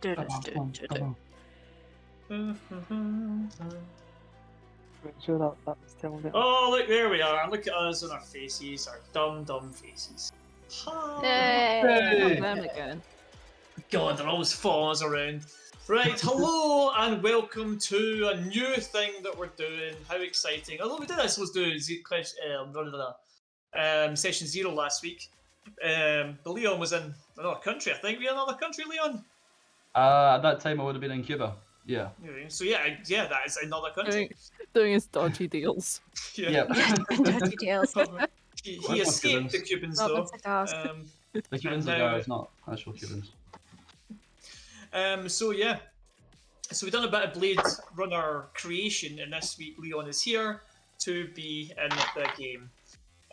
Sure that was telling it. Oh, look, there we are. Look at us on our faces, our dumb faces. Hey. Them again. God, they're always following us around. Right, hello and welcome to a new thing that we're doing. How exciting. Although we did, I suppose, do session 0 last week. But Leon was in another country, I think. Were you in another country, Leon? At that time, I would have been in Cuba. Yeah. So yeah, that is another country. Doing his dodgy deals. Yeah. Dodgy deals. He Well, escaped the Cubans, though. The Cubans are guys, not actual Cubans. So yeah. So we've done a bit of Blade Runner creation, and this week Leon is here to be in the game.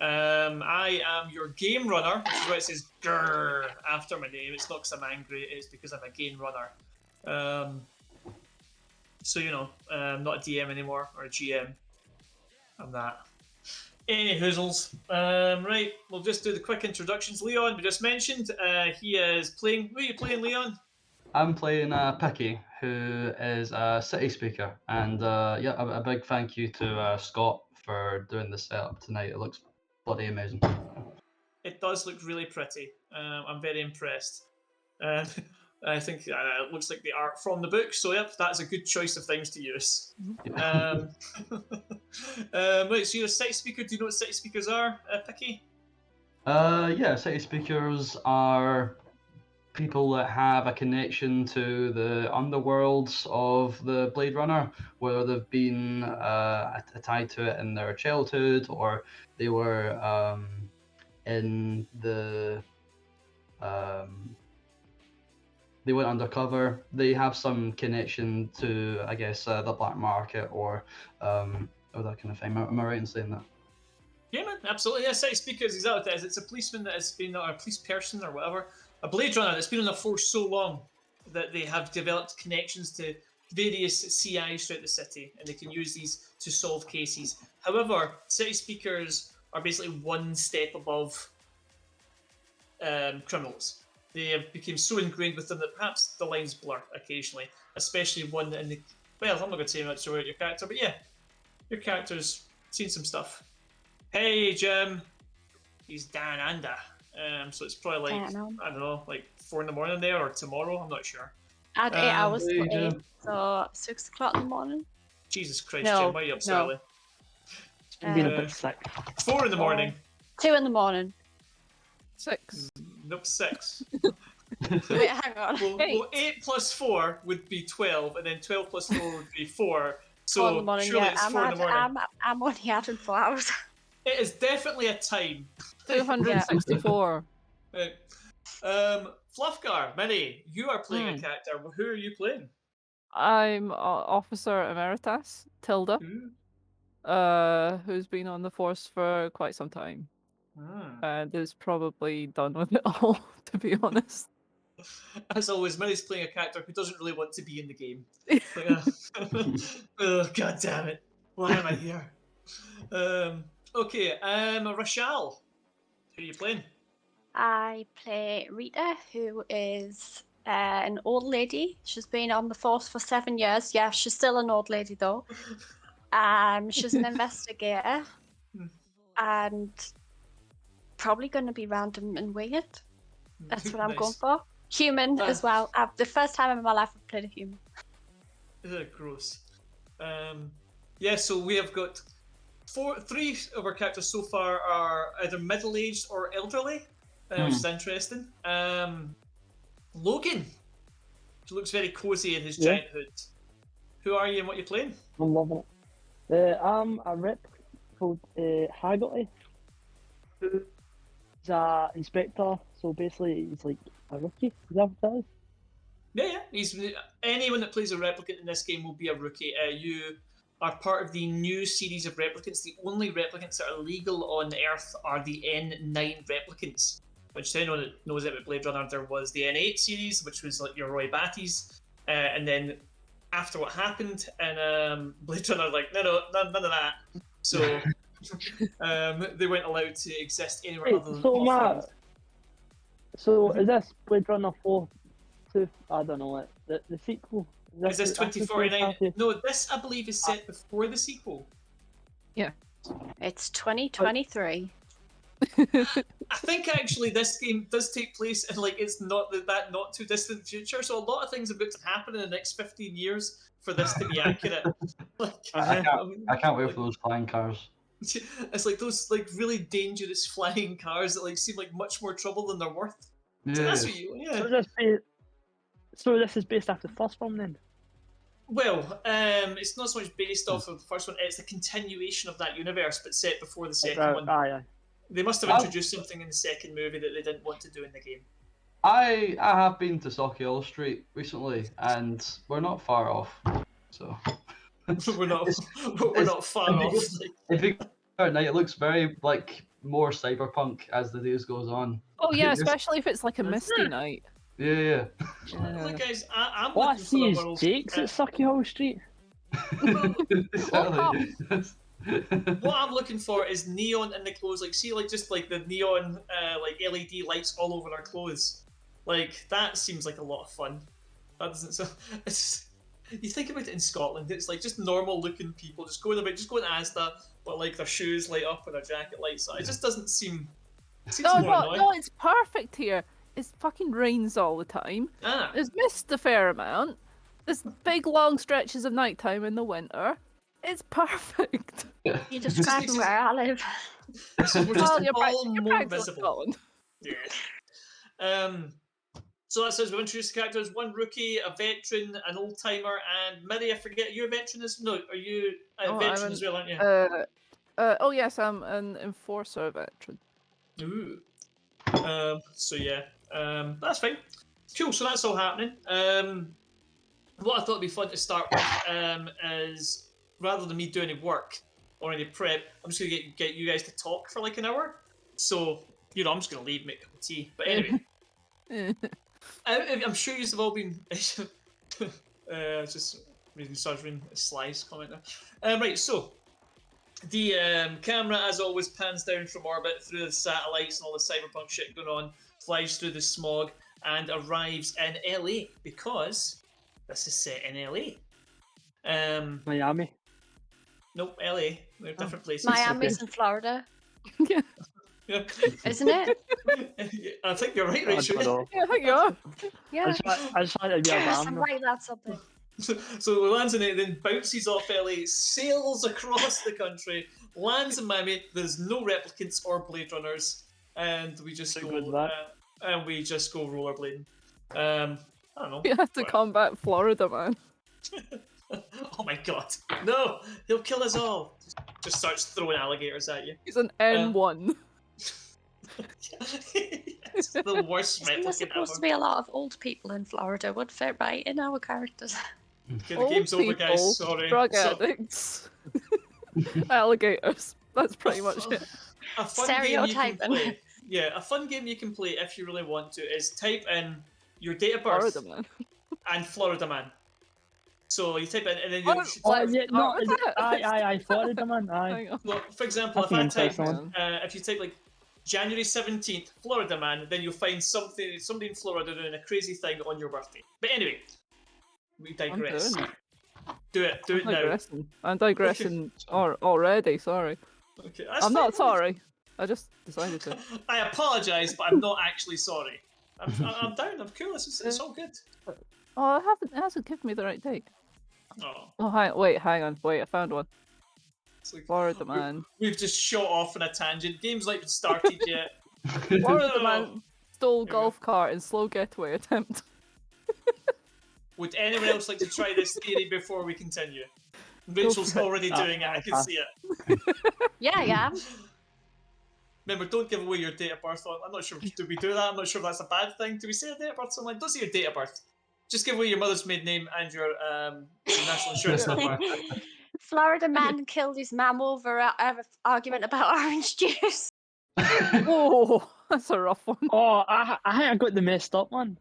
I am your game runner, which is why it says grrr after my name. It's not because I'm angry, it's because I'm a game runner. So, you know, I'm not a DM anymore, or a GM. I'm that. Any hoozles. Right, we'll just do the quick introductions. Leon, we just mentioned, he is playing... Who are you playing, Leon? I'm playing Picky, who is a city speaker. And yeah, a big thank you to Scott for doing the setup tonight. It looks bloody amazing. It does look really pretty. I'm very impressed. I think it looks like the art from the book, so yep, that's a good choice of things to use. Right, so you're a city speaker. Do you know what city speakers are, Picky? Yeah, city speakers are people that have a connection to the underworlds of the Blade Runner, whether they've been tied to it in their childhood, or they were in the... they went undercover. They have some connection to, I guess, the black market or that kind of thing. Am I right in saying that? Yeah, man, absolutely. Yeah, city speakers, exactly what it is. It's a policeman that has been, or a police person or whatever, a Blade Runner that's been on the force so long that they have developed connections to various CIs throughout the city, and they can use these to solve cases. However, city speakers are basically one step above criminals. They have become so ingrained with them that perhaps the lines blur occasionally, especially one in the... Well, I'm not going to say much about your character, but yeah, your character's seen some stuff. Hey, Jim. He's down under. So it's probably like, I don't know, like 4 in the morning there, or tomorrow, I'm not sure. I had 8 hours to eat, so 6 o'clock in the morning. Jesus Christ, No, Jim, why are you up so early? Being a bit sick. 4 in the morning. 2 in the morning. 6. Nope, 6. Wait, hang on. Well, 8 plus 4 would be 12, and then 12 plus 4 would be 4. 4 in the So morning, surely yeah. it's 4 in the morning. I'm only having 4 hours. It is definitely a time. 264. Right. Fluffgar, Minnie, you are playing a character. Who are you playing? I'm Officer Emeritus, Tilda, who's been on the force for quite some time. And is probably done with it all, to be honest. As always, Minnie's playing a character who doesn't really want to be in the game. Oh, God damn it. Why am I here? Okay, Rachel, who are you playing? I play Rita, who is an old lady. She's been on the force for 7 years. Yeah, she's still an old lady, though. She's an investigator. And probably going to be random and weird. That's what I'm going for. Human as well. The first time in my life I've played a human. Gross. Yeah, so we have got 3 of our characters so far are either middle-aged or elderly, which is interesting. Logan, who looks very cozy in his giant hood. Who are you and what you're playing? I'm loving it. I'm a rep called Haggerty, who's an inspector, so basically he's like a rookie. Is that what that is? Yeah. Anyone that plays a replicant in this game will be a rookie. You are part of the new series of replicants. The only replicants that are legal on Earth are the N9 replicants, which to anyone that knows about Blade Runner, there was the N8 series, which was like your Roy Batty's, and then after what happened, and Blade Runner like, no, none of that. So they weren't allowed to exist anywhere other than So is this Blade Runner 4 to, I don't know, the sequel. Is this that's the 2049? first No, this I believe is set before the sequel. It's 2023. I think actually this game does take place in like it's not that not too distant future, so a lot of things are about to happen in the next 15 years for this to be accurate. Like, I can't wait like, for those flying cars. It's like those like really dangerous flying cars that like seem like much more trouble than they're worth. So Yeah. that's what you, yeah. So this is based after the first film then? Well, it's not so much based off of the first one. It's the continuation of that universe, but set before the second one. Aye. They must have introduced something in the second movie that they didn't want to do in the game. I have been to Sauchiehall Street recently, and we're not far off. So we're not far off. If you go at night, it looks very like more cyberpunk as the days goes on. Oh yeah, especially if it's like a misty night. Yeah. Look, guys, I'm What I looking see for the is world. Jake's at Sauchiehall Street. Exactly. What I'm looking for is neon in the clothes. Like, see, like just like the neon, like LED lights all over our clothes. Like that seems like a lot of fun. That doesn't. So it's. You think about it in Scotland, it's like just normal looking people just going Asda, but like their shoes light up and their jacket lights up. It just doesn't seem. It seems more annoying. No, it's perfect here. It fucking rains all the time. There's mist a fair amount. There's big long stretches of nighttime in the winter. It's perfect. You're describing where I live. So we're just you're all more practically visible. Scotland. Yeah. So that says we've introduced the characters: one rookie, a veteran, an old timer, and Mary. I forget, are you a veteran as no? Are you a veteran as well? Aren't you? Oh yes, I'm an enforcer veteran. Ooh. So yeah. That's fine. Cool. So that's all happening. What I thought would be fun to start with is rather than me doing any work or any prep, I'm just gonna get you guys to talk for like an hour. So I'm just gonna leave, make a cup of tea. But anyway. I'm sure you've all been just reading Sovereign Slice comment there. Right, so the camera, as always, pans down from orbit through the satellites and all the cyberpunk shit going on, flies through the smog, and arrives in LA because this is set in LA. Miami. Nope, LA. They're different places. Miami's in Florida. Yeah. Yeah. Isn't it? I think you're right, Rachel. Yeah, I think you are. Yeah. I just wanted to be a Yes, I'm random. right, that's something. So it lands in it, then bounces off LA, sails across the country, lands in Miami. There's no replicants or Blade Runners, and we just go rollerblading. I don't know. You have to combat Florida, man. Oh my god, no! He'll kill us all. Just starts throwing alligators at you. He's an N1. It's the worst There's replicant supposed to ever. be a lot of old people in Florida. Would fit right in our characters. Okay, the Old game's over, people, guys. Sorry. drug So- addicts, alligators. That's pretty much it. A fun game you can Stereotyping. play. Yeah, a fun game you can play if you really want to is type in your date of birth Florida, man. and Florida man. So you type in and then Oh, you. Oh yeah, no, with it? aye, Florida man, aye. Hang on. Well, for example, That's if I an type, interesting one. if you type like January 17th, Florida man, then you'll find somebody in Florida doing a crazy thing on your birthday. But anyway, we I'm digress. doing it. Do it I'm now. digressing. I'm digressing already, sorry. Okay, that's I'm not fine. sorry. I just decided to. I apologise, but I'm not actually sorry. I'm down. I'm cool. It's all good. Oh, it hasn't given me the right date. Oh, Oh, hang on. Wait, I found one. it's like Florida man. we've just shot off on a tangent. Game's not even started yet. Florida man stole There we go. golf cart in slow getaway attempt. Would anyone else like to try this theory before we continue? Rachel's already doing it. I can see it. Yeah, yeah. Remember, don't give away your date of birth. I'm not sure. Do we do that? I'm not sure if that's a bad thing. Do we say a date of birth online? Don't say your date of birth. Just give away your mother's maiden name and your national insurance number. Florida man killed his mum over an argument about orange juice. Oh, that's a rough one. Oh, I think I got the messed up one.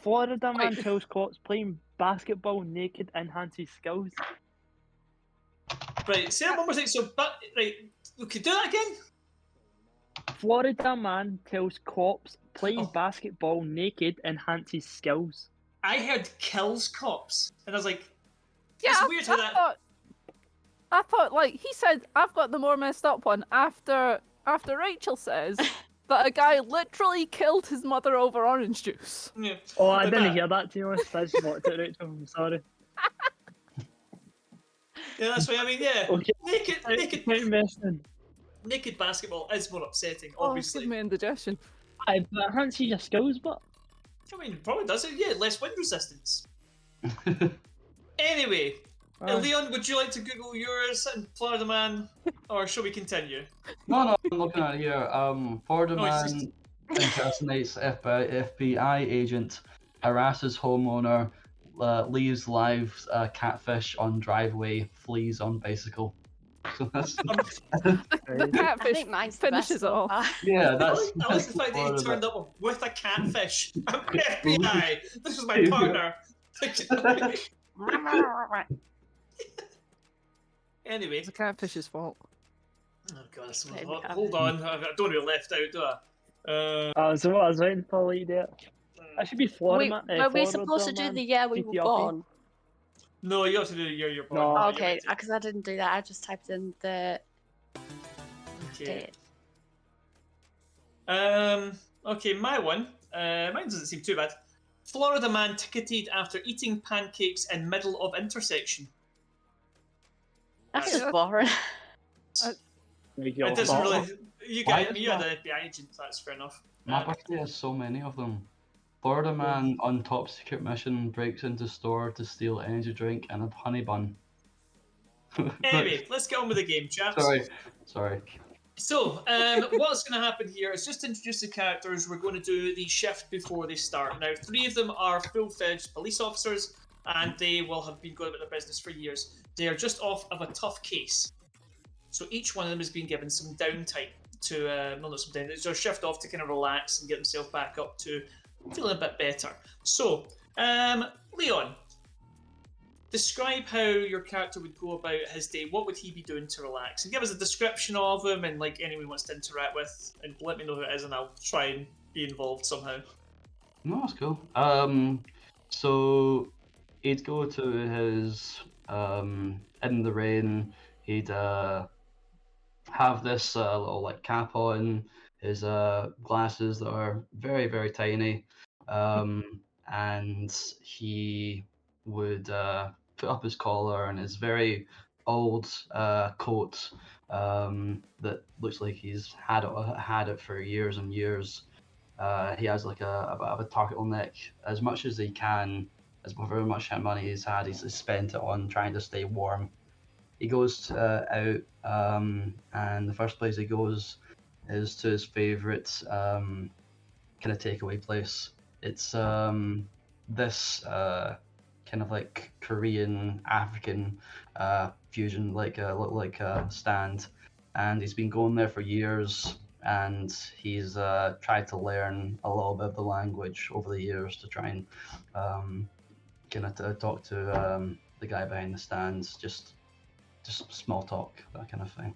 Florida man kills cops playing basketball naked enhances skills. Right, say that one more thing. So, right, okay, do that again. Florida man tells cops playing basketball naked enhances skills. I heard kills cops, and I was like, Yeah, it's weird how that. I thought, like, he said, I've got the more messed up one after Rachel says that a guy literally killed his mother over orange juice. Yeah. Oh, I didn't hear that, to be honest. I just watched it, Rachel. I'm sorry. Yeah, that's right. I mean, yeah, Okay. naked basketball is more upsetting, Oh, obviously. give me indigestion. But I can't see your skills, but... I mean, probably does it. Yeah, less wind resistance. Anyway, Leon, would you like to Google yours and Florida Man, or shall we continue? No, I'm looking at it here. Florida Man just... impersonates FBI agent, harasses homeowner, leaves live catfish on driveway, flees on bicycle. So that's The catfish I think mine's the finishes best it all. yeah, I that's. like the fact that he turned up with a catfish. I'm FBI. This is my partner. Anyway, It's the catfish's fault. oh god, hold on. I don't want to be left out, do I? So what I was waiting for, like, there. I should be Florida. Were we supposed to do the year we were born? No, you have to do the year you're born. No. Oh, okay, because I didn't do that. I just typed in the date. Okay, my one. Mine doesn't seem too bad. Florida man ticketed after eating pancakes in middle of intersection. That's just boring. It doesn't really. You're the FBI agent. That's fair enough. My birthday has so many of them. Florida man on top secret mission breaks into store to steal energy drink and a honey bun. Anyway, let's get on with the game, chaps. Sorry. So, what's going to happen here is just to introduce the characters. We're going to do the shift before they start. Now, 3 of them are full-fledged police officers, and they will have been going about their business for years. They are just off of a tough case. So each one of them has been given some downtime to, not some downtime, it's their shift off to kind of relax and get themselves back up to feeling a bit better. So, Leon, describe how your character would go about his day. What would he be doing to relax? And give us a description of him and like anyone he wants to interact with, and let me know who it is, and I'll try and be involved somehow. No, that's cool. So he'd go to his in the rain. He'd have this little like cap on, his glasses that are very, very tiny, and he would put up his collar and his very old coat that looks like he's had it for years and years. He has like a bit of a turtleneck. As much as he can, as very much money he's had, he's spent it on trying to stay warm. He goes out, and the first place he goes is to his favourite kind of takeaway place. It's this kind of like Korean African fusion, like stand, and he's been going there for years. And he's tried to learn a little bit of the language over the years to try and kind of talk to the guy behind the stands, just small talk, that kind of thing.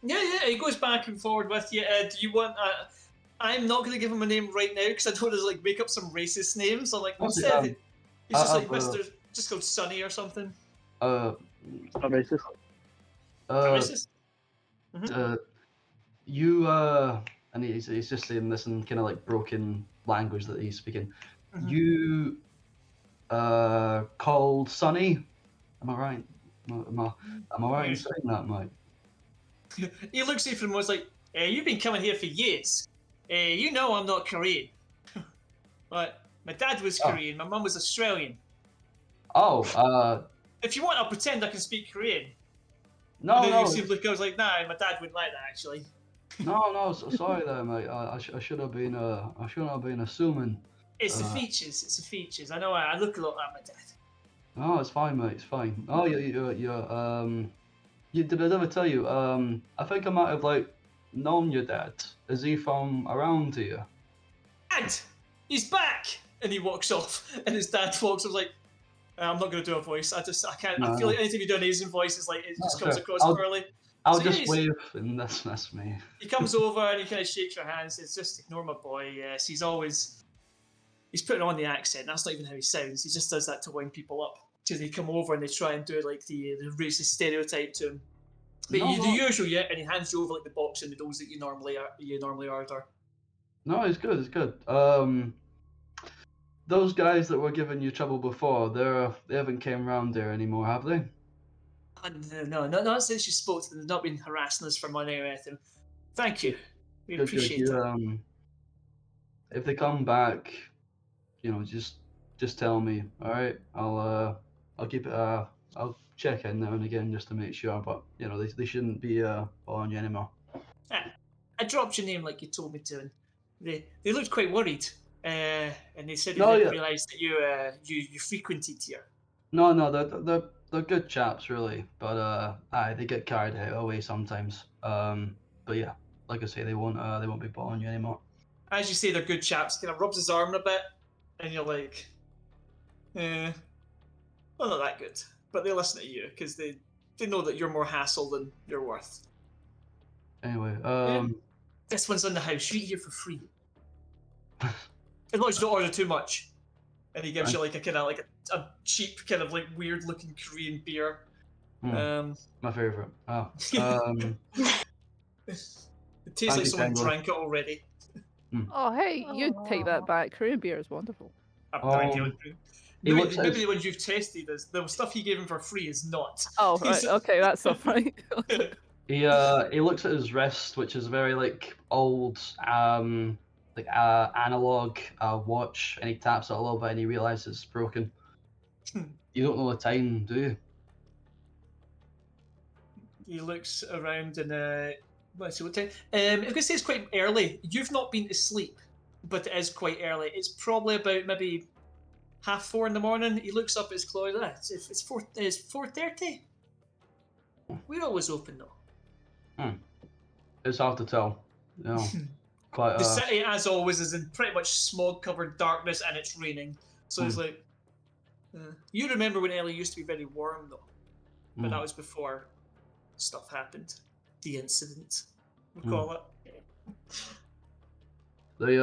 Yeah, he goes back and forward with you. Do you want? I'm not going to give him a name right now because I don't want to like make up some racist names. So like instead, he's just like Mr. Just called Sonny or something. Not racist. Racist. You and he's just saying this in kind of like broken language that he's speaking. Mm-hmm. You called Sonny. Am I right? Am I right in saying that, mate? He looks at you from was like, you've been coming here for years. You know I'm not Korean. But my dad was Korean, my mum was Australian. Oh, if you want, I'll pretend I can speak Korean. No. You simply goes like, nah, my dad wouldn't like that actually. No, sorry there, mate. I should have been assuming. It's the features. It's the features. I know. I look a lot like my dad. No, it's fine, mate. It's fine. Oh, did I ever tell you? I think I might have like known your dad. Is he from around here? Dad, he's back, and he walks off. And his dad walks off like, I'm not going to do a voice. I can't. No. I feel like anytime you do an Asian voice, it's like it just comes across poorly. I'll just wave, and that's me. He comes over and he kind of shakes your hands. It's just ignore my boy. Yes, he's always he's putting on the accent. That's not even how he sounds. He just does that to wind people up. So they come over and they try and do like the racist stereotype to him. But No, the no. usual, yeah, and he hands you over like the box and noodles that you normally order. No, it's good. It's good. Those guys that were giving you trouble before, they haven't came round there anymore, have they? No, not since you spoke to them. They've not been harassing us for money or anything. Thank you. We appreciate it. If they come back, just tell me. All right, I'll keep it. I'll check in now and again just to make sure. But they shouldn't be following you anymore. I dropped your name like you told me to, and they looked quite worried. And they said they No, didn't yeah. realise that you frequented here. No, they're good chaps really, but they get carried away sometimes. But yeah, like I say, they won't be following you anymore. As you say, they're good chaps. Kind of rubs his arm a bit, and you're like, well, not that good. But they listen to you because they know that you're more hassle than you're worth. Anyway, this one's on the house. You eat here for free, as long as you don't order too much. And he gives you like a cheap kind of like weird looking Korean beer. My favorite. It tastes like someone drank it already. Oh, hey, you take that back. Korean beer is wonderful. Maybe the ones you've tasted, the stuff he gave him for free is not. Oh, right. Okay, that's all right. He looks at his wrist, which is very like old, analog watch, and he taps it a little bit, and he realizes it's broken. You don't know the time, do you? He looks around and let's see what time. I'm gonna say it's quite early. You've not been to sleep, but it is quite early. It's probably about maybe 4:30 in the morning. He looks up at his clock. It's 4:30. We're always open though. It's hard to tell. Quite. The city, as always, is in pretty much smog-covered darkness, and it's raining. So it's like, you remember when Ellie used to be very warm though, but that was before stuff happened. The incident, we'll call it. They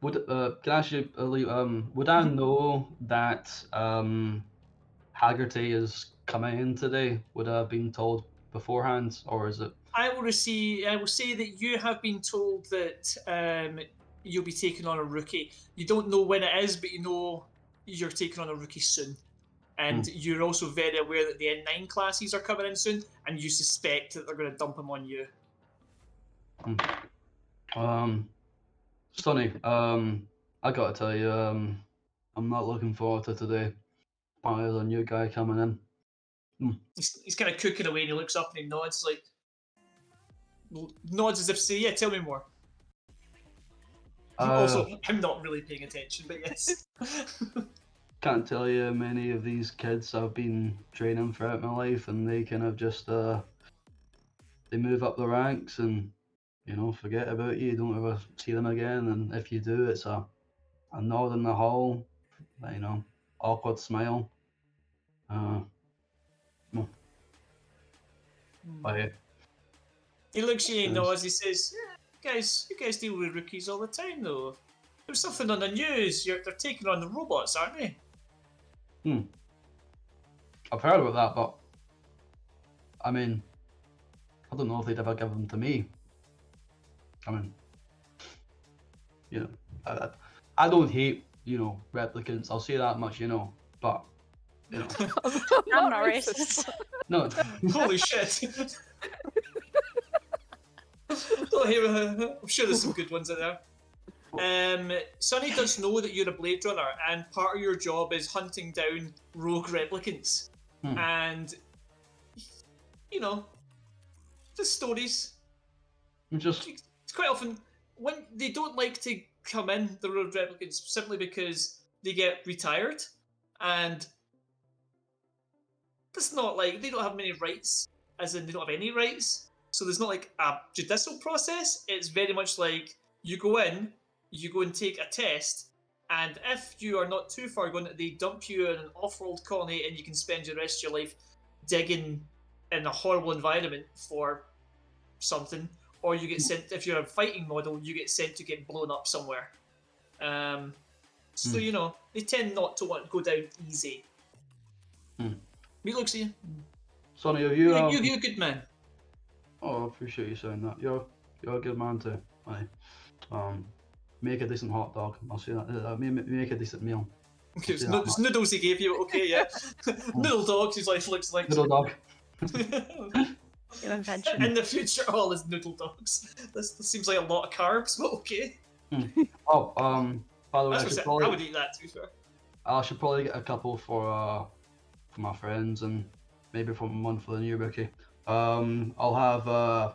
would can I ask you, would I know that Haggerty is coming in today? Would I have been told beforehand, or is it? I will say that you have been told that you'll be taking on a rookie. You don't know when it is, but you know you're taking on a rookie soon. And you're also very aware that the N9 classes are coming in soon, and you suspect that they're going to dump them on you. Sonny, I gotta tell you, I'm not looking forward to today. There's a new guy coming in. He's kind of cooking away, and he looks up and he nods as if to say, "Yeah, tell me more." Also, I'm not really paying attention, but yes. Can't tell you how many of these kids I've been training throughout my life, and they kind of just they move up the ranks and forget about you. You don't ever see them again, and if you do, it's a nod in the hall, awkward smile. He looks at you and nods. He says, "Yeah, you guys deal with rookies all the time, though. There was something on the news. They're taking on the robots, aren't they?" I've heard about that, but I mean, I don't know if they'd ever give them to me. I mean, I don't hate, replicants. I'll say that much, but, I'm not racist. No. Holy shit. I'm sure there's some good ones in there. Sonny does know that you're a Bladerunner, and part of your job is hunting down rogue replicants. And, the stories. It's quite often when they don't like to come in, the rogue replicants, simply because they get retired, and it's not like they don't have many rights, as in they don't have any rights. So there's not like a judicial process. It's very much like you go in, you go and take a test, and if you are not too far gone, they dump you in an off-world colony, and you can spend the rest of your life digging in a horrible environment for something, or you get sent, if you're a fighting model, you get sent to get blown up somewhere. So, you know, they tend not to want to go down easy. Me looks at you. Sonny, have you... You're a good man. Oh, I appreciate you saying that. You're a good man too. Aye. Make a decent hot dog. I'll say that. Make a decent meal. Okay, it's noodles he gave you. Okay, yeah. Noodle dogs. His life looks like noodle dog. New invention. In the future, all is noodle dogs. This seems like a lot of carbs, but okay. Oh, by the way, I would eat that too, sir. I should probably get a couple for my friends and maybe for one for the new rookie. I'll have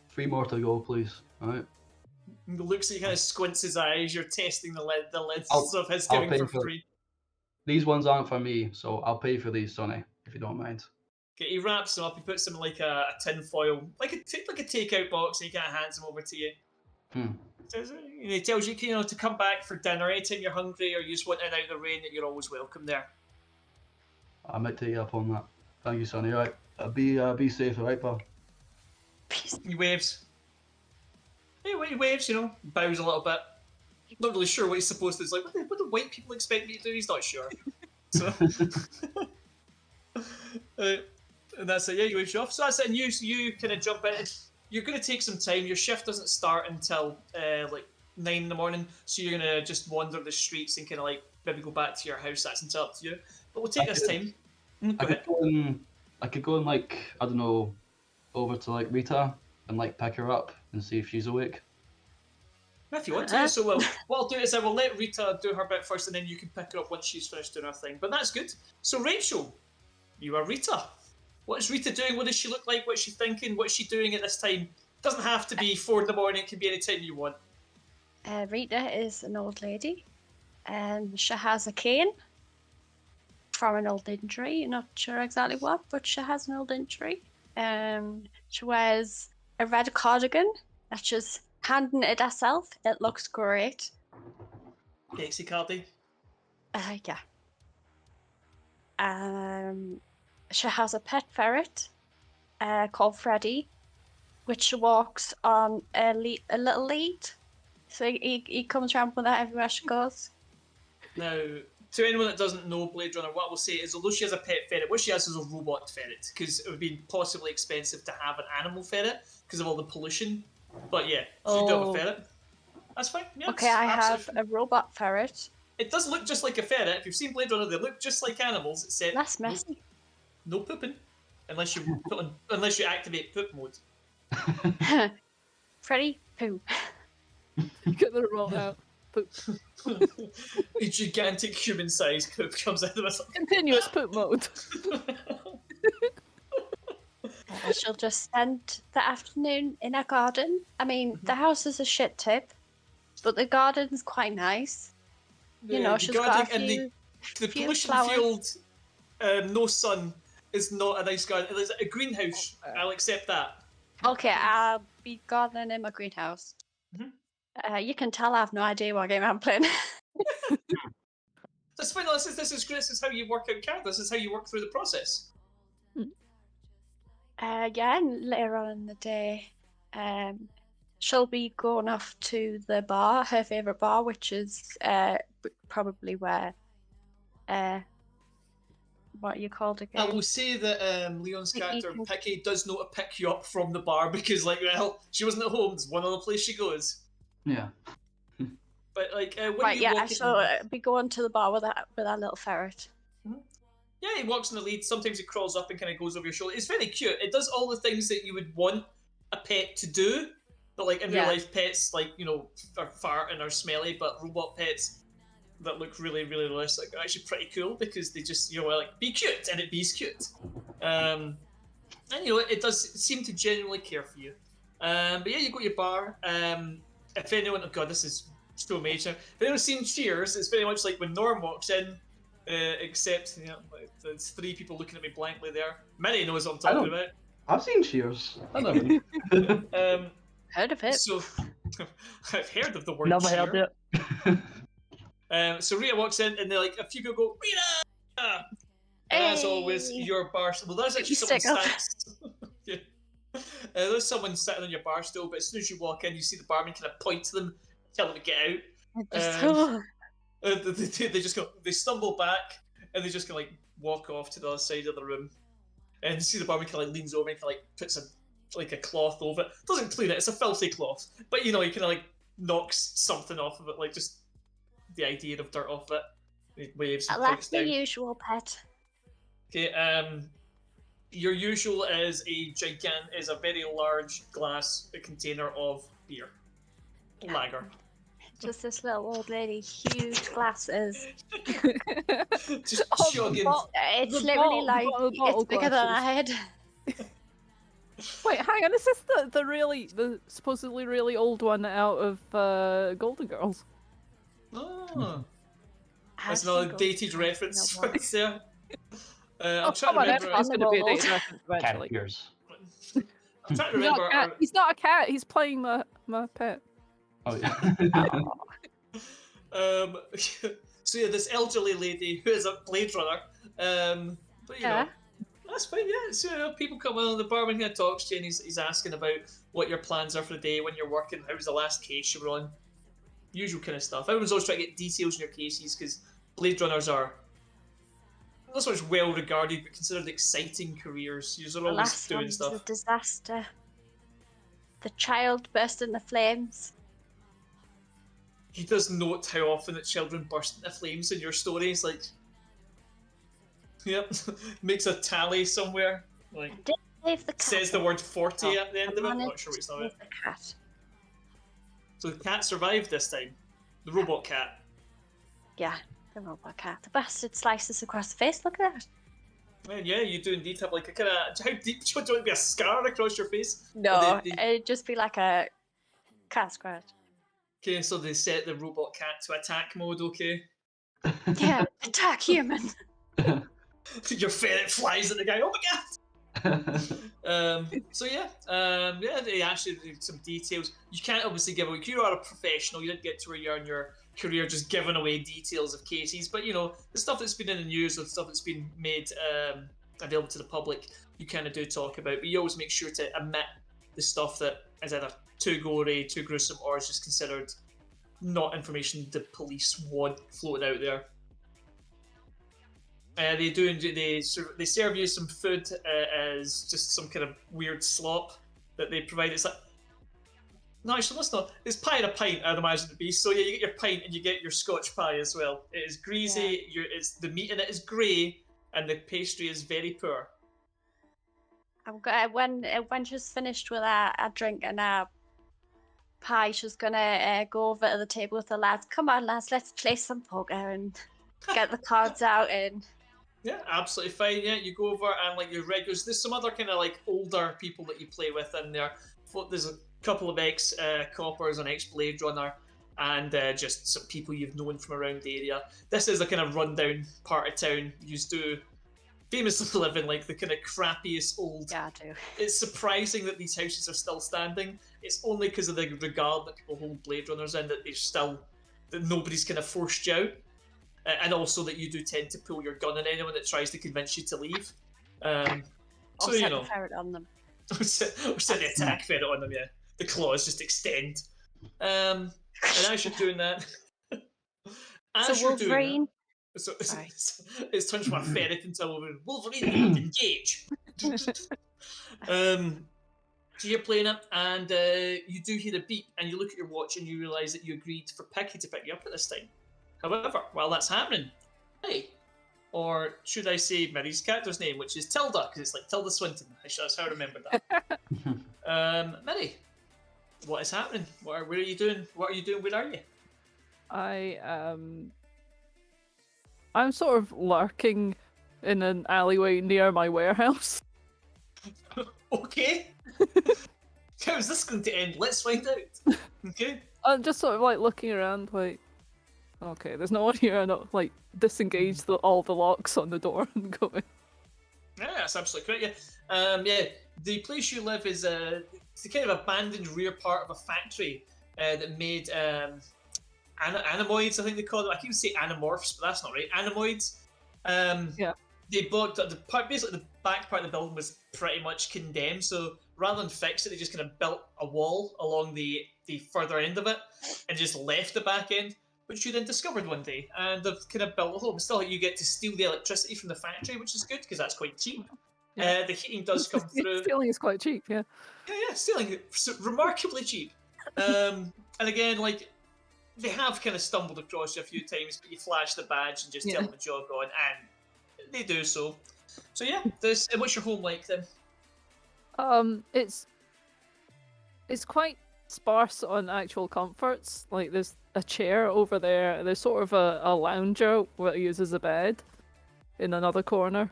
3 more to go, please. All right. Looks like he kind of squints his eyes. You're testing the lenses of his giving for free. These ones aren't for me, so I'll pay for these, Sonny, if you don't mind. Okay, he wraps them up. He puts them in like a tin foil, like a takeout box, and he kind of hands them over to you. He tells you, to come back for dinner anytime you're hungry or you just want in out of the rain. That you're always welcome there. I might take you up on that. Thank you, Sonny. All right, be safe, all right, pal. He waves. He waves, bows a little bit. Not really sure what he's supposed to do. He's like, what do white people expect me to do? He's not sure. So, and that's it. Yeah, you wave you off. So that's it. And you kind of jump in. You're going to take some time. Your shift doesn't start until like 9 in the morning. So you're going to just wander the streets and kind of like maybe go back to your house. That's entirely up to you. But we'll take this time. I could go and like, I don't know, over to like Rita and like pick her up and see if she's awake. If you want to. So what I'll do is I will let Rita do her bit first and then you can pick her up once she's finished doing her thing. But that's good. So Rachel, you are Rita. What is Rita doing? What does she look like? What's she thinking? What's she doing at this time? Doesn't have to be 4 in the morning. It can be any time you want. Rita is an old lady. She has a cane from an old injury. Not sure exactly what, but she has an old injury. She wears a red cardigan that she's handing it herself. It looks great. Dixie Cardi. Yeah. She has a pet ferret called Freddy, which she walks on a little lead. So he comes around with that everywhere she goes. Now, to anyone that doesn't know Blade Runner, what I will say is, although she has a pet ferret, what she has is a robot ferret, because it would be possibly expensive to have an animal ferret because of all the pollution. But yeah, so you do have a ferret. That's fine. Yeah, okay, I have a robot ferret. It does look just like a ferret. If you've seen Blade Runner, they look just like animals, except that's messy. No pooping, unless you activate poop mode. Freddy, poo. Get the remote out. Poop. A gigantic human-sized poop comes out of it. Continuous poop mode. She'll just spend the afternoon in her garden. I mean, the house is a shit tip, but the garden's quite nice. She's got a few, the pollution-fueled, no sun is not a nice garden. It's a greenhouse. I'll accept that. Okay, I'll be gardening in my greenhouse. You can tell I have no idea what game I'm playing. That's fine. This is great. This is how you work out characters. This is how you work through the process. Yeah, and later on in the day, she'll be going off to the bar, her favourite bar, which is probably where, what are you called again? I will say that Leon's character, Picky, does know to pick you up from the bar because, she wasn't at home. It's one other place she goes. Yeah. But, when right, you yeah, walk so be going to the bar with that little ferret. Yeah, he walks in the lead. Sometimes he crawls up and kind of goes over your shoulder. It's very cute. It does all the things that you would want a pet to do. But in real life, pets are fart and are smelly. But robot pets that look really, really realistic are actually pretty cool because they just be cute and it be's cute. And it does seem to genuinely care for you. But yeah, you go to your bar. If anyone, oh god, this is so major. If anyone's seen Cheers, it's very much like when Norm walks in. Except, there's 3 people looking at me blankly there. Minnie knows what I'm talking about. I've seen Cheers. I never. Heard of it? So, I've heard of the word Never cheer. heard it. So Rita walks in and a few people go, Rita! And as always, your bar. Well, there's actually someone yeah. There's someone sitting on your bar stool, but as soon as you walk in, you see the barman kind of point to them, tell them to get out. They just go. They stumble back and they just kind of like walk off to the other side of the room, and you see the barman kind of like leans over and kind of like puts a cloth over it. Doesn't clean it. It's a filthy cloth, but he kind of like knocks something off of it, like just the idea of dirt off it. He waves and Like points the down. usual pet. Okay. Your usual is a very large glass container of beer, lager. Just this little old lady, huge glasses. Just chugging. It's literally like it's bigger than a head. Wait, hang on. Is this the supposedly really old one out of Golden Girls? Oh, that's another dated reference right there. I'm trying to come on, remember. everyone's going to be a dated reference eventually. I'm trying to remember. He's not a cat. He's playing my pet. Oh yeah. So yeah, this elderly lady who is a Blade Runner. But you know, that's fine. Yeah, so people come in, the barman kind of talks to you, and he's asking about what your plans are for the day, when you're working, how was the last case you were on, usual kind of stuff. Everyone's always trying to get details in your cases because Blade Runners are not so much well regarded, but considered exciting careers. You're always doing stuff. A disaster. The child burst into flames. He does note how often that children burst into flames in your stories. Like, yep, makes a tally somewhere. Like, Save the cat. Says the word 40 at the end of it. I'm not sure what's Save the cat. So the cat survived this time. The robot cat. Yeah, the robot cat. The bastard slices across the face. Look at that. Well, yeah, you do indeed have like a kind of. How deep do you want it to be? A scar across your face? No, it'd just be like a cat scratch. Okay, so they set the robot cat to attack mode. Okay. Yeah, attack human. Your ferret flies at the guy. Oh my god! So yeah, they actually do some details. You can't obviously give away. You are a professional. You didn't get to where you are in your career just giving away details of cases. But the stuff that's been in the news, or the stuff that's been made available to the public, you kind of do talk about. But you always make sure to omit the stuff that is either too gory, too gruesome, or is just considered not information the police want floating out there. They serve you some food as just some kind of weird slop that they provide. It's like, no, actually, that's not. It's pie and a pint, I'd imagine it to be. So yeah, you get your pint and you get your Scotch pie as well. It is greasy. Yeah. The meat in it is grey, and the pastry is very poor. When she's finished with our drink and our pie, she's gonna go over to the table with the lads. Come on, lads, let's play some poker and get the cards out and. Yeah, absolutely fine. Yeah, you go over and like your regulars. There's some other kind of like older people that you play with in there. There's a couple of ex-coppers, an ex-Blade Runner, and just some people you've known from around the area. This is a kind of rundown part of town. You do famously live in like the kind of crappiest old. Yeah, I do. It's surprising that these houses are still standing. It's only because of the regard that people hold Blade Runners in that nobody's kind of forced you out. And also that you do tend to pull your gun on anyone that tries to convince you to leave. Or set the ferret on them. Or set the attack ferret on them, yeah. The claws just extend. And as you're doing that... Wolverine... It's turned from a ferret into a Wolverine. Wolverine, engage! So you're playing it, and you do hear a beep, and you look at your watch, and you realise that you agreed for Picky to pick you up at this time. However, while that's happening, hey, or should I say Mary's character's name, which is Tilda, because it's like Tilda Swinton. That's how I remember that. Mary, what is happening? Where are you doing? What are you doing? Where are you? I'm sort of lurking in an alleyway near my warehouse. Okay. How is this going to end? Let's find out. Okay. I'm just sort of like looking around, like, okay, there's no one here. I don't like disengage all the locks on the door and go in. Yeah, that's absolutely correct. Yeah, the place you live is it's the kind of abandoned rear part of a factory that made anemoids, I think they call it. I keep saying animorphs, but that's not right. Anemoids. Yeah. They blocked basically the back part of the building was pretty much condemned. So rather than fix it, they just kind of built a wall along the further end of it and just left the back end. which you then discovered one day, and they've kind of built a home. Still, you get to steal the electricity from the factory, which is good because that's quite cheap. Yeah. The heating does come through. Stealing is quite cheap, yeah. Yeah, stealing remarkably cheap. And again, like they have kind of stumbled across you a few times, but you flash the badge and just tell them to jog on, and they do so. So yeah, what's your home like then? It's quite sparse on actual comforts. Like there's a chair over there. There's sort of a lounger what I use as a bed in another corner,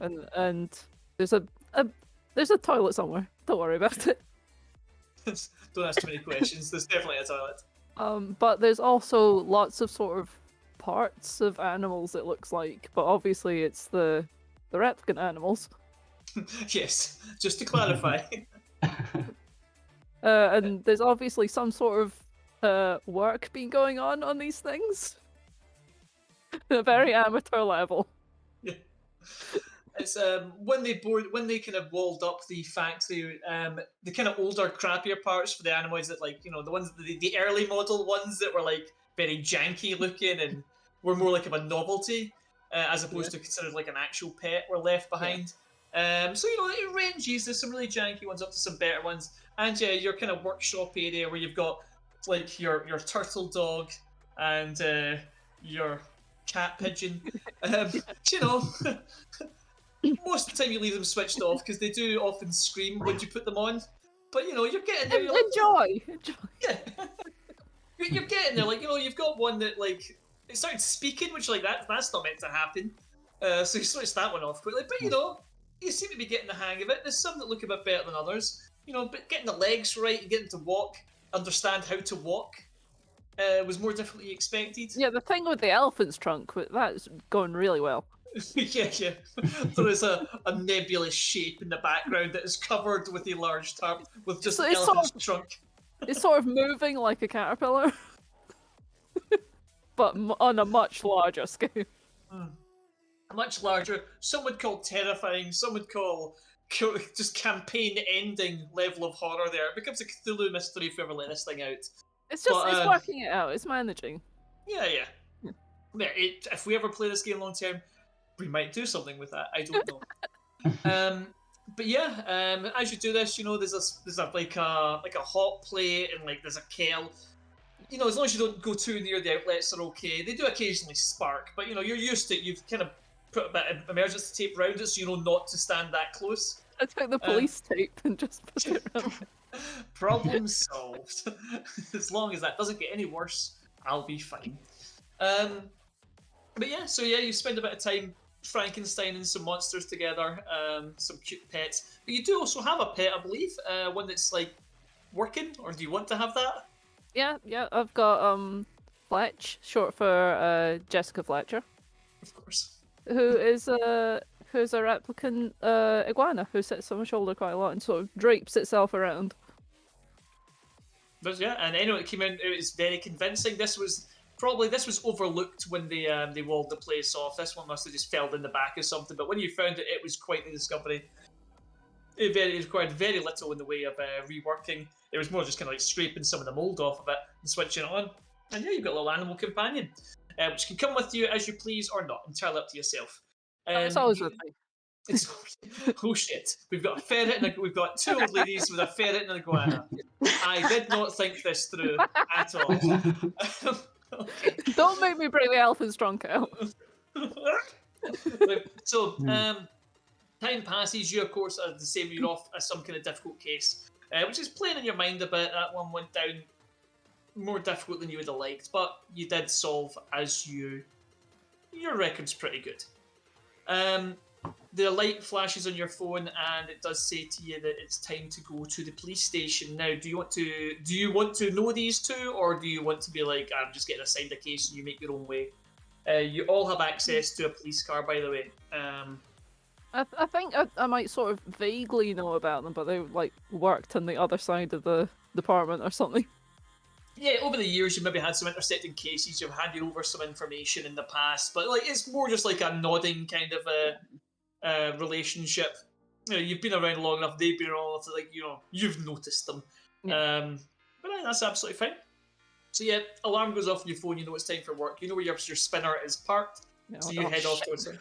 and there's a toilet somewhere. Don't worry about it. Don't ask too many questions. There's definitely a toilet. But there's also lots of sort of parts of animals. It looks like, but obviously it's the replicant animals. Yes, just to clarify. And there's obviously some sort of work being going on these things. At a very amateur level. Yeah. It's when they kind of walled up the factory, the kind of older, crappier parts for the animals that, like, the ones the early model ones that were like very janky looking and were more like of a novelty, as opposed to considered like an actual pet, were left behind. So it ranges. There's some really janky ones up to some better ones, and yeah, your kind of workshop area where you've got like your turtle dog and your cat pigeon. Most of the time you leave them switched off because they do often scream when you put them on. But you're getting there. Enjoy. Yeah, you're getting there. Like you've got one that like it started speaking, which like that's not meant to happen. So you switch that one off quickly. But you seem to be getting the hang of it. There's some that look a bit better than others. But getting the legs right and getting to walk, understand how to walk, was more difficult than you expected. Yeah, the thing with the elephant's trunk, that's going really well. yeah. There is a nebulous shape in the background that is covered with a large tarp with just an elephant's trunk. It's sort of moving like a caterpillar, but on a much larger scale. Much larger. Some would call terrifying. Some would call just campaign-ending level of horror. There, it becomes a Cthulhu mystery if you ever let this thing out. It's working it out. It's managing. Yeah. If we ever play this game long term, we might do something with that. I don't know. But yeah, as you do this, there's like a hot plate and like there's a kettle. As long as you don't go too near the outlets, they're okay. They do occasionally spark, but you're used to it. You've kind of put a bit of emergency tape around it, so not to stand that close. I took the police tape and just put it around. Problem solved. As long as that doesn't get any worse, I'll be fine. But yeah, you spend a bit of time Frankensteining some monsters together, some cute pets. But you do also have a pet, I believe, one that's like working, or do you want to have that? Yeah, I've got Fletch, short for Jessica Fletcher. Of course. Who's a replicant iguana who sits on my shoulder quite a lot and sort of drapes itself around. And anyone that came in, it was very convincing. This was overlooked when they walled the place off. This one must have just fell in the back or something. But when you found it, it was quite the discovery. It required very little in the way of reworking. It was more just kind of like scraping some of the mold off of it and switching it on. And yeah, you've got a little animal companion, which can come with you as you please or not, entirely up to yourself. It's always with me. Oh shit! We've got a ferret and we've got two old ladies with a ferret and an iguana. I did not think this through at all. Okay. Don't make me bring the elephant's trunk out. So, time passes. You, of course, are the same. You're off as some kind of difficult case, which is playing in your mind a bit. That one went down more difficult than you would have liked, but you did solve as your record's pretty good. The light flashes on your phone, and it does say to you that it's time to go to the police station. Now, do you want to know these two, or do you want to be like, I'm just getting assigned a case and you make your own way? You all have access to a police car, by the way. I think I might sort of vaguely know about them, but they like worked on the other side of the department or something. Yeah, over the years you maybe had some intersecting cases, you've handed over some information in the past, but like it's more just like a nodding kind of a relationship. You've been around long enough, they've been around long enough, like you've noticed them. Yeah. But that's absolutely fine. So yeah, alarm goes off on your phone. You know it's time for work. You know where your spinner is parked. So you head off towards it.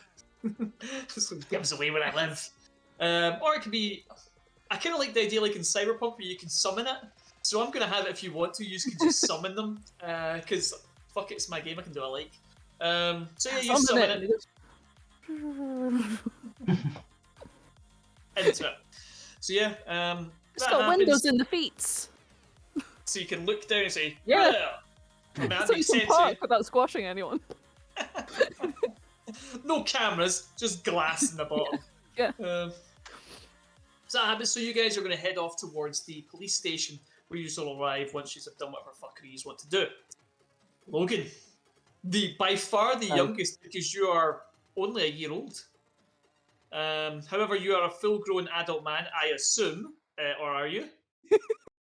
This gives away where I live. Or it could be. I kind of like the idea, like in Cyberpunk, where you can summon it. So I'm gonna have it if you want to. You can just summon them, because fuck it, it's my game. I can do what I like. So yeah, you summon it into it. So yeah, It's that got happens. windows in the feet. So you can look down and say, Yeah. "Yeah." I mean, that So you makes can sense. park without squashing anyone. No cameras, just glass in the bottom. Yeah. So that happens. So you guys are going to head off towards the police station, where you will arrive once you've done whatever fuckery you want to do. Logan, by far the youngest, because you are only a year old. However, you are a full-grown adult man, I assume, or are you?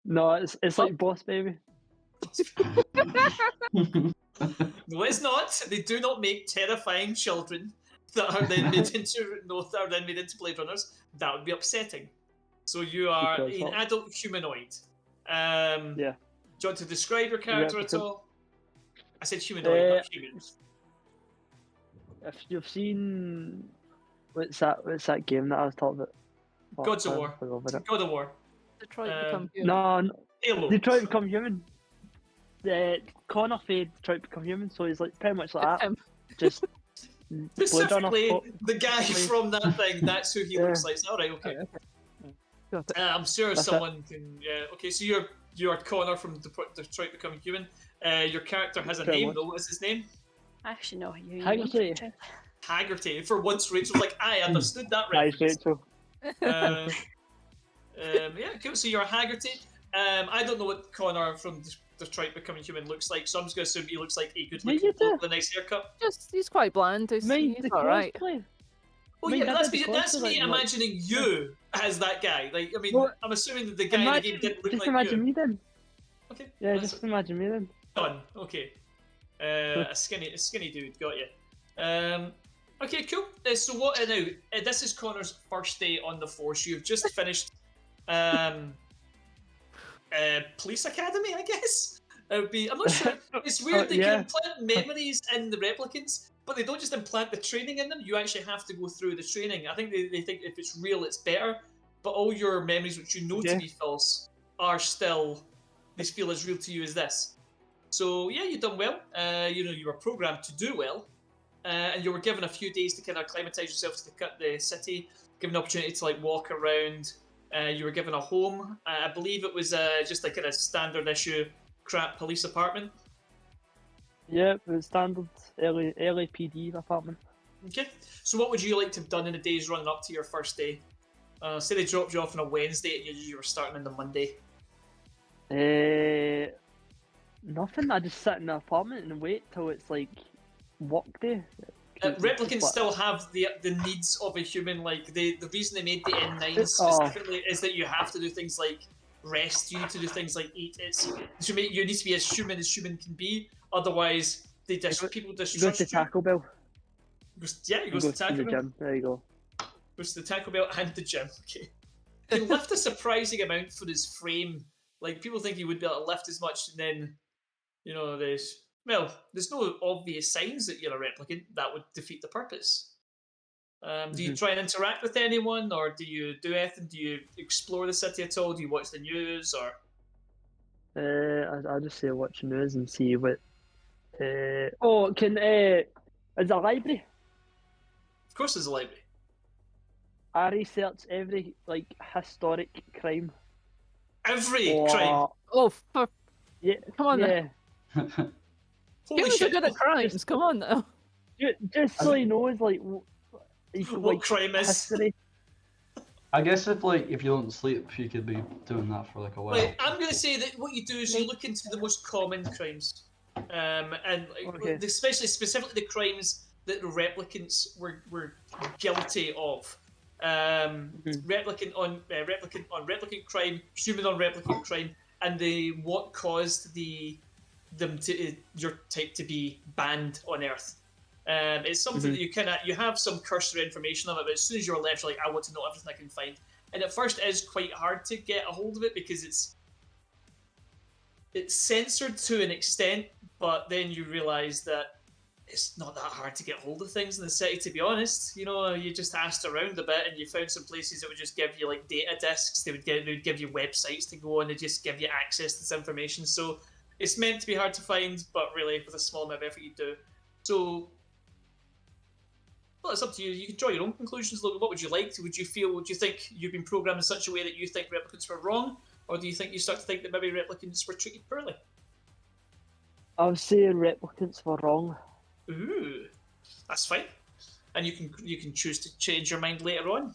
No, it's like Boss Baby. No, it's not. They do not make terrifying children that are then made into Blade Runners. That would be upsetting. So you are Because an what? adult humanoid. Yeah. Do you want to describe your character at all? I said humanoid, not human. If you've seen what's that game that I was talking about? Fuck, Gods of I War. forgot about it. God of War. Detroit become human. No, Halo. Detroit Become Human. Connor Fade Detroit Become Human, so he's like pretty much like that. Him. Just Specifically, Bladerunner. the guy from that thing, that's who he looks like. Alright, okay. Got it. I'm sure That's someone can. Yeah, okay, so you're Connor from Detroit Becoming Human. Your character has a Pretty name, much. though. What is his name? I actually know who you Haggerty. mean. Haggerty. For once, Rachel's like, I understood that Nice, reference. Rachel. Yeah, cool. So you're a Haggerty. I don't know what Connor from Detroit Becoming Human looks like, so I'm just going to assume he looks like a good-looking you do. bloke with a nice haircut. He's quite bland. He's Mind the alright. cosplay. Oh I mean, yeah, that that's is that's cosplay, me like, imagining you as that guy. Like, I mean, Well, I'm assuming that the guy in the game didn't look just like imagine you. me then. Okay. Yeah, that's just imagine me then. done. Okay. A skinny dude. Got you. Okay, cool. So what now? This is Connor's first day on the force. You've just finished police academy, I guess. It would be. I'm not sure. It's weird. They yeah. can implant memories in the replicants, but they don't just implant the training in them. You actually have to go through the training. I think they think if it's real, it's better. But all your memories, which you know to be false, are still. They feel as real to you as this. So yeah, you've done well. You were programmed to do well, and you were given a few days to kind of acclimatise yourself to the city, given an opportunity to like walk around. You were given a home. I believe it was just like a standard issue crap police apartment. Yeah, the standard LAPD apartment. Okay. So what would you like to have done in the days running up to your first day? Say they dropped you off on a Wednesday and you were starting on the Monday. Nothing. I just sit in the apartment and wait till it's like work day. Replicants still have the needs of a human. Like the reason they made the N9 specifically is that you have to do things like rest. You need to do things like eat. You need to be as human can be. Otherwise, people Go distrust to you. Taco Bell. He goes to Taco the Bell. gym. There you go. Goes to the Taco Bell and the gym. Okay. He can lift a surprising amount for his frame. Like people think he would be able to lift as much, and then there's no obvious signs that you're a replicant. That would defeat the purpose. Do you try and interact with anyone, or do you do anything? Do you explore the city at all? Do you watch the news, or? I just say watch the news and see what. Is there a library? Of course, there's a library. I research every historic crime. Every crime. Oh, Yeah, come on. yeah. Holy Humans are shit! good at crimes. Come on now. Just so he knows, What crime is? history. I guess if you don't sleep, you could be doing that for like a while. Like, I'm going to say that what you do is you look into the most common crimes, and Okay. specifically the crimes that the replicants were guilty of. Replicant on replicant crime, human on replicant crime, and what caused your type to be banned on Earth. It's something that you have some cursory information of it, but as soon as you're left, you're like, I want to know everything I can find. And at first, it is quite hard to get a hold of it because it's censored to an extent, but then you realise that it's not that hard to get hold of things in the city, to be honest. You know, you just asked around a bit and you found some places that would just give you like data disks. They would give you websites to go on. They just give you access to this information. So it's meant to be hard to find, but really with a small amount of effort you do. So, well, it's up to you. You can draw your own conclusions. Logan, what would you like? Would you think you've been programmed in such a way that you think replicants were wrong? Or do you think you start to think that maybe replicants were treated poorly? I was saying replicants were wrong. Ooh, that's fine. And you can choose to change your mind later on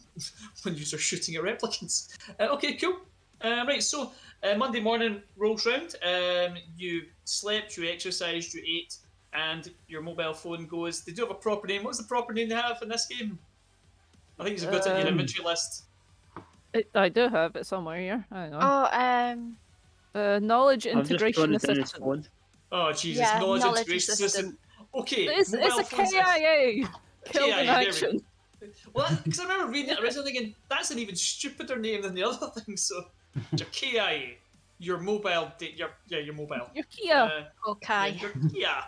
when you start shooting at replicants. Okay, cool. Right, so Monday morning rolls round. You slept, you exercised, you ate, and your mobile phone goes. They do have a proper name. What's the proper name they have in this game? I think you've got it in your inventory list. I do have it somewhere here. Hang on. Oh, Knowledge I've just integration drawn it in his assistant. phone. Oh, Jesus. yeah, Knowledge knowledge integration assistant. system. Okay, It's mobile a phones. KIA. Killed in KIA, there we action. Well, because I remember reading it originally thinking, that's an even stupider name than the other thing, so your KIA, your mobile, your mobile. Your Kia. Okay. Your Kia.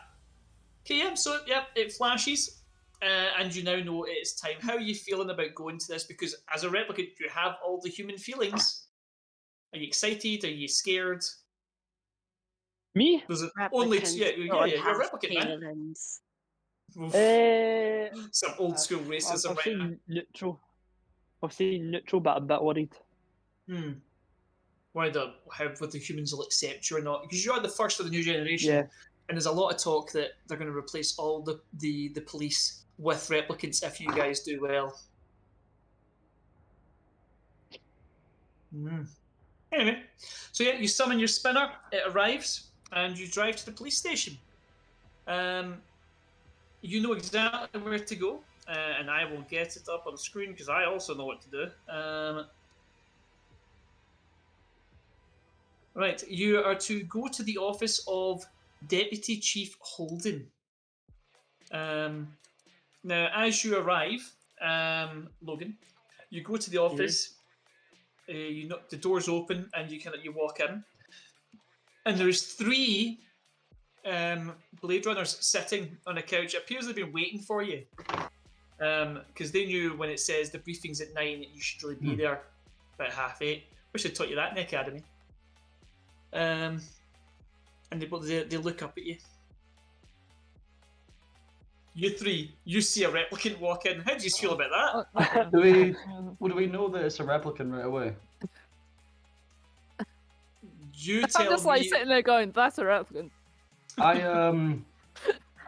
Okay, so, yeah, it flashes, and you now know it's time. How are you feeling about going to this? Because as a replicant, you have all the human feelings. Are you excited? Are you scared? Me? There's only two. Replicants Yeah, don't you're a have replicant, man. feelings. Oof. Some old school I've racism right now. seen neutral. I've seen neutral, but I'm a bit worried. Whether the humans will accept you or not, because you are the first of the new generation, Yeah. and there's a lot of talk that they're going to replace all the police with replicants if you guys do well. Anyway, so yeah, you summon your spinner, it arrives, and you drive to the police station. You know exactly where to go, and I will get it up on the screen because I also know what to do. Right, you are to go to the office of Deputy Chief Holden. Now, as you arrive, Logan, you go to the office. You knock, the doors open, and you walk in, and there's three Blade Runners sitting on a couch. It appears they've been waiting for you, because they knew when it says the briefing's at 9, you should really be there about 8:30. Wish I'd taught you that in the academy. And they look up at you. You three, you see a replicant walk in. How do you feel about that? Do we know that it's a replicant right away? You I'm tell just me. like sitting there going, "That's a replicant." I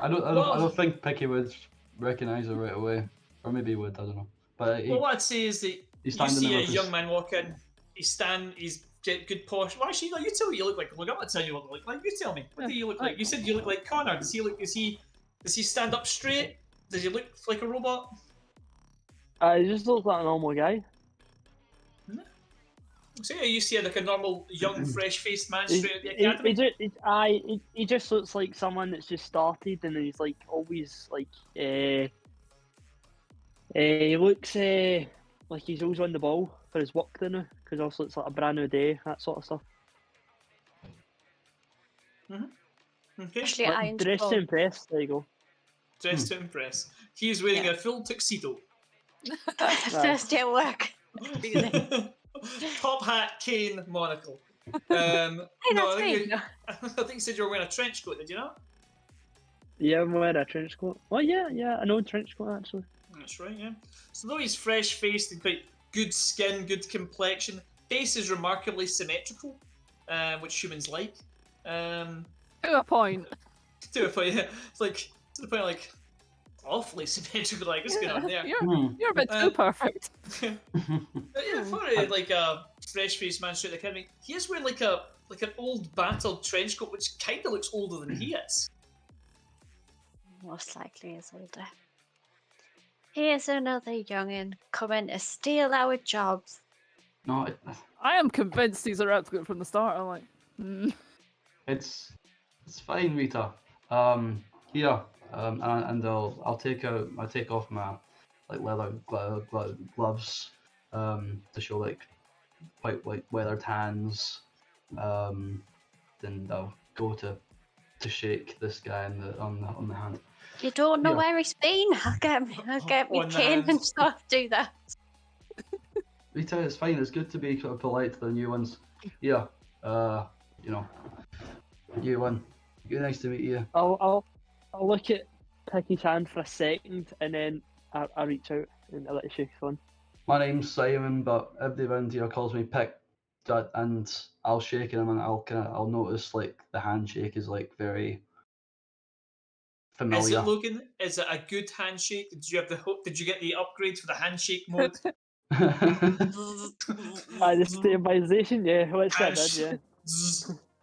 don't think Picky would recognise it right away, or maybe he would. I don't know. But Well, what I'd say is that you standing see there a with young his- man walk in. He's good posh. Well, actually, no. You tell me what you look like. Look, I'm not telling you what you look like. You tell me. What do you look like? You said you look like Connor. Does he stand up straight? Does he look like a robot? He just looks like a normal guy. So yeah, you see like a normal, young, fresh-faced man He, straight at the he, academy. he just looks like someone that's just started, and he's like always like he looks like he's always on the ball for his work now, because also it's like a brand new day, that sort of stuff. Okay. Actually, Like, I dressed to enjoy. impress. There you go. Dressed to impress. He is wearing a full tuxedo. First day at work. Top hat, cane, monocle. Hey, that's me. I think you said you were wearing a trench coat, did you not? Yeah, I'm wearing a trench coat. Oh yeah, I know trench coat actually. That's right, yeah. So though he's fresh-faced and quite good skin, good complexion, face is remarkably symmetrical, which humans like. To a point. To a point, yeah. It's like, to the point like, awfully symmetrical, like, what's going on there? You're a bit too perfect. But yeah, for like a fresh-faced man straight at the academy, he is wearing like an old battered trench coat, which kind of looks older than he is. Most likely is older. Here's another youngin' coming to steal our jobs. No, I am convinced he's a replicant from the start. I'm like, it's fine, Rita. Here, and I'll take off my like leather gloves, to show like quite like weathered hands, and I'll go to shake this guy on the hand. You don't know Yeah. where he's been? I'll get me On the cane hand. and stuff. Do that. Rita, it's fine. It's good to be sort of polite to the new ones. Yeah. You know, new one. Good, nice to meet you. I'll look at Picky's hand for a second, and then I reach out and I let you shake his hand. My name's Simon, but everybody around here calls me Pick, and I'll shake him, and I'll notice like the handshake is like very Is familiar. it, Logan? Is it a good handshake? Did you have Did you get the upgrade for the handshake mode? The stabilization, yeah, let's get that, yeah.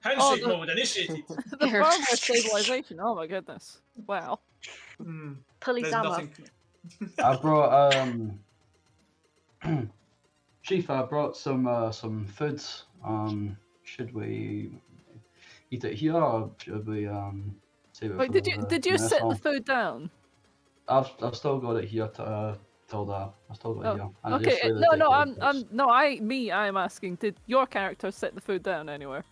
Handshake the- mode initiated. The firmware stabilization. Oh my goodness! Wow. Pull his There's arm nothing. I brought Chief. I brought some food. Should we eat it here, or should we save it Wait, for did the you mess sit hall? the food down? I've still got it here. I've still got it here. And I Okay, just really no, take no, it with I'm asking. Did your character set the food down anywhere?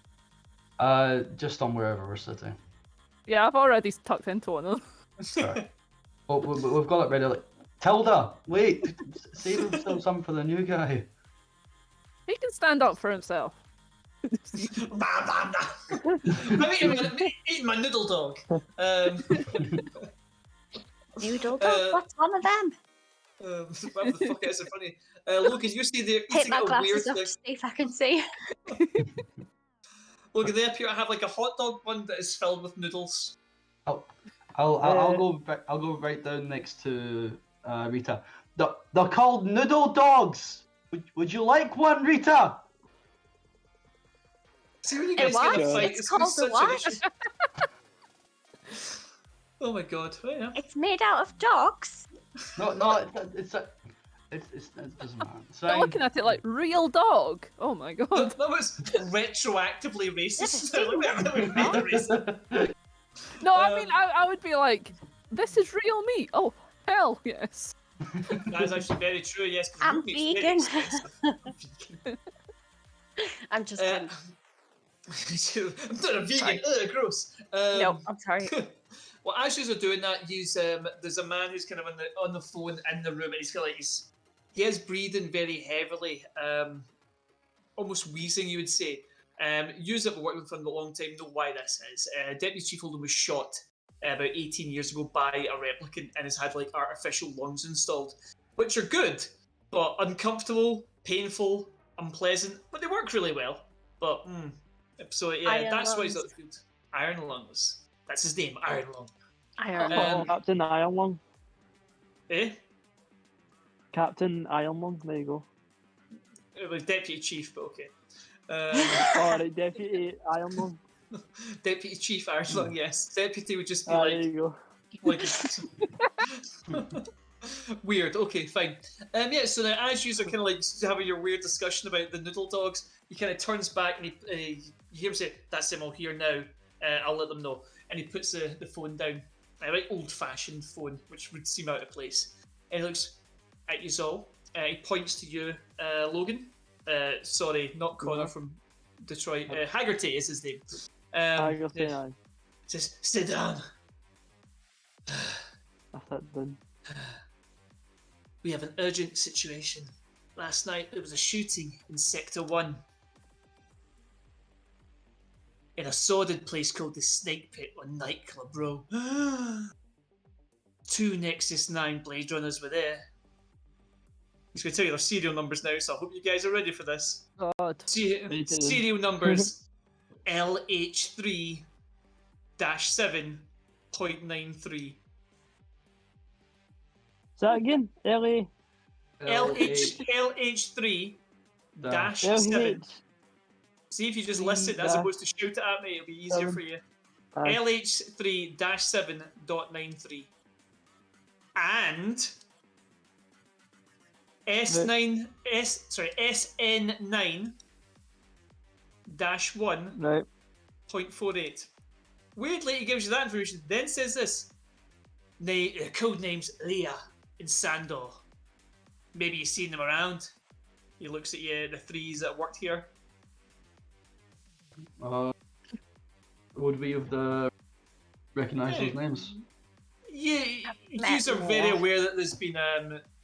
just on wherever we're sitting. Yeah, I've already tucked into one of them. Right. Oh, we've got it ready. Like, Tilda, wait, save still some for the new guy. He can stand up for himself. I'm eating my noodle dog. Noodle dog? What's one of them? What the fuck is it funny? Logan, you see they're Take eating my a weird glasses off thing. to see if I can see. Logan, they appear to have like a hot dog bun that is filled with noodles. I'll go right down next to Rita. They're called noodle dogs. Would you like one, Rita? See when you It guys get a what? fight, It's gonna be called such a what? an issue. Oh my god! Oh, yeah. It's made out of dogs. No, it doesn't matter. It's They're fine. looking at it like real dog. Oh my god. That was retroactively racist. Never seen That would be the racist. No, I mean I would be like, this is real meat. Oh hell yes. That is actually very true. Yes, 'cause I'm real meat's very vegan. expensive. I'm vegan. I'm just kidding. I'm not a vegan. Sorry. Ugh, gross. No, I'm sorry. Well, as you're doing that, there's a man who's kind of on the phone in the room, and he's kind of like he is breathing very heavily, almost wheezing, you would say. Yous that have worked with him for a long time know why this is. Deputy Chief Holden was shot about 18 years ago by a replicant and has had like artificial lungs installed, which are good, but uncomfortable, painful, unpleasant, but they work really well. But so yeah, Iron that's why lungs. he's not good. Iron lungs. That's his name, Iron Lung. Iron Um, Captain Iron Lung. Eh? Captain Iron Lung, there you go. It was Deputy Chief, but okay. Alright, Deputy Iron Lung. Deputy Chief Iron Lung, yes. Deputy would just be There you go. like weird. Okay, fine. Yeah. So now, as you are kind of like having your weird discussion about the noodle dogs, he kind of turns back and you hear him say, "That's him all here now. I'll let them know." And he puts the phone down, a very old-fashioned phone, which would seem out of place. And he looks at you all. He points to you, Logan. Sorry, not Connor from Detroit. Haggerty is his name. I got say aye. Says, "Sit down. I sat down. We have an urgent situation. Last night there was a shooting in Sector 1. In a sordid place called the Snake Pit or Nightclub Row. 2 Nexus 9 Blade Runners were there. He's going to tell you their serial numbers now, so I hope you guys are ready for this. God. Serial numbers LH3-7.93. Say that again. LA. LH3-7. LH. See if you just listen as opposed to shout it at me, it'll be easier for you. LH3-7.93. And SN9-1.48. Right. Weirdly, he gives you that information, then says this. Code name's Leah and Sandor. Maybe you've seen them around. He looks at you, the threes that worked here. Would we have recognise those names? Yeah, Met you are very more. aware that there's been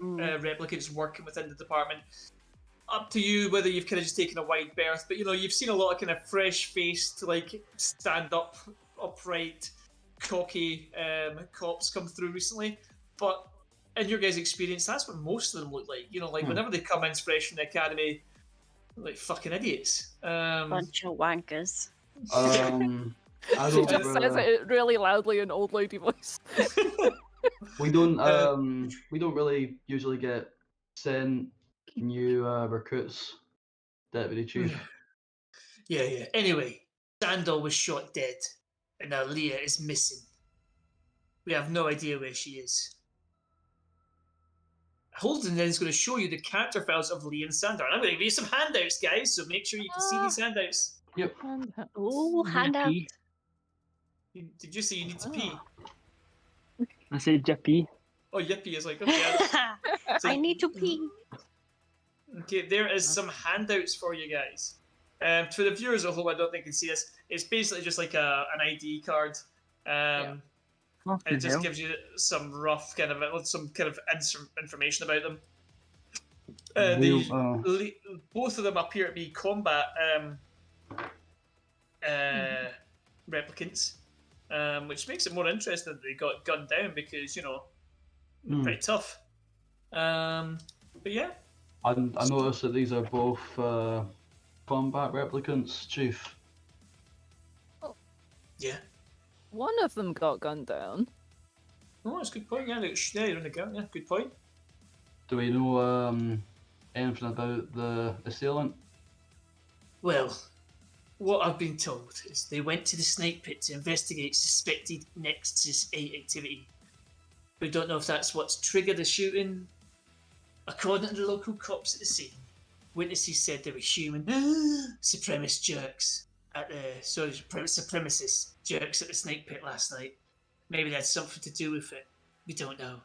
replicants working within the department. Up to you whether you've kind of just taken a wide berth, but you've seen a lot of kind of fresh-faced, like stand-up, upright, cocky cops come through recently. But in your guys' experience, that's what most of them look like. Whenever they come in fresh from the academy, like fucking idiots. Bunch of wankers. I She don't. just says it really loudly in old lady voice. We don't. We don't really usually get sent new recruits, Deputy Chief. Yeah. Anyway, Sandal was shot dead, and now Leah is missing. We have no idea where she is. Holden then is going to show you the character files of Leah and Sandal. And I'm going to give you some handouts, guys, so make sure you can see these handouts. Yep. Oh, handout. Pee. Did you say you need to pee? I said jippy. Oh, yippee is like, okay. So- I need to pee. Okay, there is some handouts for you guys. For the viewers at home, I don't think you can see this. It's basically just like an ID card. It just gives you some rough kind of information about them. Both of them appear to be combat replicants, which makes it more interesting that they got gunned down because they're pretty tough. But yeah. I noticed that these are both combat replicants, Chief. Yeah. One of them got gunned down. Oh, that's a good point. Yeah, you're on the ground. Yeah, good point. Do we know anything about the assailant? Well, what I've been told is they went to the snake pit to investigate suspected Nexus 8 activity. We don't know if that's what's triggered the shooting. According to the local cops at the scene, witnesses said they were human supremacist jerks at the supremacist jerks at the snake pit last night. Maybe they had something to do with it. We don't know.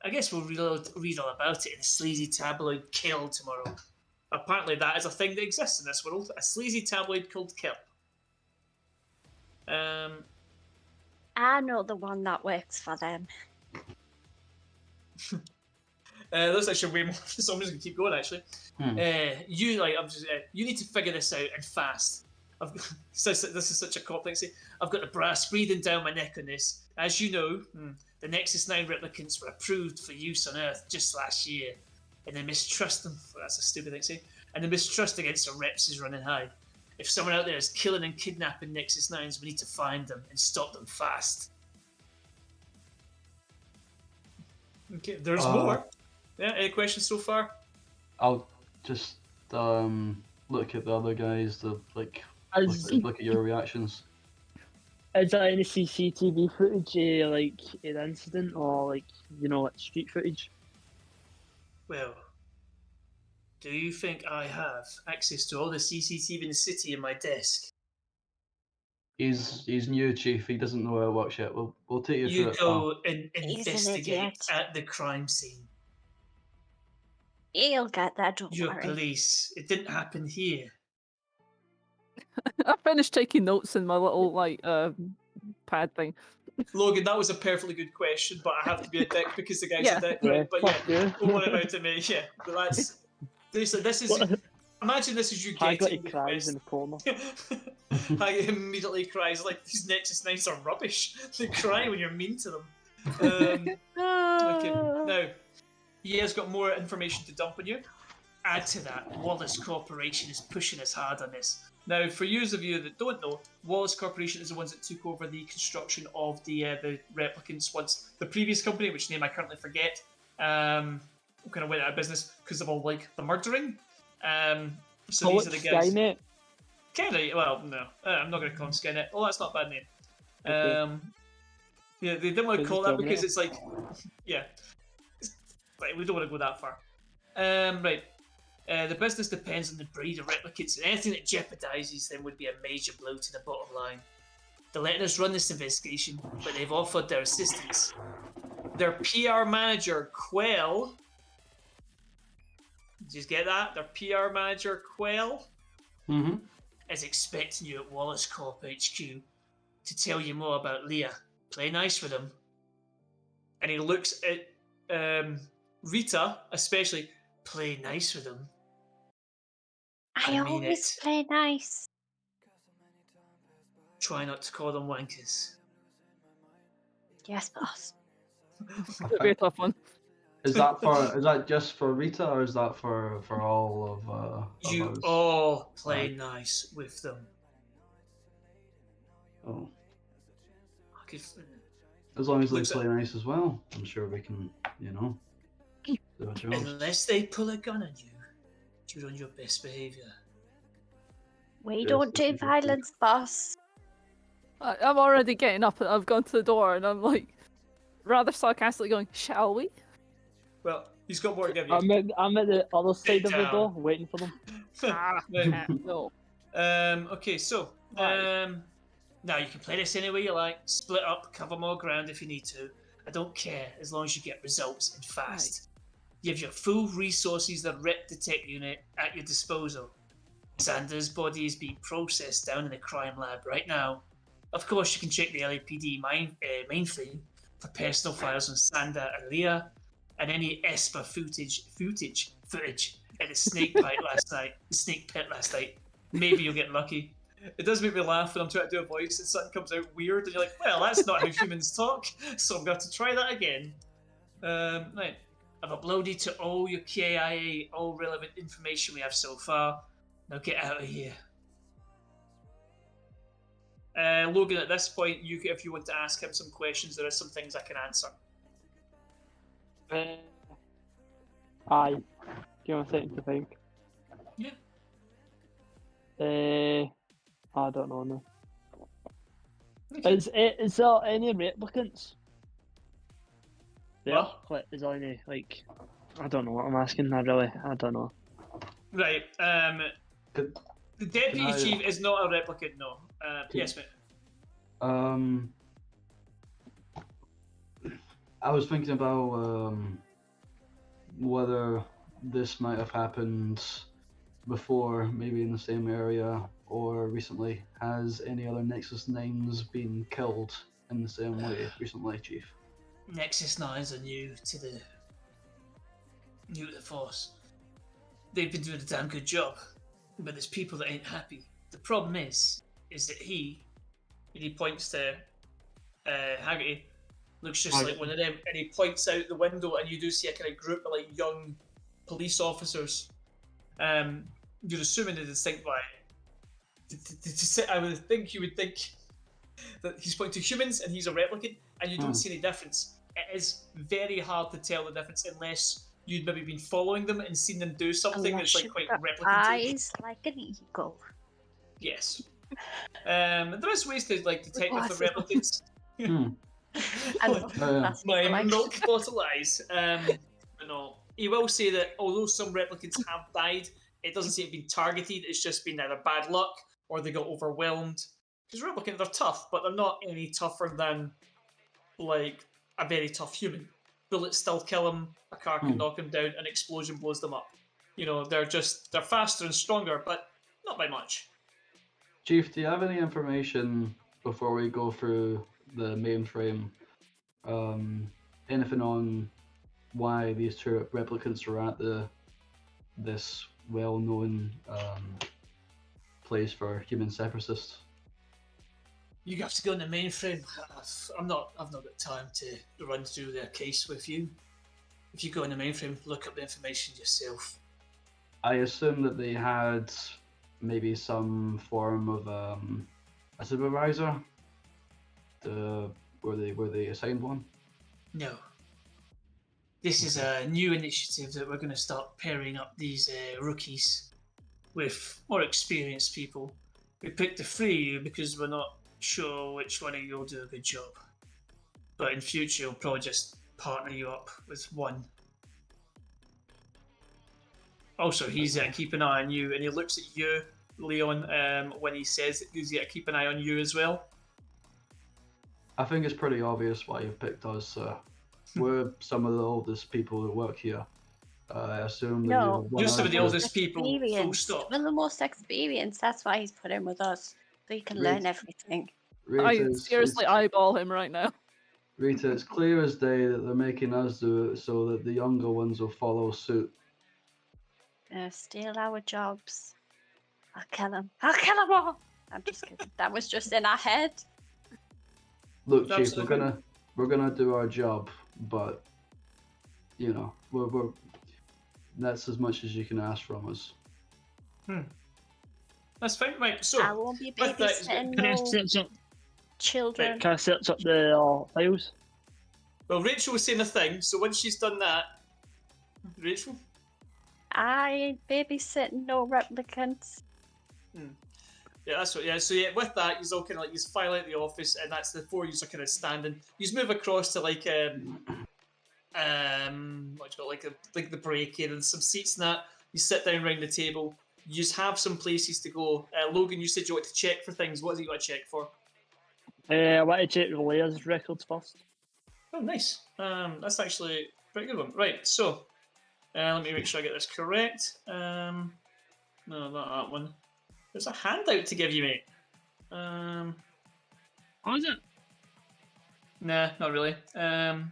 I guess we'll read all about it in a sleazy tabloid Kill tomorrow. Apparently that is a thing that exists in this world. A sleazy tabloid called Kill. I know the one that works for them. That's actually way more. So I'm just gonna keep going. Actually, you need to figure this out and fast. This is such a complex thing. I've got the brass breathing down my neck on this. As you know, the Nexus 9 replicants were approved for use on Earth just last year, and the mistrust that's a stupid thing to say. And the mistrust against the reps is running high. If someone out there is killing and kidnapping Nexus 9s, we need to find them and stop them fast. Okay, there's more. Yeah, any questions so far? I'll just look at the other guys to look at your reactions. Is there any CCTV footage of an incident or street footage? Well, do you think I have access to all the CCTV in the city in my desk? He's new, Chief. He doesn't know how it works yet. We'll take you through You it. go and He's an investigate idiot. at the crime scene. He'll get that, don't You're worry. police. It didn't happen here. I finished taking notes in my little pad thing. Logan, that was a perfectly good question, but I have to be a dick because the guy's Yeah. a dick. Yeah, Right? But yeah, fuck you. don't worry about it, mate. Yeah, but this is. Imagine this is you getting Haggerty the cries quest. in the corner. I immediately cries like these Nexus 9s are rubbish. They cry when you're mean to them. Okay, now he has got more information to dump on you. Add to that, Wallace Corporation is pushing us hard on this. Now, for you that don't know, Wallace Corporation is the ones that took over the construction of the replicants once the previous company, which name I currently forget, kind of went out of business because of all the murdering. So these are the guys. Skynet. Kinda, well, no, I'm not going to call them Skynet. Oh, that's not a bad name. Okay. Yeah, they didn't want to call it that because Terminator. it's yeah. Right, we don't want to go that far. Right. The business depends on the breed of replicants, and anything that jeopardizes them would be a major blow to the bottom line. They're letting us run this investigation, but they've offered their assistance. Their PR manager, Quell. Did you get that? Their PR manager, Quell. Mm-hmm. is expecting you at Wallace Corp HQ to tell you more about Leah. Play nice with him. And he looks at Rita, especially. Play nice with him. I I mean always it. play nice. Try not to call them wankers. Yes, boss. It'll be a tough one. Is that just for Rita, or is that for all of You us? all play nice with them. Oh, I could, as long as they Looks play nice as well, I'm sure we can, do our jobs. unless they pull a gun on you, you're on your best behaviour. We Yes, don't this do is a violence, boss. I'm already getting up. I've gone to the door and I'm like, rather sarcastically going, "Shall we?" Well, he's got more to give you. I'm at the other side of the down. door, waiting for them. Right. No. Okay, so Right. now you can play this any way you like. Split up, cover more ground if you need to. I don't care as long as you get results and fast. You have your full resources, the rep detect unit at your disposal. Xander's body is being processed down in the crime lab right now. Of course, you can check the LAPD mainframe for personal files on Xander and Leah, and any ESPA footage at the snake pit last night. Maybe you'll get lucky. It does make me laugh when I'm trying to do a voice and something comes out weird, and you're like, well, that's not how humans talk, so I'm going to try that again. Right. I've uploaded to all your KIA all relevant information we have so far. Now get out of here. Logan, at this point, if you want to ask him some questions, there are some things I can answer. Aye. Give me a second to think. Yeah. I don't know now. Okay. Is there any replicants? Yeah. What? Is there any, like, I don't know what I'm asking. I don't know. Right. Could- The deputy Can I- chief is not a replicant, no. Yes, mate. I was thinking about whether this might have happened before, maybe in the same area, or recently. Has any other Nexus 9s been killed in the same way recently, Chief? Nexus 9s are new to the Force. They've been doing a damn good job, but there's people that ain't happy. The problem is that he points to Haggerty, looks just like one of them, and he points out the window, and you do see a kind of group of like young police officers. You're assuming they just think, why? I would think you would think that he's pointing to humans and he's a replicant, and you don't see any difference. It is very hard to tell the difference unless you'd maybe been following them and seen them do something Unless that's like you've quite got replicant. eyes like an eagle. Yes. There is ways to like detect if they're replicants. I love that's My like milk bottle eyes. But no, he will say that although some replicants have died, it doesn't seem to be targeted. It's just been either bad luck or they got overwhelmed. Because replicants are tough, but they're not any tougher than like a very tough human. Bullets still kill them. A car can knock them down. An explosion blows them up. You know, they're faster and stronger, but not by much. Chief, do you have any information before we go through the mainframe? Anything on why these two replicants are at this well-known place for human separatists? You have to go in the mainframe. I've not got time to run through their case with you. If you go in the mainframe, look up the information yourself. I assume that they had maybe some form of a supervisor. Were they assigned one? No. This is a new initiative that we're going to start pairing up these rookies with more experienced people. We picked the three of you because we're not sure which one of you will do a good job. But in future, we'll probably just partner you up with one. Also, he's going to keep an eye on you, and he looks at you, Leon, when he says that he's going to keep an eye on you as well. I think it's pretty obvious why you've picked us. We're some of the oldest people who work here. I assume that No, you're one You're some of the of oldest people, full experienced. stop. We're the most experienced. That's why he's put in with us. So he can learn Right. everything. Rita, I seriously eyeball him right now. Rita, it's clear as day that they're making us do it so that the younger ones will follow suit. Gonna steal our jobs. I'll kill him. I'll kill them all. I'm just kidding. That was just in our head. Look, Chief, Absolutely. we're gonna do our job, but you know, we're that's as much as you can ask from us. That's fine, right? I So, won't be with that, babysitting Can I no search up? children. Can I search up the files? well, Rachel was saying a thing, so once she's done that, Rachel? I ain't babysitting no replicants. Yeah, that's what. Yeah, so yeah, with that, he's all kind of like he's file out the office, and that's the four yous are kind of standing. You move across to like what do you call it, like the break area, and some seats and that. You sit down around the table. You just have some places to go. Logan, you said you want to check for things. What do you want to check for? I want to check the layers records first. Oh, nice. That's actually a pretty good one. Right, so let me make sure I get this correct. No, not that one. There's a handout to give you, mate. Oh, is it? Nah, not really. Oh.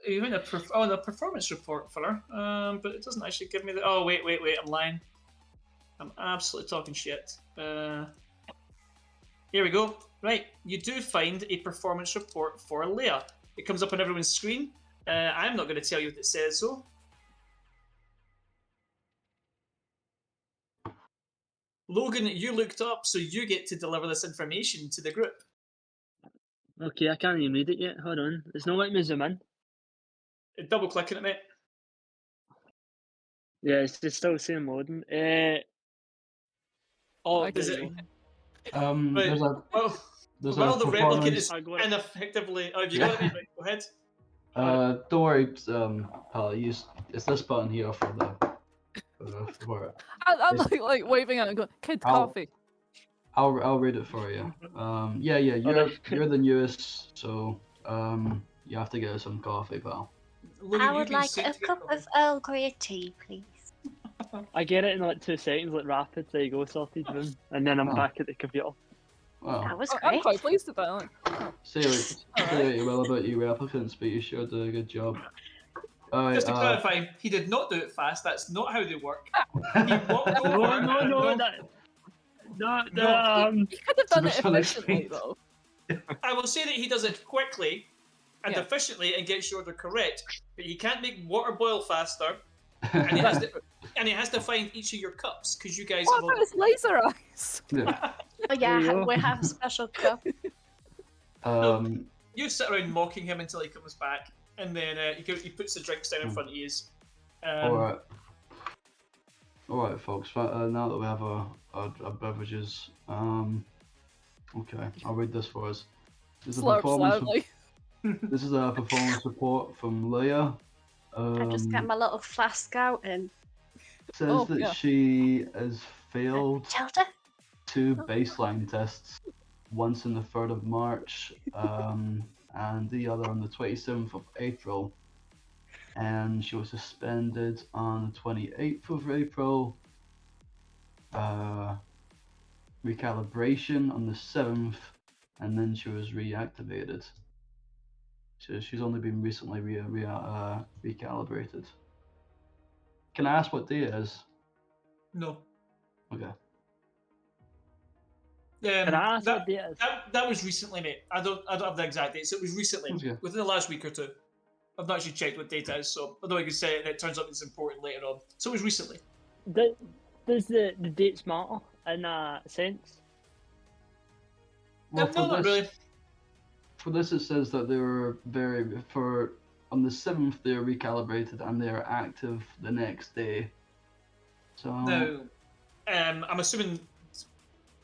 Even the performance report filler. But it doesn't actually give me the. Oh, wait, I'm lying. I'm absolutely talking shit. Here we go. Right, you do find a performance report for Leia. It comes up on everyone's screen. I'm not going to tell you what it says, though. Logan, you looked up, so you get to deliver this information to the group. Okay, I can't even read it yet. Hold on. It's not letting me zoom in. Double clicking it, mate. Yeah, it's just still saying loading. Oh, Is there it? you go. Right. There's While a the replicant performance. is I got it. ineffectively. Oh, have you got it, mate? Right, go ahead. Don't worry, pal. It's this button here for for it. I'm It's- like waving at him, going, "Kid, I'll- coffee." I'll read it for you. Yeah, you're the newest, so you have to get us some coffee, pal. Logan, I you've would been like sent a to get cup coffee. of Earl Grey tea, please. I get it in like 2 seconds, like rapid. There you go, sorted, boom. And then I'm Oh. back at the computer. Well, That was I'm great. quite pleased about it. say what you will about you replicants, but you sure did a good job. Just to clarify, he did not do it fast. That's not how they work. He walked No, over. no, and no, No. You could have done it Just efficiently, unexpected. though. I will say that he does it quickly and Yeah. efficiently and gets your order correct, but he can't make water boil faster, and he has to, find each of your cups because you guys What have all about his laser eyes? Yeah. Oh There you yeah, go. we have a special cup. You sit around mocking him until he comes back, and then he puts the drinks down in front of you. All right, folks. Now that we have our beverages, okay, I'll read this for us. This is a Slurps performance. loudly. This is a performance report from Leia. I just get my little flask out and Says Oh, that yeah. she has failed Tilda. 2 baseline tests, once on the 3rd of March, and the other on the 27th of April. And she was suspended on the 28th of April. Recalibration on the 7th, and then she was reactivated. So she's only been recently recalibrated. Can I ask what day it is? No. Okay. Can I ask that, what date it is? that was recently, mate. I don't have the exact date. So it was recently, Okay. within the last week or two. I've not actually checked what date it is, so although I can say it, and it turns out it's important later on. So it was recently. Does the dates matter in a sense? Well, No, not really. For this, it says that they were on the 7th they were recalibrated and they are active the next day. So Now, I'm assuming,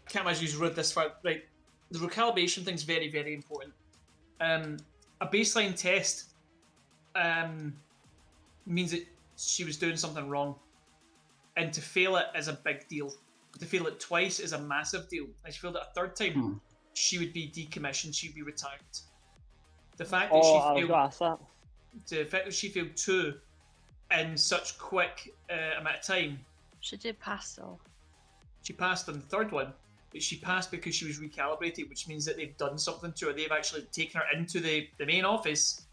can't imagine you've read this far. Right, the recalibration thing's very, very important. A baseline test means that she was doing something wrong, and to fail it is a big deal. To fail it twice is a massive deal. And she failed it a 3rd time, she would be decommissioned. She'd be retired. The fact that I was she gonna ask that. failed 2 in such quick amount of time. She did pass though. She passed on the third one, but she passed because she was recalibrated, which means that they've done something to her. They've actually taken her into the main office,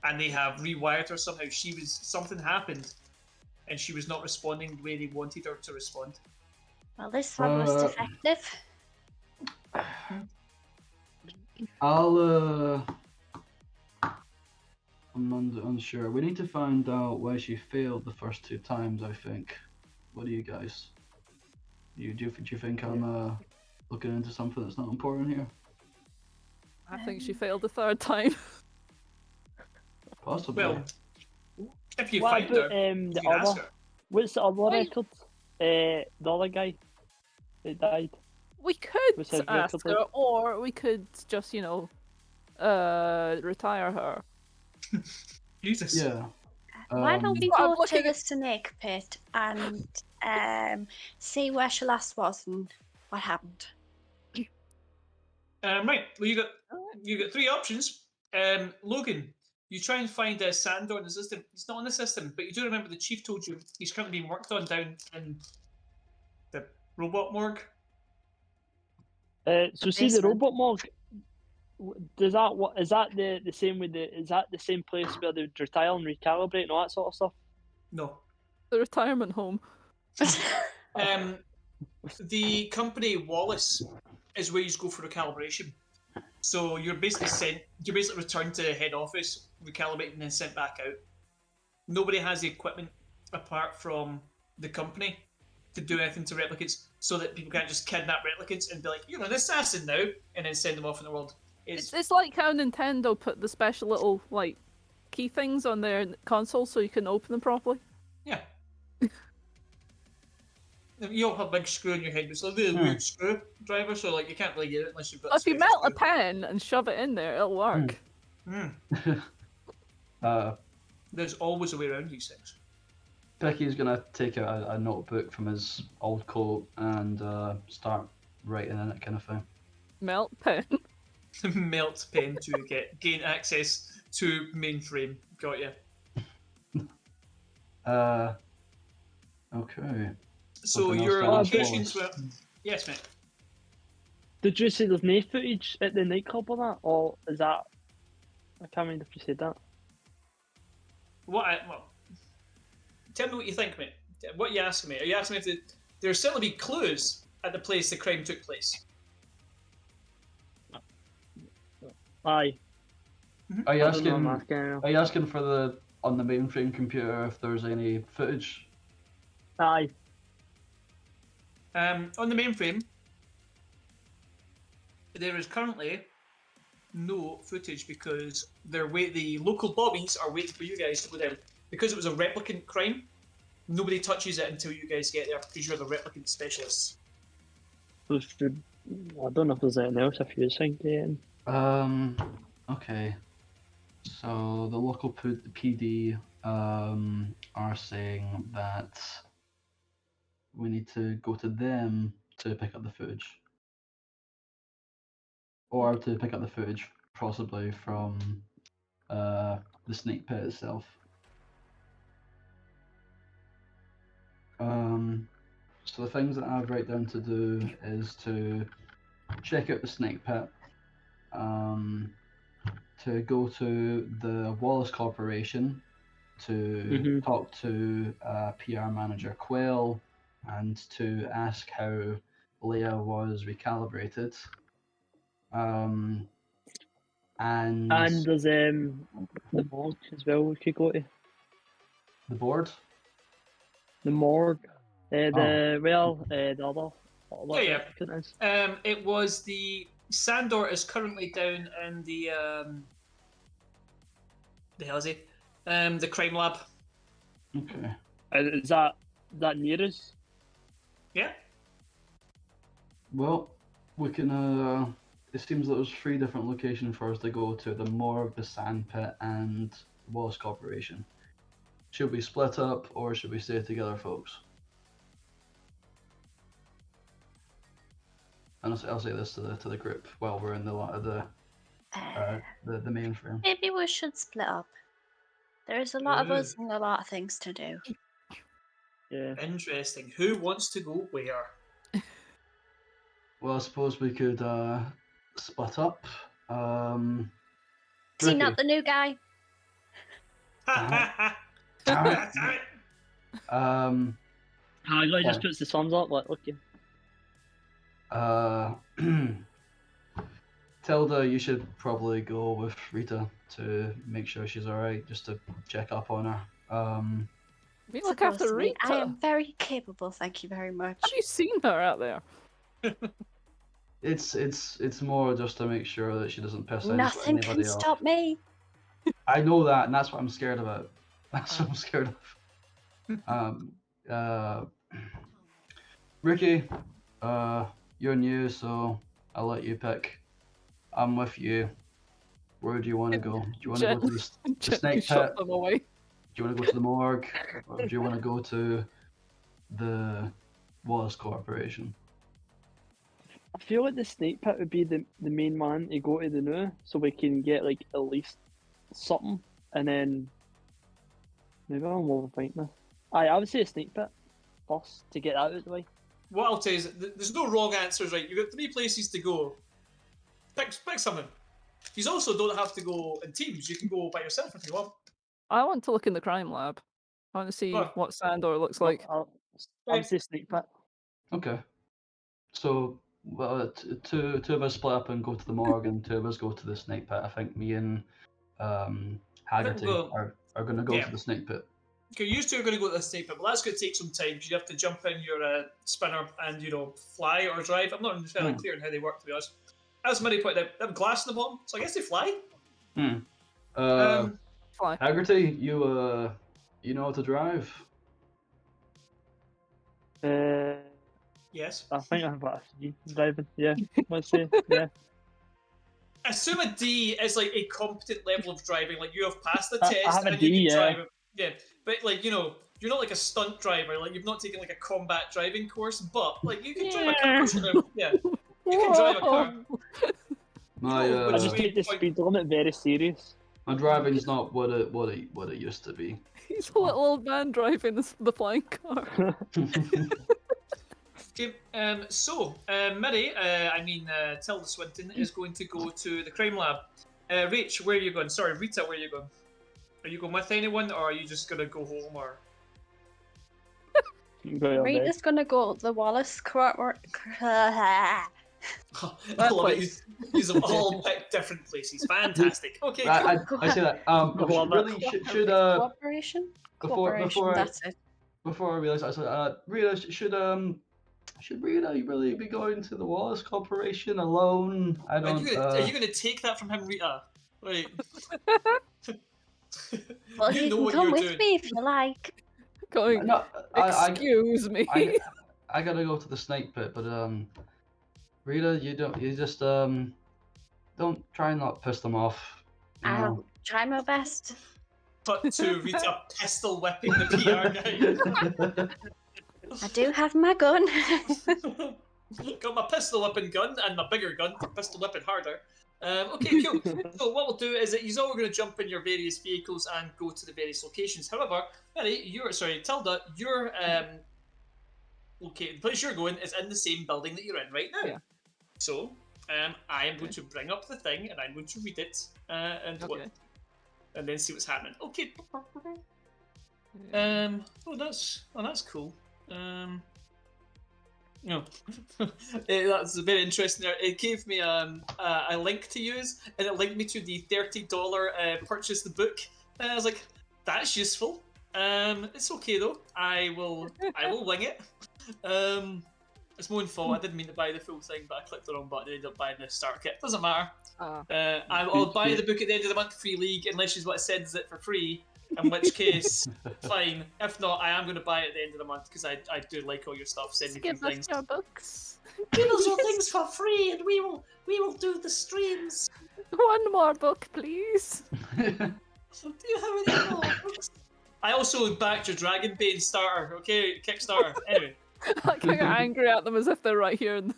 and they have rewired her somehow. Something happened, and she was not responding the way they wanted her to respond. Well, this one was defective. I'm unsure. We need to find out why she failed the first 2 times, I think. What do you guys? Do you think I'm looking into something that's not important here? I think she failed the third time. Possibly. Well, if you What find about her, the you can ask other? her. What's the other Wait. record? The other guy that died. We could What's his ask record her, like? or we could just, retire her. Jesus. Yeah. Why don't we I'm go to looking the at- snake pit and see where she last was and what happened? Right. Well, you got 3 options. Logan, you try and find Sandor in the system. He's not on the system, but you do remember the chief told you he's currently being worked on down in the robot morgue. So see the basement. robot morgue. Does that what is that the same with the is that the same place where they retire and recalibrate and all that sort of stuff? No. The retirement home. The company Wallace is where you go for recalibration. So you're basically returned to head office, recalibrated, and then sent back out. Nobody has the equipment apart from the company to do anything to replicants, so that people can't just kidnap replicants and be like, you're an assassin now, and then send them off in the world. It's like how Nintendo put the special little key things on their console so you can open them properly. Yeah. You all have a big screw in your head, but it's a really weird screwdriver, so you can't really get it unless you've got. If you melt a pen and shove it in there, it'll work. There's always a way around these things. Becky's gonna take out a notebook from his old coat and start writing in it, kind of thing. Melt pen. Melt pen to gain access to mainframe. Got you. Okay. So Something your else to locations were. Wallace. Yes, mate. Did you say there's no footage at the nightclub or that, or is that? I can't remember if you said that. Tell me what you think, mate. What are you asking me? Are you asking me if there's certainly be clues at the place the crime took place? Aye. Are you I don't know what I'm asking? asking now. Are you asking for on the mainframe computer if there's any footage? Aye. On the mainframe, there is currently no footage because the local bobbies are waiting for you guys to go down. Because it was a replicant crime, nobody touches it until you guys get there because you're the replicant specialists. I don't know if there's anything else if you think. Okay. So the local PD are saying that we need to go to them to pick up the footage. Or to pick up the footage, possibly from the snake pit itself. So the things that I write down to do is to check out the snake pit, to go to the Wallace Corporation to talk to PR manager Quail and to ask how Leia was recalibrated. And there's the morgue as well. We could go to the board. the morgue. The other. Yeah. It was the Sandor is currently down in the hell is he? The crime lab. Okay. Is that near us? Yeah. Well, we can. It seems that there's 3 different locations for us to go to: the morgue, the sand pit, and Wallace Corporation. Should we split up or should we stay together, folks? And I'll say this to the group while we're in the mainframe. Maybe we should split up. There's a lot of us and a lot of things to do. Yeah. Interesting. Who wants to go where? Well, I suppose we could split up. Is he Ricky. not the new guy? Damn it. Damn it. Ah, the guy just Yeah. puts the thumbs up, like, okay. Tilda, you should probably go with Rita to make sure she's alright, just to check up on her. We look after Supposedly, Rita. I am very capable, thank you very much. Have you seen her out there? It's more just to make sure that she doesn't piss Nothing anybody can off. stop me. I know that, and that's what I'm scared about. That's what I'm scared of. Ricky, you're new, so I'll let you pick. I'm with you. Where do you want to go? Do you want to go to the Gently snake shot pit? them away. Do you want to go to the morgue? Or do you want to go to the Wallace Corporation? I feel like the snake pit would be the main one to go to the new, so we can get like at least something, and then maybe I'll overthink this. I would say a snake pit first to get that out of the way. What I'll tell you is there's no wrong answers, right? You've got 3 places to go. Pick something. You also don't have to go in teams. You can go by yourself if you want. I want to look in the crime lab. I want to see Oh. what Sandor looks like. I would say snake pit. Okay. So, well, two of us split up and go to the morgue, and 2 of us go to the snake pit. I think me and Haggerty go- are going to go yeah. to the snake pit. Okay, you 2 are going to go to the snake pit, but that's going to take some time because you have to jump in your spinner and, fly or drive. I'm not entirely clear on how they work, to be honest. As Murray pointed out, they have glass in the bottom, so I guess they fly. Fly. Haggerty, you know how to drive? Yes. I think I've got a C driving. Yeah, let's say. Yeah. Assume a D is like a competent level of driving. Like you have passed the I test have a and D, you can yeah. drive it. Yeah, but like you're not like a stunt driver. Like you've not taken like a combat driving course, but like you can drive a car. Yeah, you can drive a car. My Oh, I but just we- take the speed limit very serious. my driving's not what it used to be. He's a little old man driving the flying car. Okay, Murray, Tilda Swinton is going to go to the crime lab. Rach, where are you going? Sorry, Rita, where are you going? Are you going with anyone, or are you just going to go home, or...? Rita's gonna go to the Wallace I love it. These have all picked different places. Fantastic. Okay, cool. I say that. Really should Cooperation? before That's it. before I realize, I said, Rita, should Rita really be going to the Wallace Corporation alone? I Are don't. you going to take that from him, Rita? Right. Well, You you know can what come you're with doing. me if you like. Going, No, excuse me. I gotta go to the snake pit, but Rita, you just don't try and not piss them off. You know? I'll try my best. But to Rita pistol whipping the PR guy. I do have my gun. Got my pistol whipping gun and my bigger gun for pistol whipping harder. Okay, cool. So what we'll do is that you're all going to jump in your various vehicles and go to the various locations. However, Tilda, you're located. The place you're going is in the same building that you're in right now. Yeah. So I am going to bring up the thing and I'm going to read it and then see what's happening. Okay. That's cool. No, that's very interesting. There, it gave me a link to use, and it linked me to the $30 purchase the book. And I was like, that's useful. It's okay though. I will wing it. It's my own fault. I didn't mean to buy the full thing, but I clicked the wrong button and ended up buying the starter kit. Doesn't matter. I'll buy the book at the end of the month, free league, unless she's what sends it for free. In which case, fine. If not, I am going to buy it at the end of the month because I do like all your stuff. Send me Give things. us your books. Give us your things for free, and we will do the streams. One more book, please. Do you have any more books? I also backed your Dragonbane starter. Okay, Kickstarter. Anyway, Like I get angry at them as if they're right here in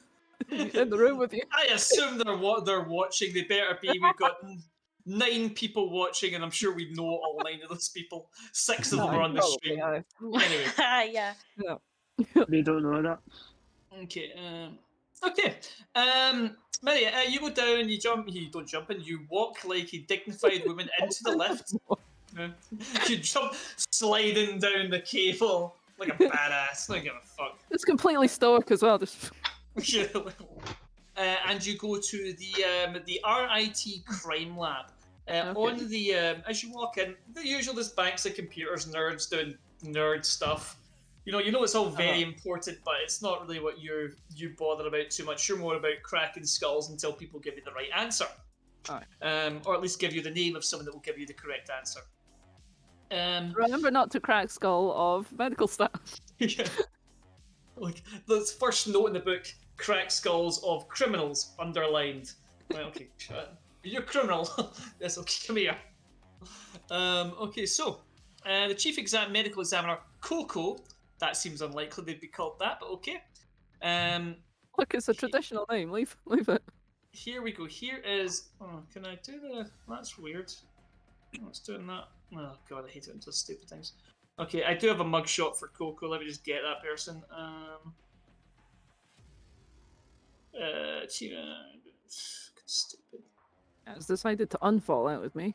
the room with you. I assume they're watching. They better be. We've got 9 people watching, and I'm sure we know all 9 of those people. 6 of them No, are on the probably stream. have. Anyway. Yeah. Yeah. They don't know that. Okay. Mary, you go down. You jump. You don't jump in. You walk like a dignified woman into the lift. You jump, sliding down the cable like a badass. Don't give a fuck. It's completely stoic as well. Just And you go to the RIT crime lab. Okay. On the as you walk in, the usual there's banks of computers, nerds doing nerd stuff. You know it's all very important, but it's not really what you bother about too much. You're more about cracking skulls until people give you the right answer, or at least give you the name of someone that will give you the correct answer. remember not to crack skull of medical staff. Yeah. Like the first note in the book: crack skulls of criminals underlined. Right, okay, you're a criminal. Yes, okay, come here. Okay, so the chief medical examiner, Coco. That seems unlikely they'd be called that, but okay. Look, it's a traditional name. Leave it. Here we go. Here is. Oh, can I do the? That's weird. Oh, it's doing that. Oh god, I hate it. It does stupid things. Okay, I do have a mugshot for Coco. Let me just get that person. Stupid. Has decided to unfall out with me.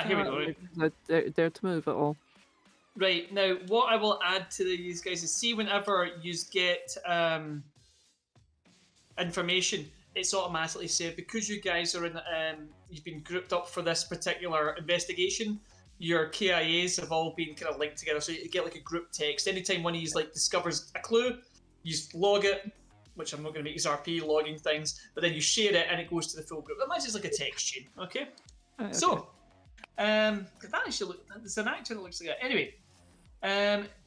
Here we go. Right. Dare to move at all. Right, now what I will add to these guys is see whenever you get information, it's automatically saved because you guys are in. You've been grouped up for this particular investigation. Your KIAs have all been kind of linked together, so you get like a group text. Anytime one of you like discovers a clue, you log it, which I'm not going to make use RP logging things, but then you share it and it goes to the full group. Imagine it's like a text chain, okay? Okay. So, that actually there's an actor that looks like that. Anyway,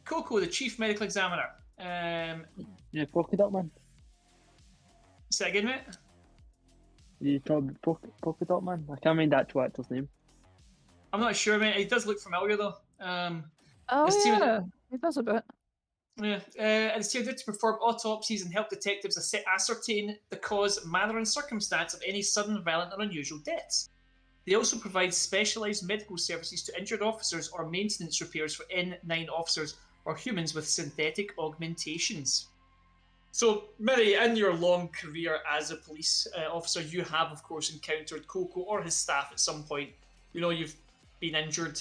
Coco, the chief medical examiner. Yeah, polka dot man. Say that again, mate? You called polka dot man. I can't remember that two actor's name. I'm not sure, mate. He does look familiar though. Oh This team- yeah, it does a bit. Yeah, and it's here to perform autopsies and help detectives ascertain the cause, manner, and circumstance of any sudden, violent, or unusual deaths. They also provide specialised medical services to injured officers or maintenance repairs for N9 officers or humans with synthetic augmentations. So, Mary, in your long career as a police officer, you have, of course, encountered Coco or his staff at some point. You know, you've been injured.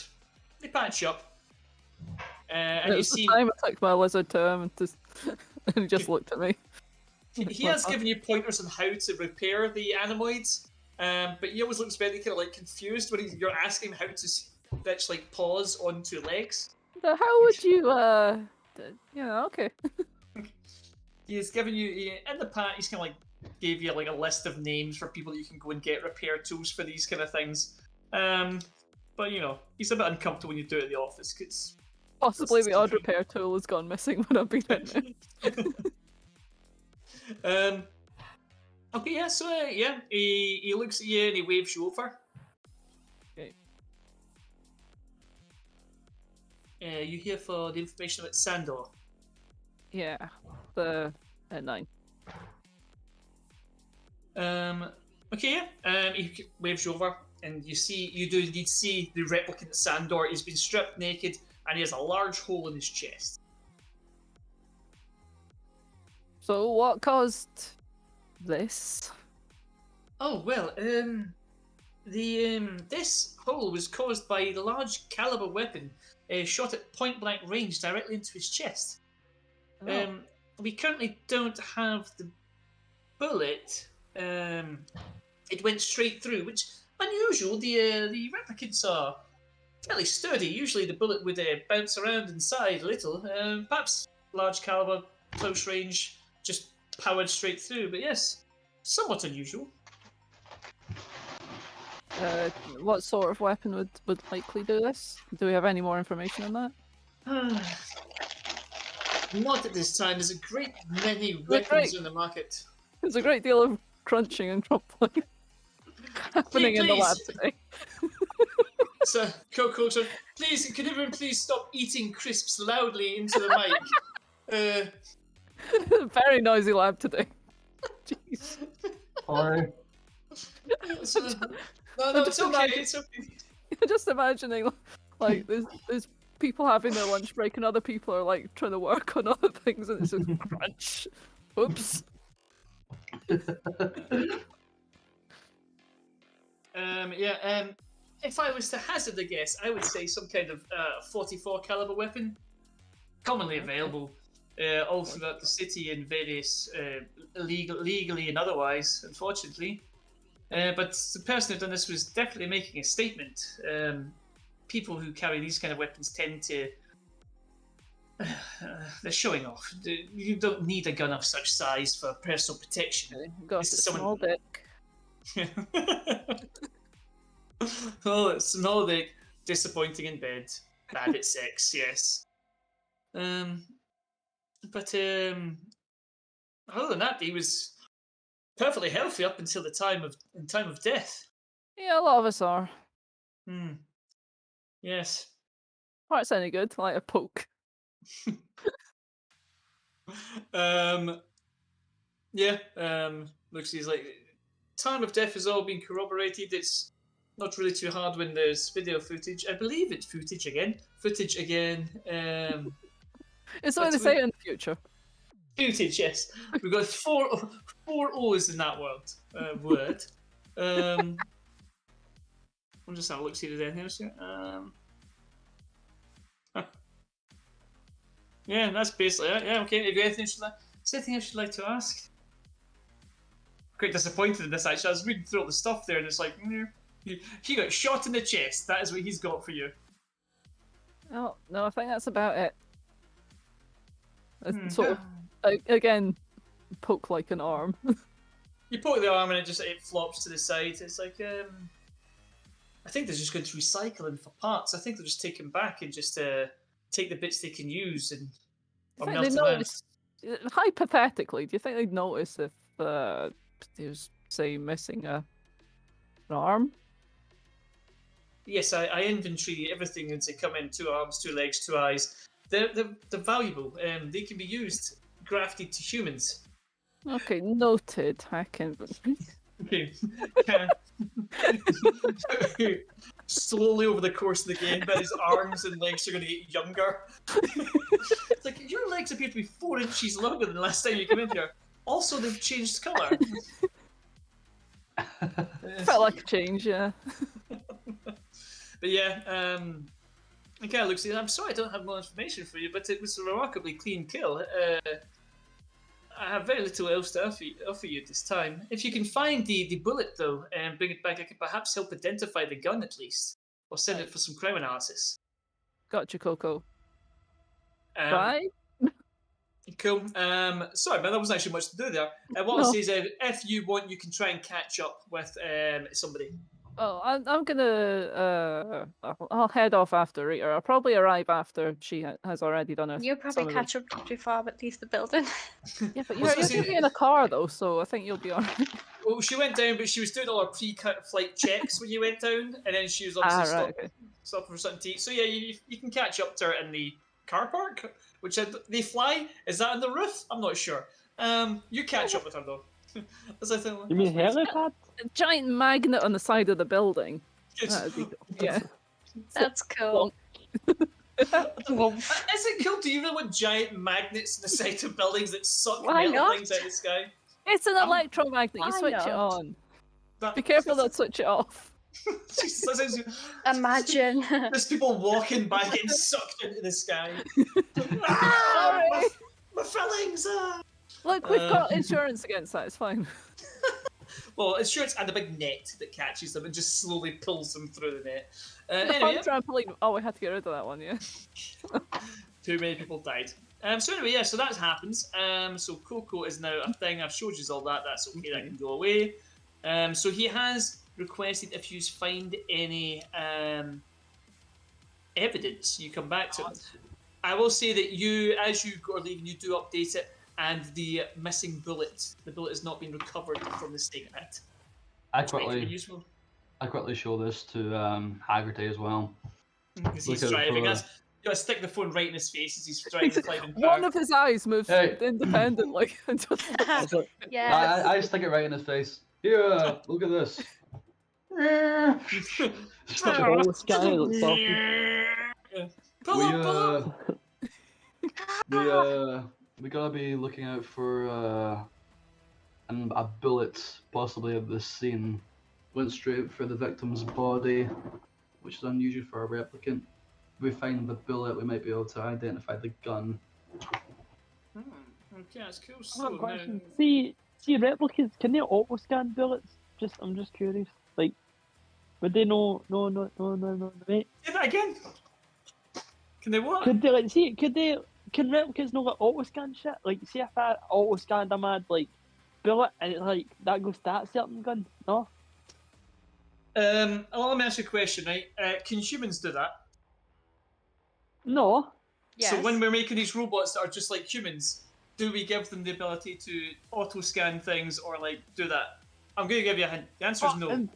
They patch you up. And It you was see, the time I took my lizard to him and he just looked at me. he has given you pointers on how to repair the animoids, but he always looks very kind of like confused when you're asking him how to stitch like paws onto legs. So how would you, okay. He's given you in the past. He's kind of like gave you like a list of names for people that you can go and get repair tools for these kind of things. But you know, he's a bit uncomfortable when you do it at the office because Possibly the odd repair tool has gone missing when I've been in there. Okay, yeah. So yeah, he looks at you and he waves you over. Okay. You here for the information about Sandor? Yeah, the N9. Okay, yeah. He waves you over, and you do indeed see the replicant Sandor. He's been stripped naked, and he has a large hole in his chest. So what caused this? Oh well, this hole was caused by the large caliber weapon shot at point blank range directly into his chest. Oh. We currently don't have the bullet. It went straight through, which unusual. The replicants are fairly sturdy. Usually the bullet would bounce around inside a little. Perhaps large caliber, close range, just powered straight through. But yes, somewhat unusual. What sort of weapon would likely do this? Do we have any more information on that? Not at this time. There's a great many weapons in the market. There's a great deal of crunching and crumpling happening in the lab Please. today. So, Coco, please, can everyone please stop eating crisps loudly into the mic? Very noisy lab today. Jeez. Sorry. No, it's just okay. imagine- It's okay. Just imagining, like, there's people having their lunch break and other people are, like, trying to work on other things and it's just crunch. Oops. If I was to hazard a guess, I would say some kind of 44 caliber weapon, commonly available all throughout the city in various legally and otherwise, unfortunately. But the person who done this was definitely making a statement. People who carry these kind of weapons tend to they're showing off. You don't need a gun of such size for personal protection. Got a This is someone- small dick. Oh, it's small dick, disappointing in bed, bad at sex. Yes. But other than that, he was perfectly healthy up until the time of death. Yeah, a lot of us are. Yes. Heart's any good, like a poke. Yeah. Looks like time of death has all been corroborated. It's not really too hard when there's video footage. I believe it's footage again. It's the way But they say it in the future. Footage, yes. We've got four O's in that word. I'll just have a look, see if there's anything else here. Yeah, that's basically it. Yeah, okay. Have you anything else you'd like to ask? Quite disappointed in this, actually. I was reading through all the stuff there, and it's like, he got shot in the chest. That is what he's got for you. Oh, no, I think that's about it. It's sort of, again, poke like an arm. You poke the arm and it flops to the side. It's like, I think they're just going to recycle them for parts. I think they'll just take them back and just take the bits they can use and or I melt think them they out. notice, hypothetically, do you think they'd notice if he was, say, missing an arm? Yes, I inventory everything as they come in: 2 arms, 2 legs, 2 eyes. They're valuable. They can be used, grafted to humans. Okay, noted. I can. Okay. Slowly over the course of the game, but his arms and legs are going to get younger. It's like, your legs appear to be 4 inches longer than the last time you came in here. Also, they've changed colour. Felt like a change, yeah. But yeah, it kind of looks. I'm sorry I don't have more information for you, but it was a remarkably clean kill. I have very little else to offer you at this time. If you can find the bullet, though, and bring it back, I could perhaps help identify the gun at least, or send it for some crime analysis. Gotcha, Coco. Right? Bye. Cool. Sorry, man, there wasn't actually much to do there. What I'll say is, if you want, you can try and catch up with somebody. Oh, I'm gonna. I'll head off after Rita. I'll probably arrive after she has already done it. You'll probably catch up before but leave the building. Yeah, but you're gonna be in a car though, so I think you'll be alright. Well, she went down, but she was doing all her pre-flight checks when you went down, and then she was obviously stopping for something to eat. So yeah, you can catch up to her in the car park, which they fly. Is that on the roof? I'm not sure. You catch up with her though. As I think, You mean helipad? A giant magnet on the side of the building. Yeah. That's cool. Is it cool? Do you know what giant magnets in the side of buildings that suck Why metal not? things out of the sky? It's an electromagnet. You why switch it not? on. Be careful not to switch it off. Imagine. There's people walking by getting sucked into the sky. Sorry. My fillings! Look, we've got insurance against that. It's fine. Well, insurance and a big net that catches them and just slowly pulls them through the net. The Anyway, fun trampoline. Oh, we had to get rid of that one, yeah. too many people died. So anyway, yeah, so that happens. So Coco is now a thing. I've showed you all that. That's okay. That can go away. So he has requested if you find any evidence, you come back to it. I will say that you, as you are leaving, you do update it, and the missing bullet, the bullet has not been recovered from the snake pit. I quickly show this to Haggerty as well. Because he's driving us. You gotta stick the phone right in his face as he's driving the flying One of his eyes moves Hey. independently. And just... Yeah. I stick it right in his face. Here, look at this. All scanning looks awful. Pull up. We gotta be looking out for a bullet, possibly of this scene, went straight for the victim's body, which is unusual for a replicant. If we find the bullet, we might be able to identify the gun. Okay, that's cool. I have So a question. now, See replicants, can they auto scan bullets? I'm just curious. Like, would they no, mate? say that again. Can they what? Can replicants know like auto scan shit? Like, see if I auto scanned a mad like bullet and it's like that goes to that certain gun? No. Let me ask you a question, right? Can humans do that? No. Yes. So when we're making these robots that are just like humans, do we give them the ability to auto scan things or like do that? I'm going to give you a hint. The answer is no.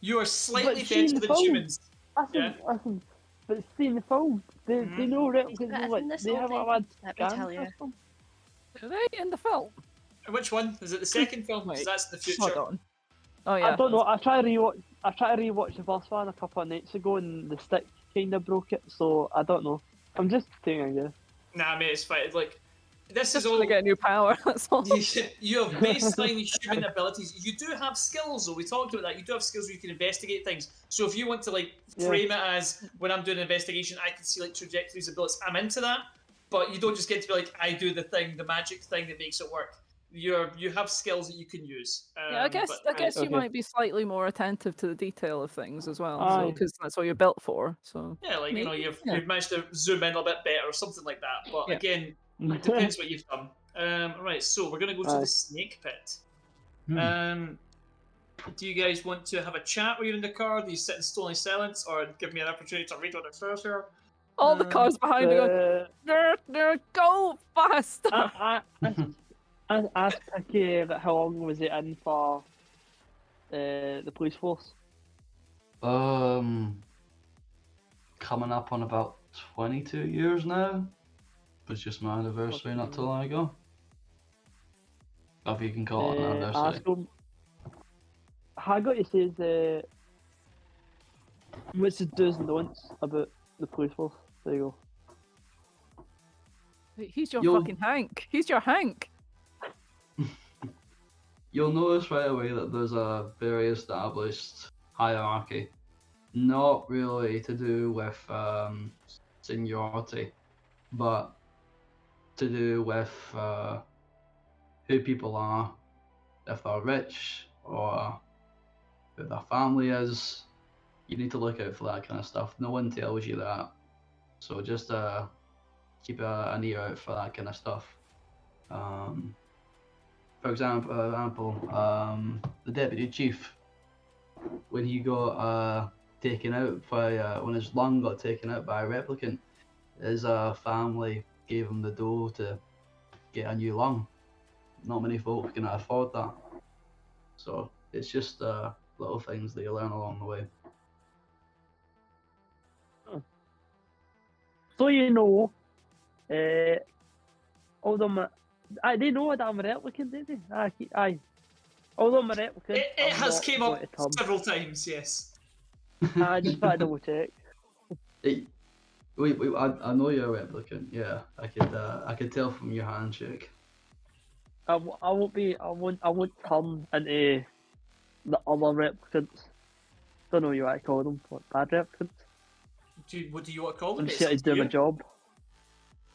You are slightly but see in better the than film- humans. Listen. But see in the film, they know replicants better know like than this they old have a lady, mad let me scan tell you. system. Are they in the film? Which one? Is it the second film? Because Wait, that's the Hold future. on. Oh yeah. I don't know. I tried to rewatch the first one a couple of nights ago, and the stick kind of broke it. So I don't know. I'm just saying, I guess. Nah, mate, it's fine. Like, this Just is all. to get a new power. That's all. You have baseline human abilities. You do have skills, though. We talked about that. You do have skills where you can investigate things. So if you want to like frame it as when I'm doing an investigation, I can see like trajectories of bullets. I'm into that. But you don't just get to be like, I do the thing, the magic thing that makes it work. You have skills that you can use. Yeah, I guess you Okay. might be slightly more attentive to the detail of things as well, Aye. because that's what you're built for. So Yeah, like maybe, you've managed to zoom in a bit better or something like that. But Yeah. again, it depends what you've done. Right, so we're gonna go to Aye. the snake pit. Do you guys want to have a chat while you're in the car? Do you sit in stony silence, or give me an opportunity to read what it says here? all the cars behind you go, go faster. I asked Picky about how long was it in for the police force. Coming up on about 22 years now. It was just my anniversary not too long ago. If you can call it an anniversary. Ask him. Haggerty says, what's the do's and don'ts about the police force? There you go. He's your You'll- fucking Hank. He's your Hank. You'll notice right away that there's a very established hierarchy. Not really to do with seniority, but to do with who people are, if they're rich or who their family is. You need to look out for that kind of stuff. No one tells you that, so just keep an ear out for that kind of stuff. For example, the deputy chief, when he got taken out by when his lung got taken out by a replicant, his family gave him the dough to get a new lung. Not many folk can afford that, so it's just little things that you learn along the way. So you know, all them, they know that I'm a replicant, did they? Aye. Although I'm a replicant, It I'm has not came going up to term. several times, yes. I just thought I'd double check. I know you're a replicant. Yeah, I could tell from your handshake. I won't turn into the other replicants. Don't know what you want to call them, what, bad replicants. What do you want to call them? I'm It's just here to up to do my you. job.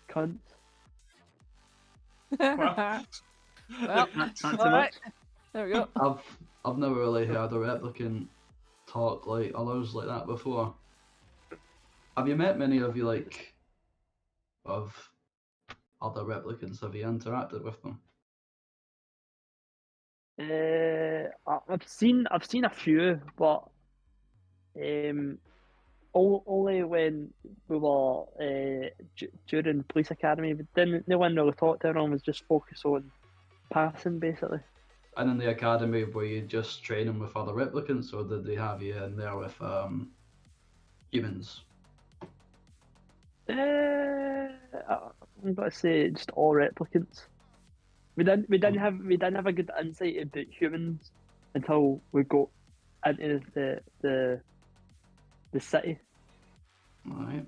Cunts. Well, Well, Not too all right. much. There we go. I've never really heard a replicant talk like others like that before. Have you met many of you of other replicants? Have you interacted with them? I've seen a few, but only when we were during the police academy. But then no one really talked to everyone. Was just focused on passing, basically. And in the academy, were you just training with other replicants, or did they have you in there with humans? I'm gonna say just all replicants. We didn't have a good insight about humans until we got into the city. Right.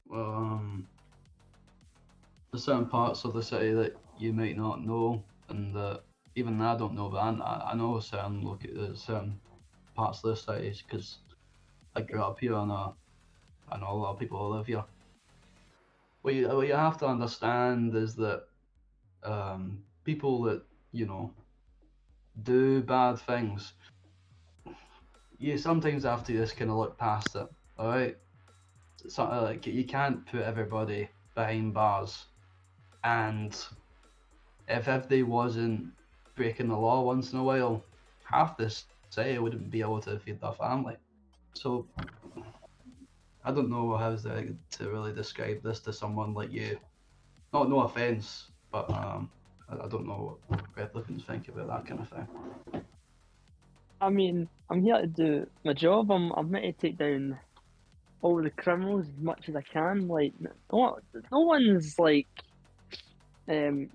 Well, there's certain parts of the city that you might not know, and that even I don't know, but I know certain parts of the city because I grew up here and I know a lot of people who live here. What you have to understand is that people that do bad things, you sometimes have to just kind of look past it. All right. Something like you can't put everybody behind bars, and if they wasn't breaking the law once in a while, half this city wouldn't be able to feed their family. So I don't know how to really describe this to someone like you. No offense, but I don't know what replicants think about that kind of thing. I mean, I'm here to do my job. I'm here to take down all the criminals as much as I can. Like, no one's like, we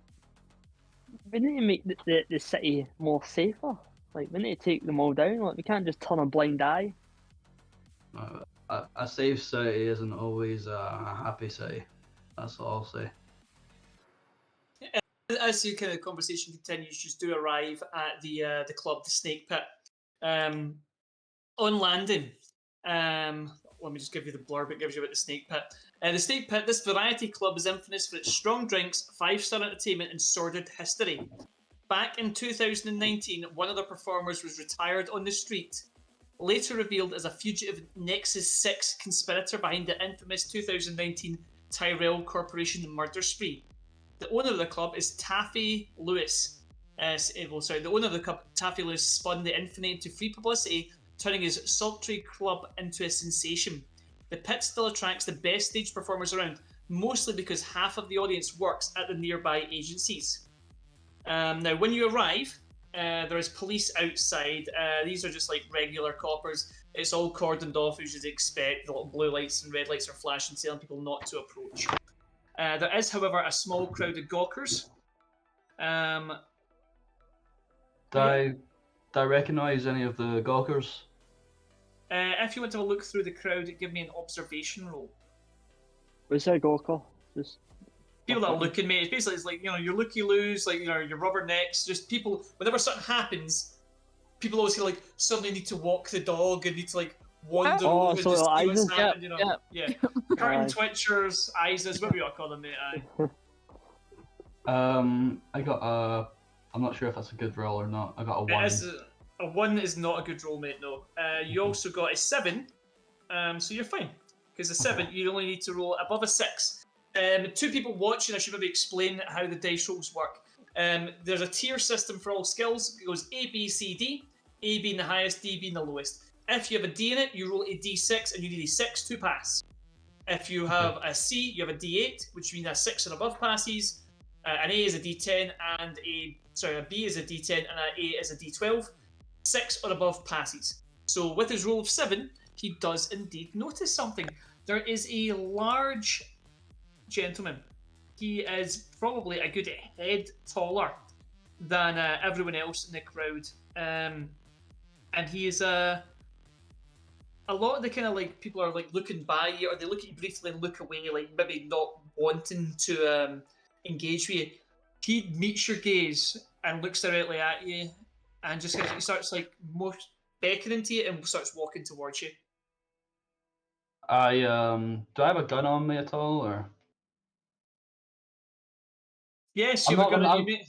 need to make the city more safer. Like, we need to take them all down. Like, we can't just turn a blind eye. A safe city isn't always a happy city. That's all I'll say. As the kind of conversation continues, you do arrive at the club, the Snake Pit. On landing, let me just give you the blurb it gives you about the Snake Pit. The Snake Pit, this variety club is infamous for its strong drinks, 5-star entertainment, and sordid history. Back in 2019, one of the performers was retired on the street, later revealed as a fugitive Nexus 6 conspirator behind the infamous 2019 Tyrell Corporation murder spree. The owner of the club is Taffy Lewis. The owner of the club, Taffy Lewis, spun the infinite into free publicity, turning his sultry club into a sensation. The pit still attracts the best stage performers around, mostly because half of the audience works at the nearby agencies. Now, when you arrive, there is police outside. These are just like regular coppers. It's all cordoned off as you'd expect. The little blue lights and red lights are flashing, telling people not to approach. There is, however, a small crowd of gawkers. Do I recognise any of the gawkers? If you want to have a look through the crowd, give me an observation roll. What's that gawker? Just People that are looking, mate. It's basically, it's like, your looky-loos, like, your rubbernecks. Just people, whenever something happens, people always feel like suddenly need to walk the dog and need to like wander over and so just see what's eyes. happening. Yeah. Curtain Aye. twitchers, eyes, whatever you want to call them, mate. I got I'm not sure if that's a good roll or not. I got a 1. A 1 is not a good roll, mate. No. You also got a 7, so you're fine. Because a 7, you only need to roll above a 6. 2 people watching, I should maybe explain how the dice rolls work. There's a tier system for all skills. It goes A, B, C, D. A being the highest, D being the lowest. If you have a D in it, you roll a D6 and you need a 6 to pass. If you have a C, you have a D8, which means a 6 and above passes. An A is a D10 and a B is a D10 and an A is a D12. 6 or above passes. So with his roll of 7, he does indeed notice something. There is a large gentleman. He is probably a good head taller than everyone else in the crowd. And he is a lot of the kind of like people are like looking by you, or they look at you briefly and look away, like maybe not wanting to engage with you. He meets your gaze and looks directly at you, and just he starts like beckoning to you and starts walking towards you. Do I have a gun on me at all, or? Yes, you have a gun on you, mate.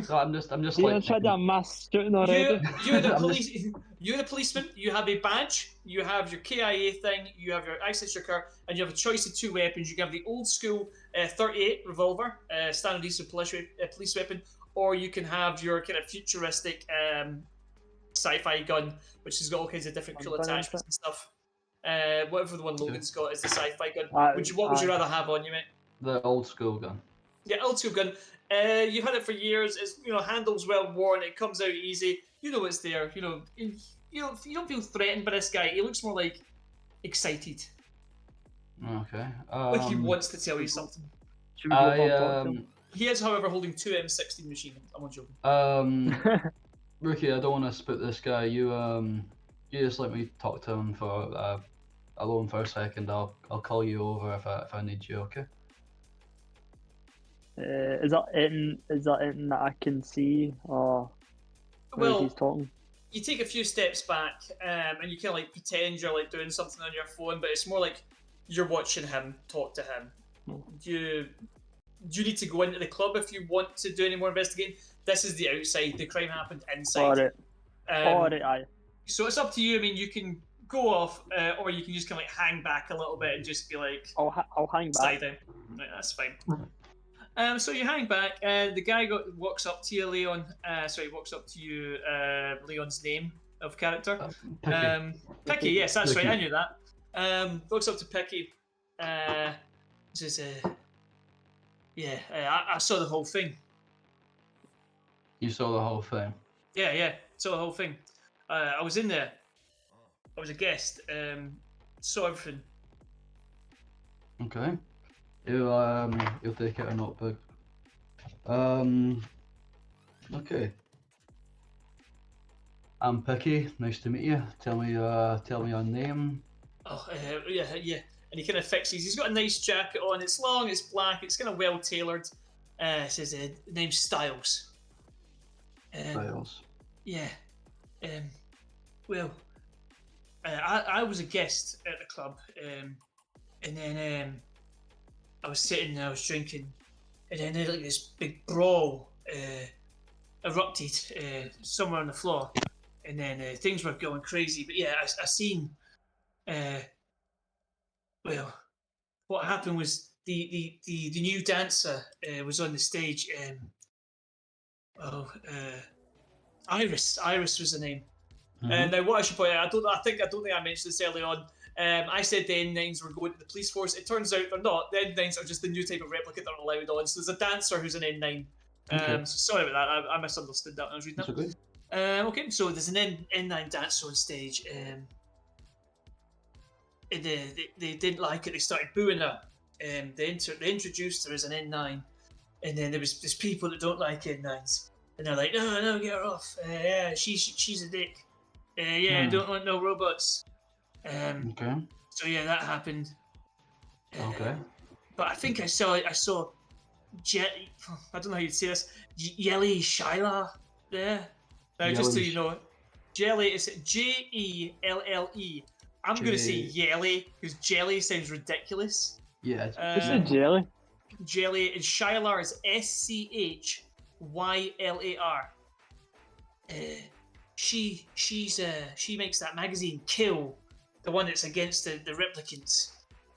No, I'm just You like. tried that mass shooting already. You're the police. You're the policeman. You have a badge. You have your KIA thing. You have your access to your car, and you have a choice of 2 weapons. You can have the old school 38 revolver, standard decent police weapon, or you can have your kind of futuristic sci-fi gun, which has got all kinds of different cool attachments and stuff. Whatever the one Logan's got is the sci-fi gun. What would you rather have on you, mate? The old school gun. Yeah, old school gun. You've had it for years. It's handles well worn. It comes out easy. You know it's there. You don't feel threatened by this guy. He looks more like excited. Okay. Like he wants to tell you something. Should we go for a talk to him? He is, however, holding 2 M16 machine guns. I'm not joking. Rookie, I don't want to split this guy. You just let me talk to him for alone for a second. I'll call you over if I need you. Okay. Is that anything that I can see, or Well, he's talking? you take a few steps back, and you kind of like pretend you're like doing something on your phone, but it's more like you're watching him talk to him. You need to go into the club if you want to do any more investigating. This is the outside. The crime happened inside. Alright, aye. So it's up to you. I mean, you can go off, or you can just kind of like hang back a little bit and just be like, I'll hang back. siding. Right, that's fine. So you hang back. The guy walks up to you, Leon. Walks up to you. Leon's name of character. Picky. Picky. Yes, that's Picky. right. I knew that. Walks up to Picky. Says, I saw the whole thing. You saw the whole thing. Yeah, saw the whole thing. I was in there. I was a guest. Saw everything. Okay. You'll take out a notebook. Okay. I'm Picky. Nice to meet you. Tell me your name. Oh, yeah. And he kind of fixes. He's got a nice jacket on. It's long. It's black. It's kind of well tailored. Says name's Styles. Styles. Yeah. I was a guest at the club, and then I was sitting there, I was drinking, and then like this big brawl erupted somewhere on the floor, and then things were going crazy. But yeah, I seen. What happened was the new dancer was on the stage. Iris was the name. Mhm. Now, what I should point out, I don't think I mentioned this early on. I said the N9s were going to the police force. It turns out they're not. The N9s are just the new type of replicant they're allowed on. So there's a dancer who's an N9. Okay. So sorry about that. I misunderstood that when I was reading That's that. okay. Okay, so there's an N9 dancer on stage. And they didn't like it. They started booing her. They introduced her as an N9. And then there's people that don't like N9s. And they're like, no, get her off. Yeah, she's a dick. I don't want no robots. Okay. So yeah, that happened. Okay. But I think I saw I don't know how you'd say this. Yelly Shyla there. Now, just so you know, Jelly is Jelle. I'm going to say Yelly because Jelly sounds ridiculous. Yeah. What's the jelly? Jelly and Shylar is Schylar. She makes that magazine Kill, the one that's against the replicants.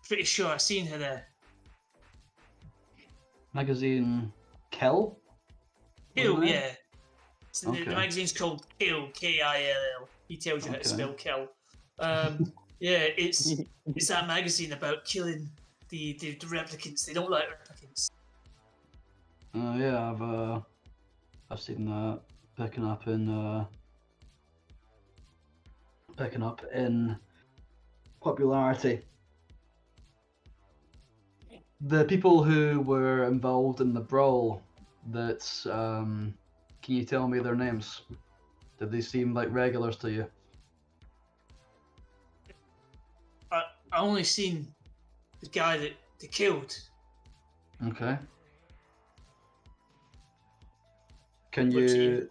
Pretty sure I've seen her there. Magazine Kill? Kill, yeah. So Okay. the magazine's called Kill, Kill. He tells you how to spell kill. Yeah, it's that magazine about killing the replicants. They don't like replicants. Yeah, I've seen that picking up in popularity. The people who were involved in the brawl, can you tell me their names? Did they seem like regulars to you? I only seen the guy that they killed. Okay. Can What's he- you?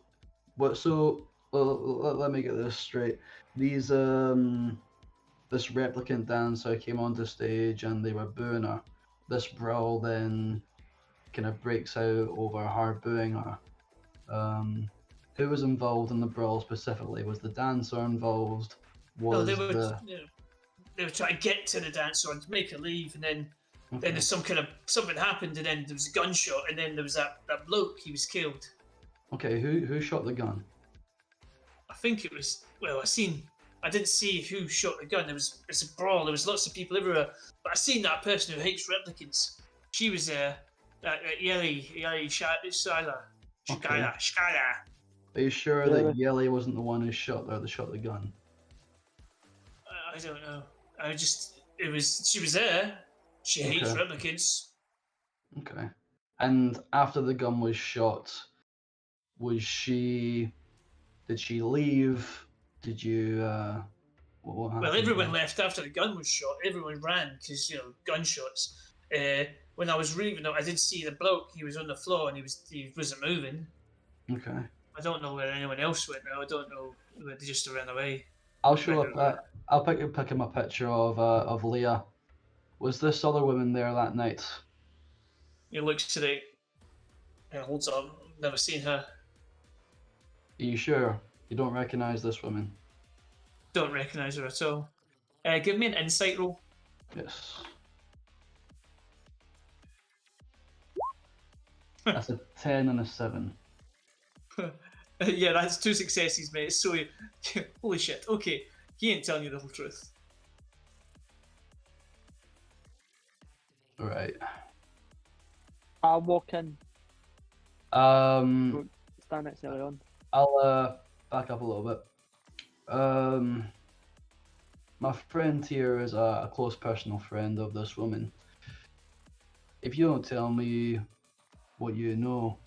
What? So let me get this straight. These this replicant dancer came onto stage and they were booing her. This brawl then kind of breaks out over her booing her. Who was involved in the brawl specifically? Was the dancer involved? No, Was they were. the They were trying to get to the dancer and make her leave, and then okay. there's something happened, and then there was a gunshot, and then there was that bloke. He was killed. Okay, who shot the gun? I think it was. Well, I didn't see who shot the gun. It's a brawl. There was lots of people everywhere, but I seen that person who hates replicants. She was there. Yelly Shyla. Okay. Shyla. Are you sure that Yelly wasn't the one who shot her that shot the gun? I don't know. She was there. She hates Okay. replicants. Did she leave? Did you? What happened? Well, everyone left after the gun was shot. Everyone ran because gunshots. When I was leaving, I did see the bloke. He was on the floor and he wasn't moving. Okay. I don't know where anyone else went now. I don't know. They just ran away. I'll show up. I'll pick him a picture of Leah. Was this other woman there that night? He looks at it and holds up. Never seen her. Are you sure? You don't recognise this woman? Don't recognise her at all. Give me an insight roll. Yes. That's a 10 and a 7. Yeah, that's 2 successes, mate. So, holy shit. Okay, he ain't telling you the whole truth. Right. I walk in, Um, stand next to Leon. I'll back up a little bit. My friend here is a close personal friend of this woman. If you don't tell me what you know,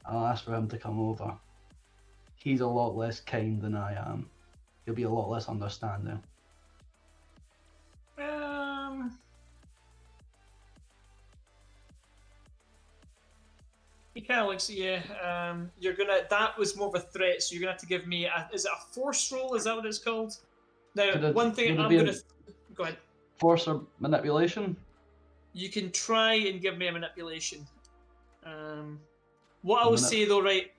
I'll ask for him to come over. He's a lot less kind than I am. He'll be a lot less understanding. He kind of looks at you. You're gonna. That was more of a threat, so you're gonna have to give me. Is it a force roll? Is that what it's called? Now, one thing I'm gonna. Go ahead. Force or manipulation? You can try and give me a manipulation. What I will say though, right?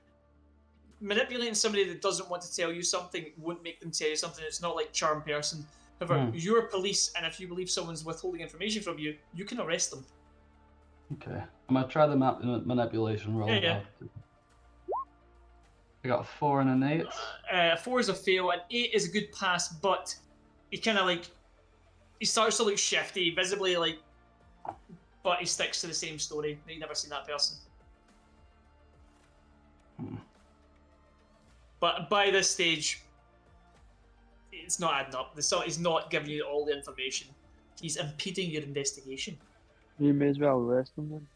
Manipulating somebody that doesn't want to tell you something won't make them tell you something. It's not like charm person. However, you're police, and if you believe someone's withholding information from you, you can arrest them. Okay. I'm gonna try the manipulation roll. Yeah. I got a 4 and an 8. 4 is a fail, and 8 is a good pass, but he kind of like he starts to look shifty, visibly like, but he sticks to the same story. You've never seen that person. But by this stage, it's not adding up. He's not giving you all the information. He's impeding your investigation. You may as well arrest him then.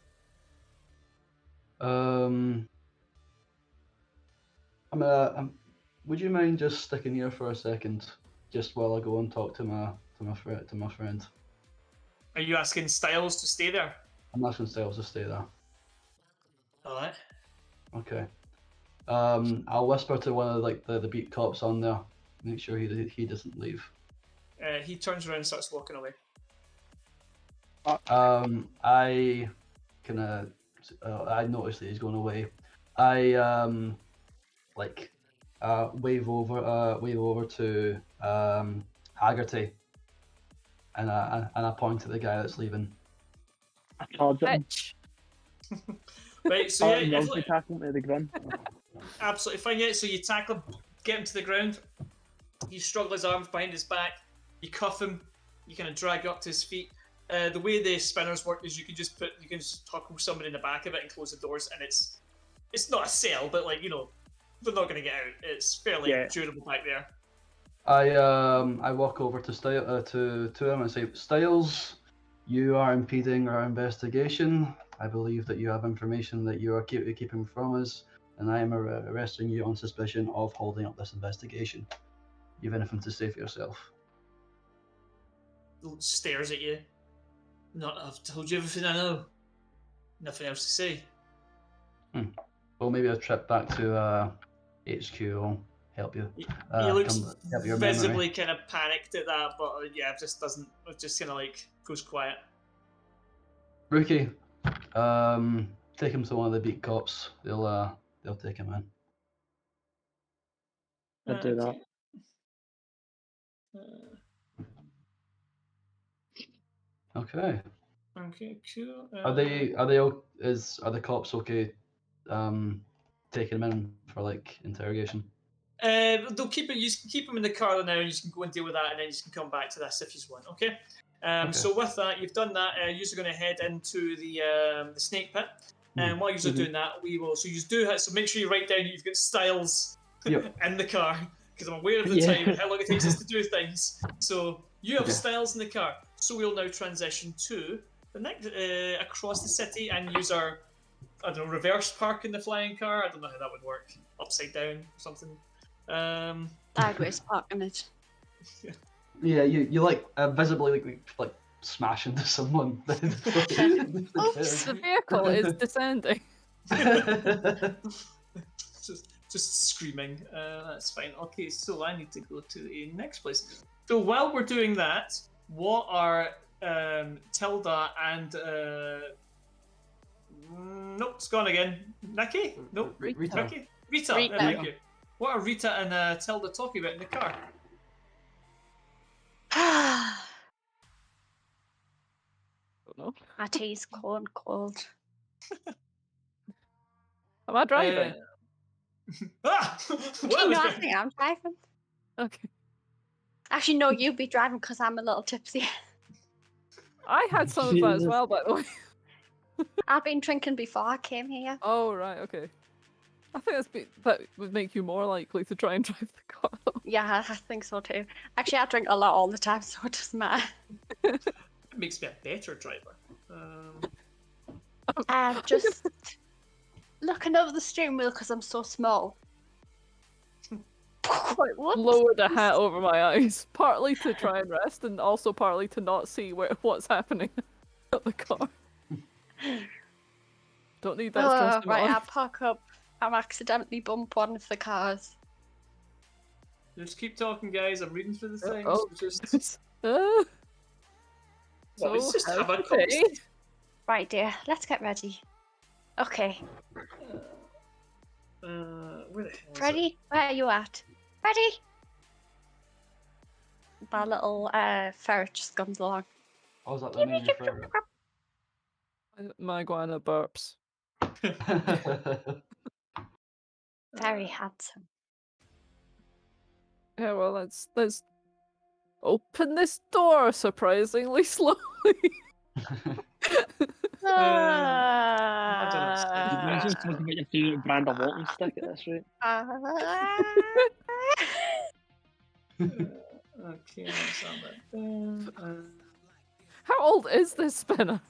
Would you mind just sticking here for a second, just while I go and talk to my friend? Are you asking Styles to stay there? I'm asking Styles to stay there. Alright. Okay. I'll whisper to one of the beat cops on there. Make sure he doesn't leave. He turns around and starts walking away. I notice that he's going away. I wave over to Haggerty, and I point to the guy that's leaving. I charge at him. Bitch. Right, so yeah, tackle him to the ground. absolutely fine. Yeah, so you tackle him, get him to the ground. You struggle his arms behind his back. You cuff him. You kind of drag up to his feet. The way the spinners work is you can just tackle somebody in the back of it and close the doors, and it's not a cell, but they're not going to get out. It's fairly durable back there. I walk over to to him and say, Styles, you are impeding our investigation. I believe that you have information that you are keeping from us, and I am arresting you on suspicion of holding up this investigation. You have anything to say for yourself? Stares at you. I've told you everything I know. Nothing else to say. Well, maybe a trip back to HQ will help you. He looks help your visibly memory. kind of panicked at that, but just doesn't. It just kind of goes quiet. Rookie, take him to one of the beat cops. They'll take him in. I'd do that. Okay. Okay, cool. Are the cops okay? Taking him in for interrogation. They'll keep it. You can keep him in the car now, and you can go and deal with that, and then you can come back to this if you want. Okay. Okay. So with that, you've done that. You're going to head into the snake pit, and while you're doing that, we will. So you do that. So make sure you write down that you've got Styles in the car, because I'm aware of the time and how long it takes us to do things. So you have Styles in the car. So we'll now transition to the next across the city and use our reverse park in the flying car. I don't know how that would work. Upside down or something. Sideways parking it. Yeah, you like visibly like smash into someone. Oops. The vehicle is descending. just screaming. That's fine. Okay, so I need to go to a next place. So while we're doing that, what are Tilda and nope, it's gone again. Nikki? Nope. Rita. Nikki? Rita. Rita. Thank you. What are Rita and Tilda talking about in the car? Don't know. My tea's cold. Am I driving? Ah! No, Well, I think I'm driving. Okay. Actually, no, you'd be driving because I'm a little tipsy. I had some of that as Jesus. well, by the way. I've been drinking before I came here. Oh, right, okay. I think that would make you more likely to try and drive the car. Yeah, I think so too. Actually, I drink a lot all the time, so it doesn't matter. it makes me a better driver. Just looking over the steering wheel because I'm so small. Wait, what? Lowered a hat over my eyes, partly to try and rest, and also partly to not see what's happening at the car. Don't need that stress in my Right, life. I park up. I'm accidentally bump one of the cars. Just keep talking, guys. I'm reading through the things. Oh. Just Well, let's just have a okay. conversation. Right, dear, let's get ready. Okay, Where the hell is Freddie, where are you at? Freddie! My little ferret just comes along. Oh, is that the name of your ferret? My iguana burps. Very handsome. Yeah, well, let's open this door surprisingly slowly. Imagine talking about your favourite brand of walking stick at this rate. Okay, let's have that. How old is this spinner?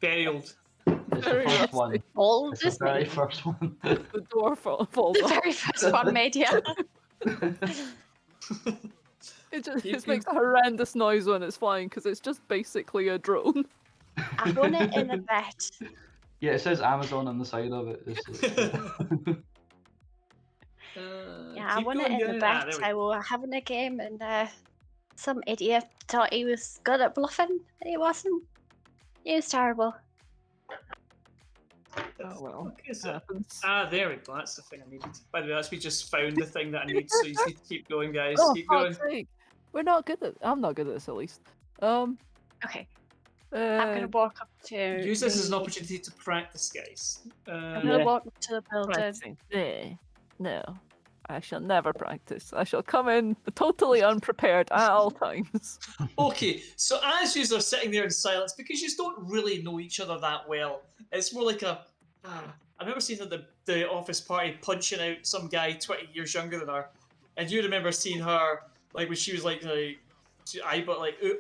Very old. It's the Very first rusty. one. Old It's as the very me. first one. The door falls The off. very first one made here. It just You it makes a horrendous noise when it's flying because it's just basically a drone. I won it in a bet. Yeah, it says Amazon on the side of it. Yeah, I won it in a bet. I were having a game and some idiot thought he was good at bluffing, and he wasn't. He was terrible. Oh well, Okay, so, happens. there we go. That's the thing I needed. By the way, we just found the thing that I need, so you just need to keep going, guys. Oh, Keep going. fuck's sake. We're not good at. I'm not good at this, at least. Okay, I'm gonna walk up to. Use this as an opportunity to practice, guys. I'm gonna Yeah. walk up to the building. practicing. No, I shall never practice. I shall come in totally unprepared at all times. Okay, so as you are sitting there in silence, because you don't really know each other that well, it's more like a. I remember seeing at the office party punching out some guy 20 years younger than her, and you remember seeing her like when she was like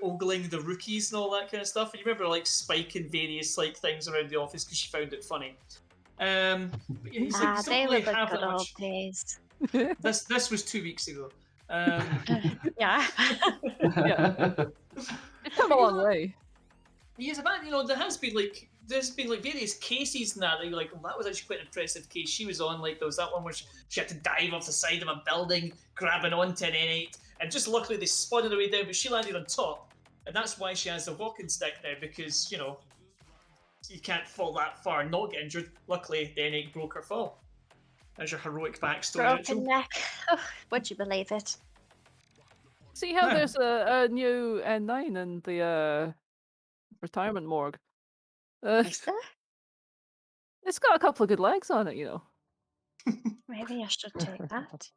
ogling the rookies and all that kind of stuff. And you remember like spiking various like things around the office because she found it funny. But yeah, he's like, you They don't were really the have good that old much. days. This was 2 weeks ago. Yeah. It's come a long way. Yes, about there's been like various cases now that you're like, well, that was actually quite an impressive case she was on. Like there was that one where she had to dive off the side of a building, grabbing onto an N8, and just luckily they spun her way down, but she landed on top, and that's why she has the walking stick now because you can't fall that far and not get injured. Luckily, the N8 broke her fall. There's your heroic backstory. Broken Rachel. neck. Oh, would you believe it? See how Yeah. there's a new N9 in the retirement morgue. Is there? It's got a couple of good legs on it, you know. Maybe I should take that.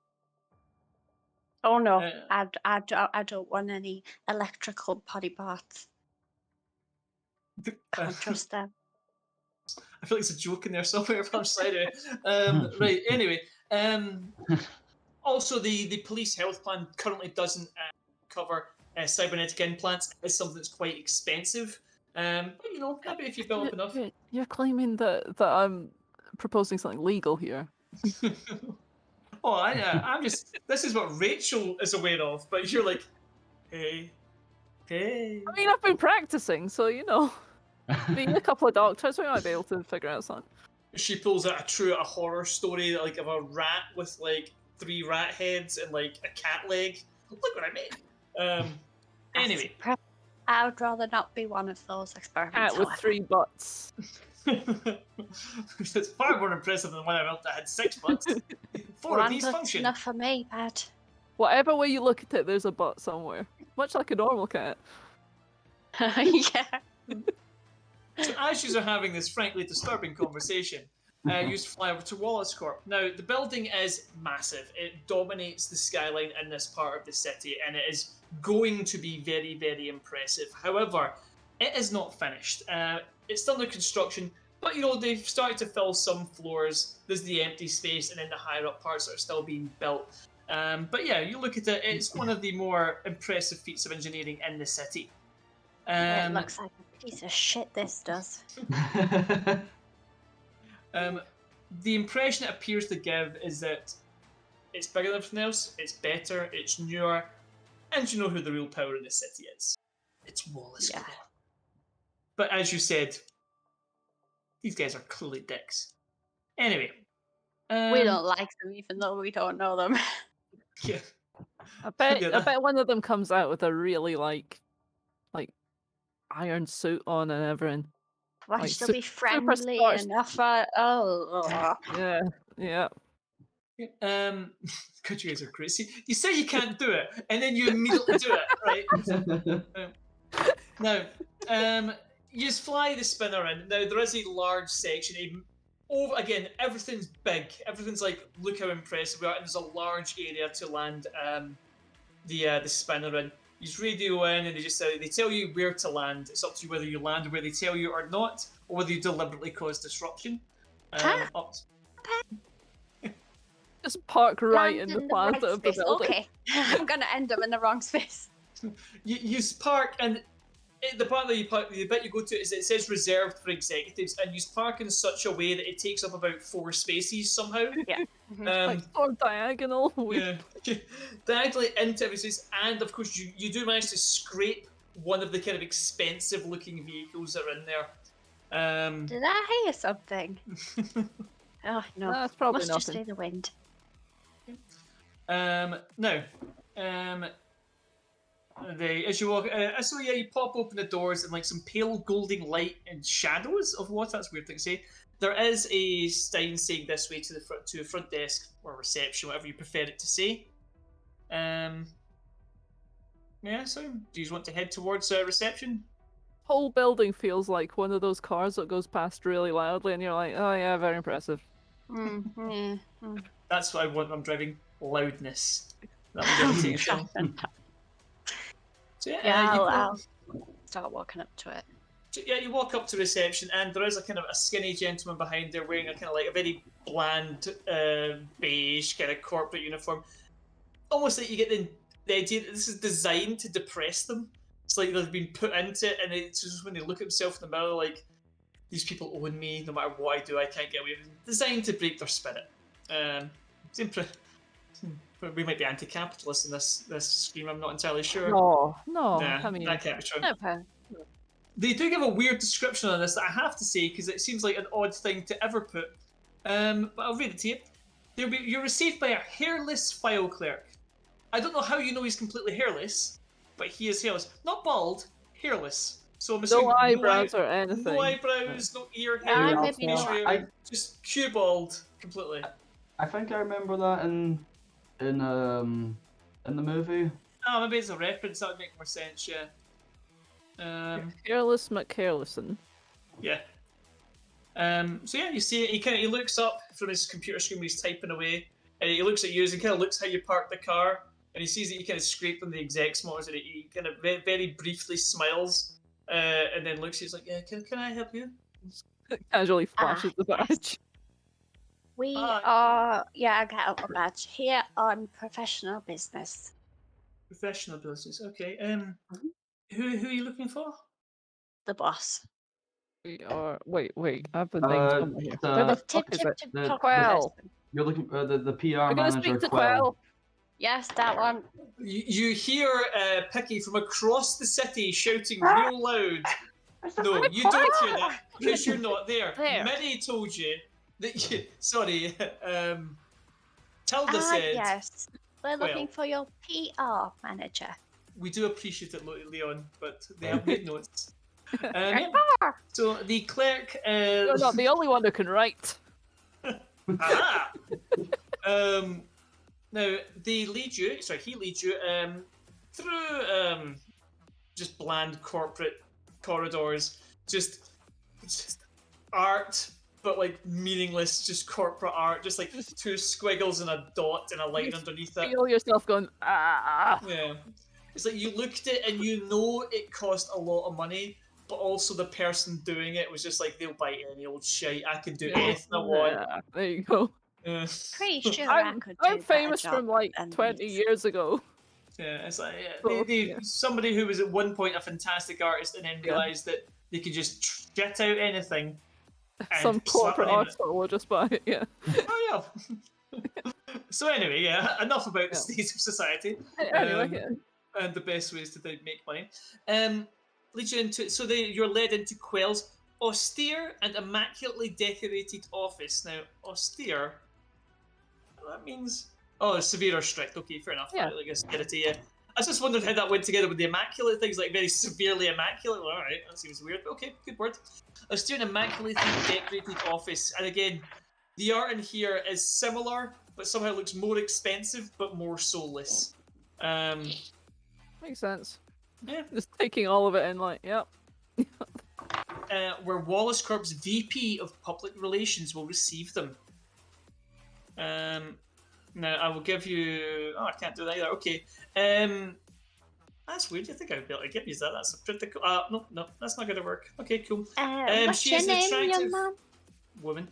Oh no, I don't want any electrical body parts. Can't trust them. I feel like it's a joke in there somewhere, but I'm sorry. Right, anyway. Also, the police health plan currently doesn't cover cybernetic implants. It's something that's quite expensive. But, maybe if you build up enough. You're claiming that I'm proposing something legal here. Oh, I'm just. This is what Rachel is aware of, but you're like, hey. I mean, I've been practicing, so being a couple of doctors, we might be able to figure out something. She pulls out a horror story like of a rat with like 3 rat heads and like a cat leg. Look what I made. Anyway. I would rather not be one of those experiments. Cat with 3 butts. It's far more impressive than one I built that had 6 butts. 4 of these function. Enough for me, Pat. Whatever way you look at it, there's a butt somewhere. Much like a normal cat. Yeah. So as you are having this frankly disturbing conversation, you fly over to Wallace Corp. Now, the building is massive. It dominates the skyline in this part of the city, and it is going to be very, very impressive. However, it is not finished. It's still under construction, but they've started to fill some floors. There's the empty space, and then the higher up parts that are still being built. But yeah, you look at it, it's one of the more impressive feats of engineering in the city. It looks like a piece of shit, this does. The impression it appears to give is that it's bigger than everything else, it's better, it's newer, and you know who the real power in the city is. It's Wallace Corp. But as you said, these guys are clearly dicks. Anyway. We don't like them even though we don't know them. Yeah. I bet one of them comes out with a really like iron suit on and everything. Why Like, should be friendly starched. enough? Yeah. God, you guys are crazy. You say you can't do it, and then you immediately do it, right? Now, you just fly the spinner in. Now, there is a large section. Again, everything's big. Everything's like, look how impressive we are. And there's a large area to land the spinner in. You just radio in, and they tell you where to land. It's up to you whether you land where they tell you or not, or whether you deliberately cause disruption. Just park right in the plaza right of the space. building. Okay, I'm gonna end up in the wrong space. You park, and the part that you park, the bit you go to is it says reserved for executives, and you park in such a way that it takes up about 4 spaces somehow. Yeah. Like or diagonal. Yeah. Diagonally into every space, and of course you do manage to scrape one of the kind of expensive looking vehicles that are in there. Did I hear something? Oh no, That's probably must just nothing. be the wind. As you walk, so yeah, you pop open the doors and like some pale golden light and shadows of what? That's a weird thing to say. There is a sign saying this way to the front desk or reception, whatever you prefer it to say. Yeah. So do you want to head towards reception? Whole building feels like one of those cars that goes past really loudly, and you're like, oh yeah, very impressive. That's what I want when I'm driving. Loudness. That would be so I'll start walking up to it. So, yeah, you walk up to reception, and there is a kind of a skinny gentleman behind there wearing a kind of like a very bland beige kind of corporate uniform. Almost like you get the idea that this is designed to depress them. It's like they've been put into it, and it's just when they look at themselves in the mirror, like, these people own me, no matter what I do, I can't get away with it. Designed to break their spirit. We might be anti-capitalist in this scheme, I'm not entirely sure. No, Nah, I mean, that can't be true. Okay. They do give a weird description on this that I have to say because it seems like an odd thing to ever put. But I'll read it to you. You're received by a hairless file clerk. I don't know how you know he's completely hairless, but he is hairless. Not bald, hairless. So I'm assuming no eyebrows or anything. no eyebrows, no ear Yeah, hair, maybe no not. hair, just cue bald completely. I think I remember that in the movie. Oh, maybe it's a reference. That would make more sense. Yeah. Careless McCarelson. Yeah. So yeah, you see, he looks up from his computer screen when he's typing away, and he looks at you, and he kind of looks how you park the car, and he sees that you kind of scraped on the exec's motors, and he kind of very briefly smiles, and then looks. He's like, "Yeah, can I help you?" Casually flashes the badge. Yes. We are, I get out a badge here on professional business. Professional business. Okay. Who are you looking for? The boss. We are. Wait. I have the name somewhere here. the- Where the Tip, fuck is tip, it? tip, The- talk Well, You're looking the PR I'm gonna manager, speak to Quell. Quell. Yes, that one. You hear Picky from across the city shouting real loud. No, you don't hear that because you're not there. There. Minnie told you that you. Sorry, Tilda Ah, said. yes. We're Well. looking for your PR manager. We do appreciate it, Leon, but they have made notes. Yeah. Ah, So the clerk. You're not the only one who can write. Aha! Now they lead you. Sorry, he leads you through just bland corporate corridors, just art, but like meaningless, just corporate art, just like two squiggles and a dot and a line underneath it. Feel yourself going, ah. Yeah, it's like you looked at it and you know it cost a lot of money, but also the person doing it was just like, they'll buy any old shite. I can do anything I want. Yeah, there you go. Yeah. pretty sure I I'm could do a better famous job from like than 20 these. years ago. Yeah, it's like Oh, they, yeah. somebody who was at one point a fantastic artist and then Yeah. realised that they could just jet out anything. And Some slap corporate a name on it. article will just buy it, yeah. Oh yeah. So anyway, yeah, enough about the Yeah. state of society Anyway, yeah. and the best ways to make money. Lead you into you're led into Quell's austere and immaculately decorated office. Now, austere, that means severe or strict. Okay, fair enough. Yeah. Like austerity. Yeah. I just wondered how that went together with the immaculate things, like very severely immaculate. Well, all right, that seems weird. But okay, good word. Austere and immaculately decorated office, and again, the art in here is similar, but somehow looks more expensive, but more soulless. Makes sense. Yeah. Just taking all of it in, like, yep. Where Wallace Corp's VP of Public Relations will receive them. Now I will give you. Oh, I can't do that either. Okay. That's weird. You think I'd be able to give you that? That's a pretty cool. No, that's not going to work. Okay, cool. What's she your is an name, young attractive man? woman.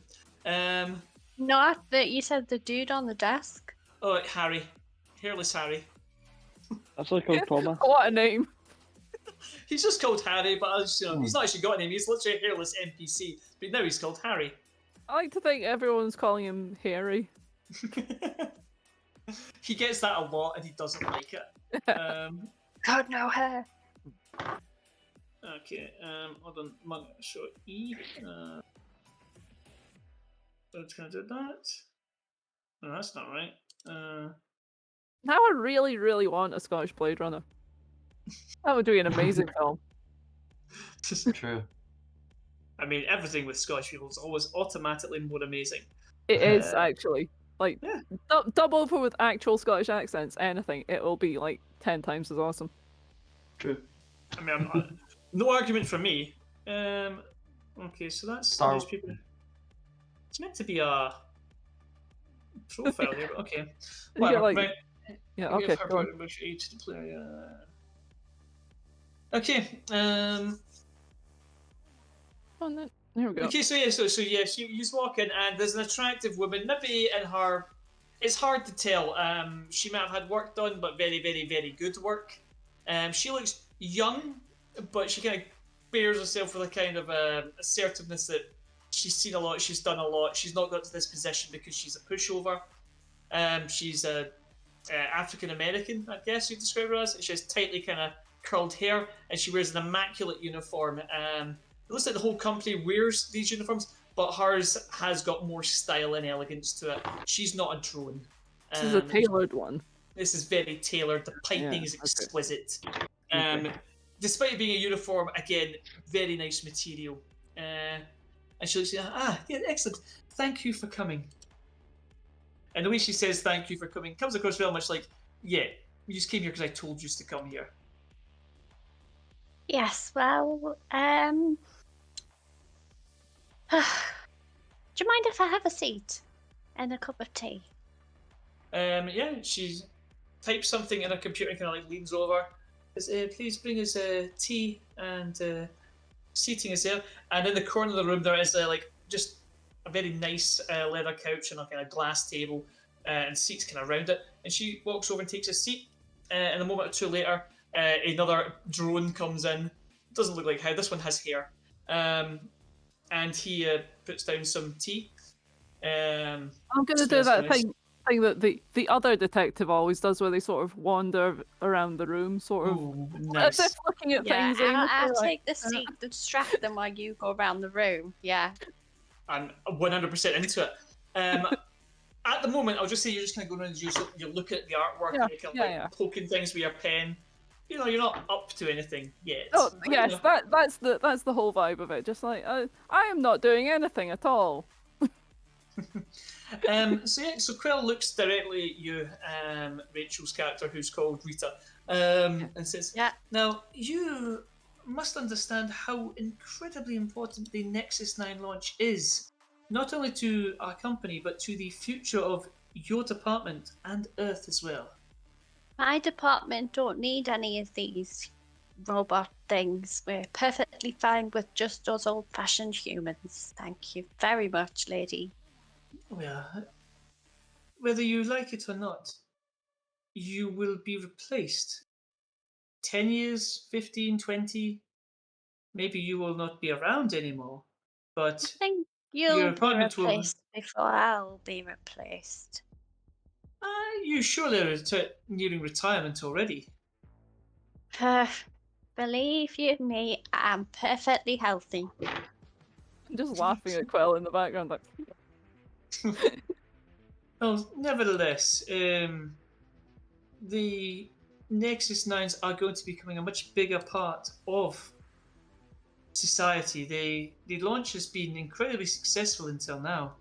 Not that you said the dude on the desk. Oh, Harry, hairless Harry. Actually called Thomas. What a name. He's just called Harry, but he's not actually got a name. He's literally a hairless NPC. But now he's called Harry. I like to think everyone's calling him Harry. He gets that a lot, and he doesn't like it. God, no hair. Okay, hold on. I'm gonna show E. Let's gonna do that. No, that's not right. Now I really, really want a Scottish Blade Runner. That would be an amazing film. True. I mean, everything with Scottish people is always automatically more amazing. It is, actually. Like, Yeah. double over with actual Scottish accents, anything, it will be like 10 times as awesome. True. I mean, no argument from me. Okay, so that's Star- these people. It's meant to be a profile here, but okay. Yeah, Whatever, like- right. Yeah, Give okay, her go on. part of which age to play. Okay. Oh, no. There we go. Okay. So you just walk in, and there's an attractive woman. Maybe in her, it's hard to tell. She might have had work done, but very, very, very good work. She looks young, but she kind of bears herself with a kind of assertiveness that she's seen a lot, she's done a lot. She's not got to this position because she's a pushover. She's a African American, I guess you'd describe her as. She has tightly kind of curled hair, and she wears an immaculate uniform. It looks like the whole company wears these uniforms, but hers has got more style and elegance to it. She's not a drone. This is a tailored one. This is very tailored. The piping Yeah, is okay. exquisite. Okay. Despite it being a uniform, again, very nice material. And she looks, yeah, excellent. Thank you for coming. And the way she says thank you for coming comes across very much like, yeah, you just came here because I told you to come here. Yes, well, do you mind if I have a seat and a cup of tea? Yeah, she types something in her computer and kind of like leans over. Says, please bring us tea and seating is there. And in the corner of the room there is just a very nice leather couch and a kind of glass table and seats kind of around it. And she walks over and takes a seat. And a moment or two later, another drone comes in. Doesn't look like how this one has hair. And he puts down some tea. I'm gonna do that thing that the other detective always does, where they sort of wander around the room, sort of Ooh, as nice. if looking at Yeah, things. aimlessly, I'll like, take the seat to distract them while you go around the room. Yeah. I'm 100% into it. At the moment, I'll just say you're just kind of going around and you look at the artwork and you're kind of poking things with your pen. You know, you're not up to anything yet. Oh but, yes, that's the whole vibe of it. Just like I am not doing anything at all. So Quill looks directly at you, Rachel's character, who's called Rita, and says, Yeah. "Now you must understand how incredibly important the Nexus 9 launch is, not only to our company but to the future of your department and Earth as well." My department don't need any of these robot things. We're perfectly fine with just us old-fashioned humans. Thank you very much, lady. Well, whether you like it or not, you will be replaced. 10 years, 15, 20, maybe you will not be around anymore, I but think your you'll be department will... replaced before I'll be replaced. You surely are nearing retirement already. Believe you me, I'm perfectly healthy. I'm just laughing at Quill in the background, like. Well, nevertheless, the Nexus 9s are going to be becoming a much bigger part of society. The launch has been incredibly successful until now,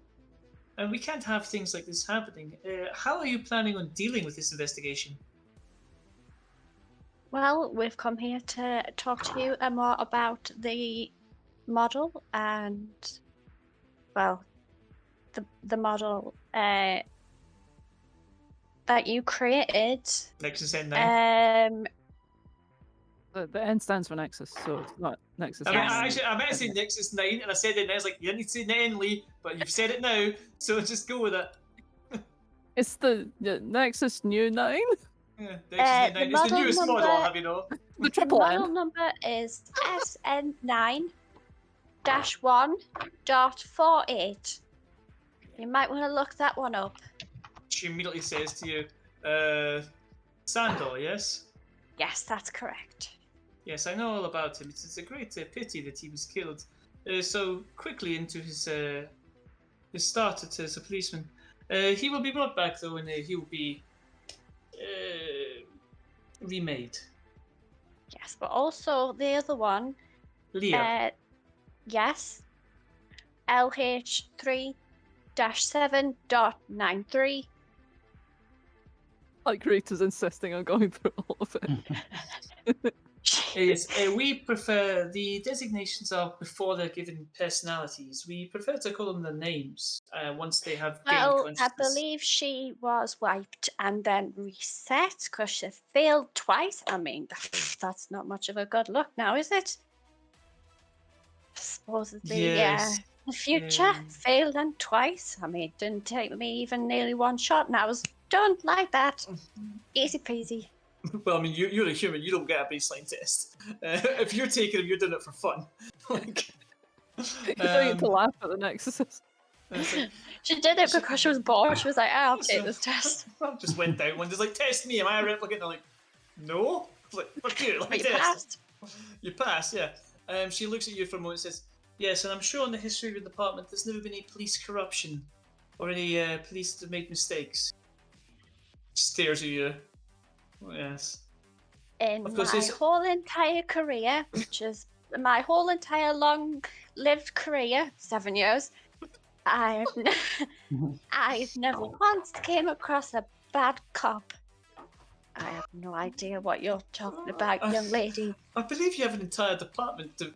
and we can't have things like this happening. How are you planning on dealing with this investigation? Well, we've come here to talk to you more about the model and, well, the model that you created. Nexus 9. The N stands for Nexus, so it's not Nexus. I mean, Yes. I meant to say Nexus 9, and I said it, and I was like, you didn't need to say N, Lee, but you've said it now, so just go with it. It's the Nexus New 9. Yeah, Nexus 9. It's the newest model, I'll have you know. The triple model N. number is SN9-1.48. You might want to look that one up. She immediately says to you, Sandor, yes? Yes, that's correct. Yes, I know all about him. It's a great pity that he was killed so quickly into his start as a policeman. He will be brought back, though, and he will be remade. Yes, but also the other one. Leah. Yes. LH3-7.93. Like Rita's insisting on going through all of it. Yes, we prefer the designations are before they're given personalities. We prefer to call them their names once they have gained Well, consciousness. I believe she was wiped and then reset because she failed twice. I mean, that's not much of a good look now, is it? Supposedly, Yes. The future failed and twice. I mean, it didn't take me even nearly one shot, and I was done like that. Easy peasy. Well, I mean, you're a human. You don't get a baseline test. If you're taking them, you're doing it for fun. Like, You're doing it to laugh at the Nexus. like, She did it because she was bored. She was like, I'll take this test. Just went down one. Just like, test me. Am I a replicant? And they're like, no. I was like, fuck you. Let me But you test. passed. You passed, yeah. She looks at you for a moment and says, yes, and I'm sure in the history of your department there's never been any police corruption or any police that have made mistakes. Stares at you. Oh, yes. In Of course, my whole entire career, which is my whole entire long-lived career, 7 years, I've never once came across a bad cop. I have no idea what you're talking about, young lady. I believe you have an entire department that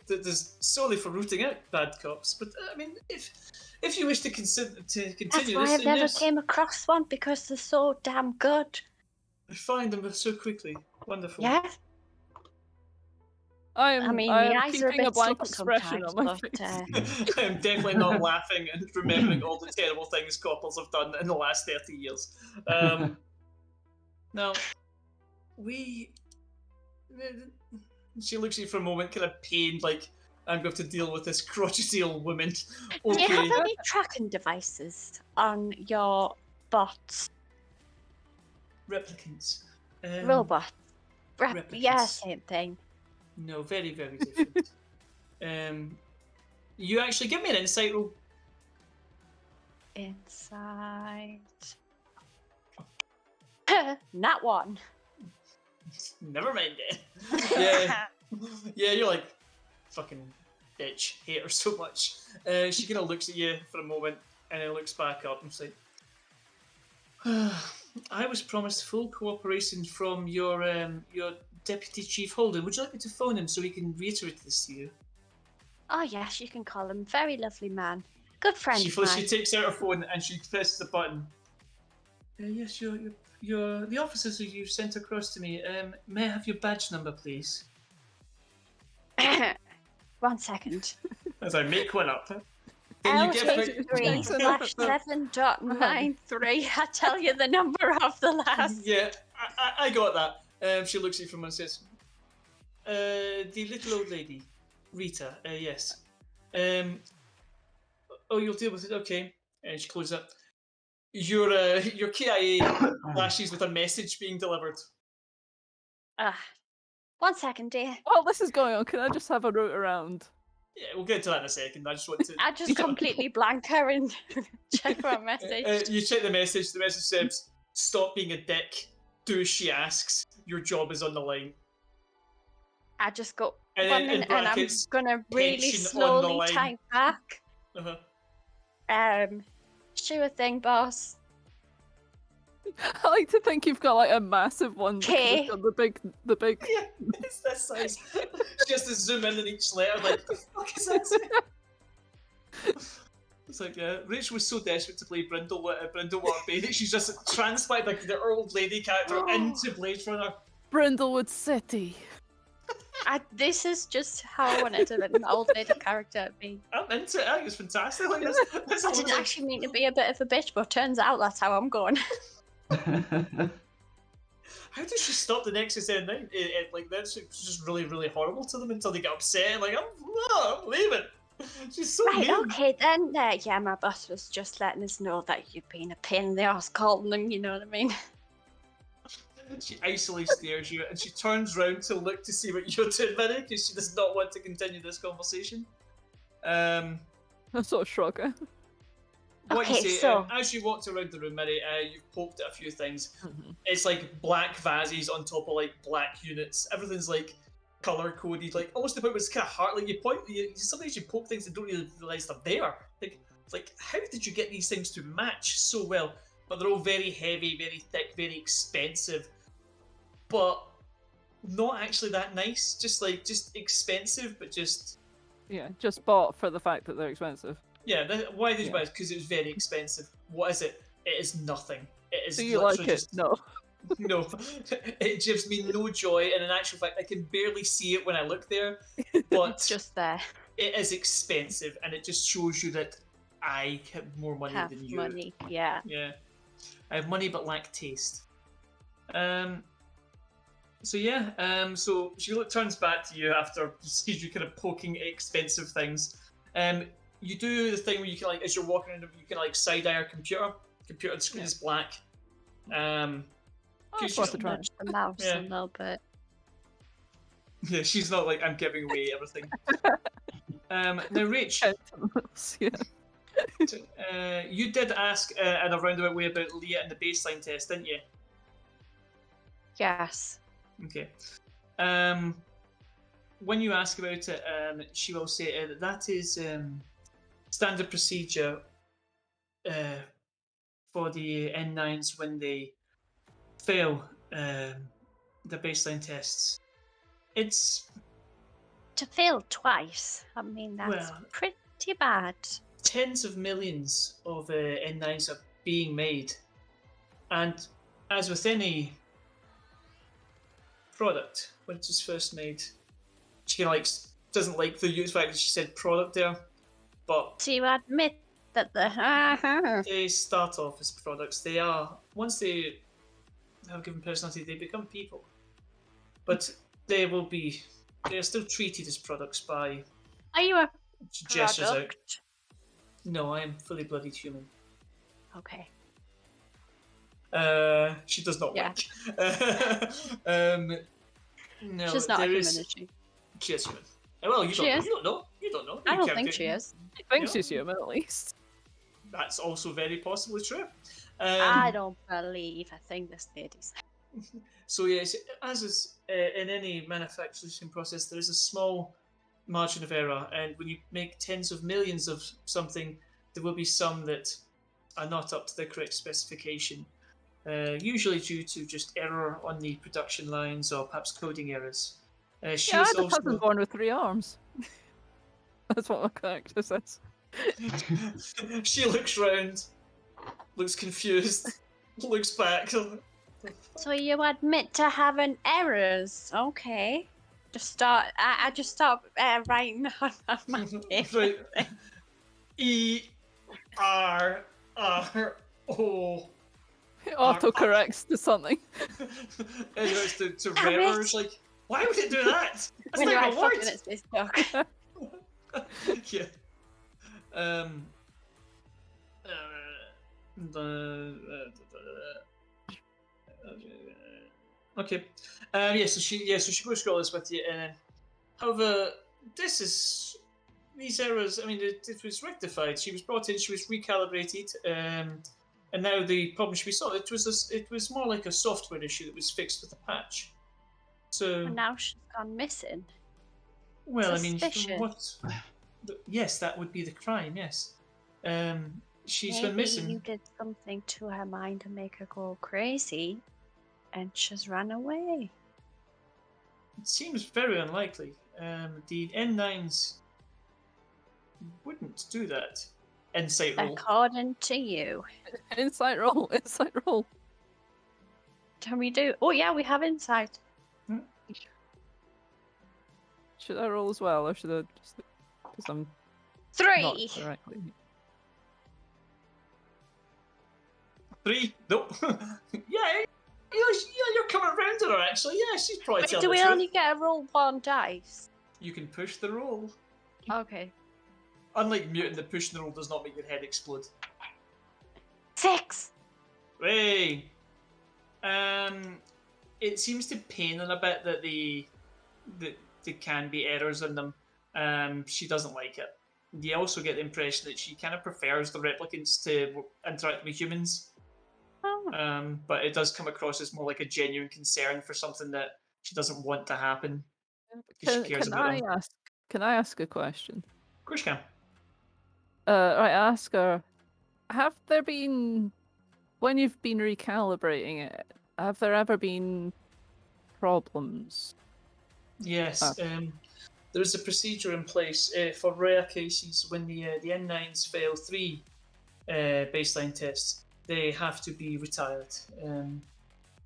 is solely for rooting out bad cops. But I mean, if you wish to continue That's why I've never came across one, because they're so damn good. I find them so quickly. Wonderful. Yeah. I mean, am the eyes are a keeping bit a blank slow expression on my sometimes, face. I am definitely not laughing and remembering all the terrible things coppers have done in the last 30 years. Now, she looks at you for a moment, kind of pained, like, I'm going to deal with this crotchety old woman. Do you have Okay. any tracking devices on your bots? Replicants. Robots? Yeah, replicants. same thing. No, very, very different. You actually give me an insight roll. Inside. Not one. Never mind it. Yeah. Yeah, you're like, fucking bitch, hate her so much. She kind of looks at you for a moment and then looks back up and says, I was promised full cooperation from your deputy chief Holden. Would you like me to phone him so he can reiterate this to you? Oh yes, you can call him. Very lovely man. Good friend She of mine. she takes out her phone and she presses the button. Yes, you're the officers who you sent across to me. May I have your badge number, please? 1 second. As I make one up. Then you get L23/7.93. I tell you the number of the last. Yeah, I got that. She looks at you from and says, the little old lady, Rita, yes. Oh, you'll deal with it, okay. And she closes up. Your KIA flashes with a message being delivered. 1 second, dear. While this is going on, can I just have a route around? Yeah, we'll get to that in a second. I just want to... I just completely blank her and check for a message. You check the message. The message says, stop being a dick. Do as she asks. Your job is on the line. I just go And one then in minute and I'm brackets, gonna really tension on the slowly line. type back. Uh-huh. Sure thing, boss. I like to think you've got like a massive one. because Okay. it's got the big. Yeah, it's this size. She has to zoom in on each letter, like, the fuck is that? It's like, Rachel was so desperate to play Brindle Waterby that she's just transplanted like the old lady character into Blade Runner. Brindlewood City. This is just how I wanted an old lady character to be. I'm into it. I think it's fantastic. Like, this I almost didn't like, actually mean to be a bit of a bitch, but turns out that's how I'm going. how does she stop the Nexus N9? Like, that's just really, really horrible to them until they get upset. Like, I'm leaving. She's so Right, mean. okay then. Yeah, my boss was just letting us know that you've been a pain in the arse calling them, you know what I mean? She icily stares you and she turns round to look to see what you're doing, Minnie, because she does not want to continue this conversation. I sort of shrug. What Okay, you say, so- as you walked around the room, Minnie, you've poked at a few things. It's like black vases on top of like black units. Everything's like color coded, like almost the point where it's kind of hard. Like sometimes you poke things and don't really realize they're there. Like how did you get these things to match so well? But they're all very heavy, very thick, very expensive. But not actually that nice. Just expensive, but just Yeah, just bought for the fact that they're expensive. yeah. Why did you Yeah. buy it? Because it was very expensive. What is it? It is nothing. It is Do you like literally it? just No. no. It gives me no joy, and in actual fact, I can barely see it when I look there. But It's just there. it is expensive, and it just shows you that I have more money Have than you. money, yeah. Yeah, I have money but lack taste. So yeah. So she turns back to you after sees you kind of poking at expensive things. You do the thing where you can like as you're walking around, you can like side eye her computer. Computer screen is black. That's she's worth a try. Nudge the mouse Yeah. a little bit. Yeah, she's not like I'm giving away everything. Now, Rach, Yeah. you did ask in a roundabout way about Leah and the baseline test, didn't you? Yes. Okay. When you ask about it, she will say that is standard procedure for the N9s when they fail the baseline tests. It's To fail twice, I mean, that's Well- pretty bad. tens of millions of N9s are being made, and as with any product, when it's first made, she doesn't like the use fact that she said product there, but Do you admit that the... they start off as products. They are, once they have a given personality, they become people, but they are still treated as products by Are you a She gestures out. product? No, I am fully bloodied human. Okay. She does not Yeah. wink. No, She's not a there human, is. is she? She is human. Well, you She don't. is? You don't know. You don't know. I You don't can't think get- she is. I think Yeah. she's human, at least. That's also very possibly true. I don't believe a thing this lady's. So yes, as is in any manufacturing process, there is a small margin of error, and when you make tens of millions of something, there will be some that are not up to the correct specification. Usually due to just error on the production lines or perhaps coding errors. She Yeah, I is had a also. cousin born with 3 arms. That's what my character says. She looks round, looks confused, looks back. So you admit to having errors? Okay. Just start. I just start writing on my paper. Right. E-R-R-O. It autocorrects to something. And it's to Damn it. errors, like, why would it do that? That's When you not write even a fucking, word. it's this dog. Yeah. Okay. So she goes through all this with you, and however, these errors. I mean, it was rectified. She was brought in. She was recalibrated. And now the problem should be solved. It was more like a software issue that was fixed with a patch. So And now she's gone missing. well, I mean, Suspicious. what? Yes, that would be the crime. Yes. She's Maybe been missing. you did something to her mind to make her go crazy, and she's run away. It seems very unlikely. The N9s wouldn't do that. Insight roll. According to you. Insight roll, insight roll. Can we do? Oh yeah, we have insight. Should I roll as well, or should I just... Because I'm 3. not correctly... 3? Nope. Yeah, you're coming around to her actually. Yeah, she's probably Wait, telling do the we truth. only get a roll 1 dice? You can push the roll. Okay. Unlike mutant, the pushing the roll does not make your head explode. 6. Hey. It seems to pain her a bit that there can be errors in them. She doesn't like it. You also get the impression that she kind of prefers the replicants to interact with humans. Oh. But it does come across as more like a genuine concern for something that she doesn't want to happen. Because she cares about them. Can I ask a question? Of course you can. Right, ask her, have there been, when you've been recalibrating it, have there ever been problems? Yes. There is a procedure in place for rare cases when the N9s fail 3 baseline tests. They have to be retired.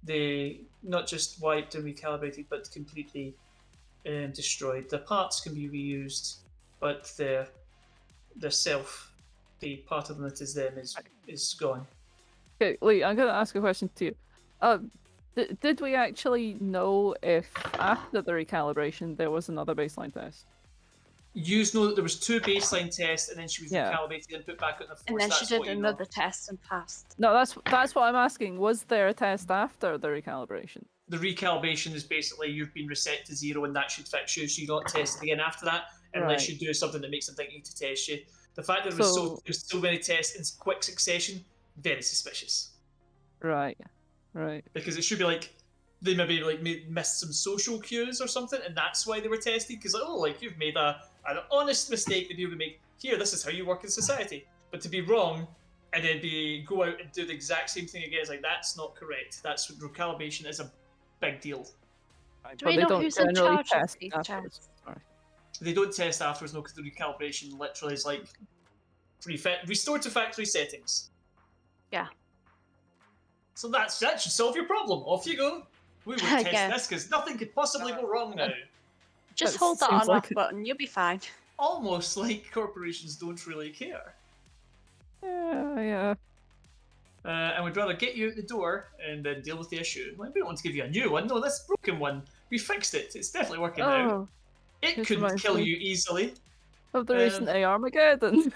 They not just wiped and recalibrated, but completely destroyed. The parts can be reused, but their self, the part of them that is them, is gone. Okay, Lee, I'm going to ask a question to you. Did we actually know if after the recalibration there was another baseline test? You know that there was 2 baseline tests, and then she was Yeah. recalibrated and put back on the force. And then she That's did what you know. another test and passed. No, that's what I'm asking. Was there a test after the recalibration? The recalibration is basically you've been reset to 0, and that should fix you. So you don't test again after that, unless Right. you do something that makes them think you need to test you. The fact that there's so many tests in quick succession, very suspicious. Right. Right. Because it should be like they maybe like missed some social cues or something, and that's why they were tested. Because you've made an honest mistake that you would make. Here, this is how you work in society. But to be wrong and then go out and do the exact same thing again is like that's not correct. That's what recalibration is a big deal. Do we know who's in charge of these tests? Sorry. They don't test afterwards, no, because the recalibration literally is like restore to factory settings. Yeah. So that should solve your problem. Off you go. We will I test guess. this because nothing could possibly go wrong now. Just That hold that seems on like off button, you'll be fine. Almost like corporations don't really care. Yeah. And we'd rather get you out the door and then deal with the issue. Like, we don't want to give you a new one. No, this broken one. We fixed it. It's definitely working now. Oh, It this couldn't reminds kill me. you easily. Of the recent Armageddon.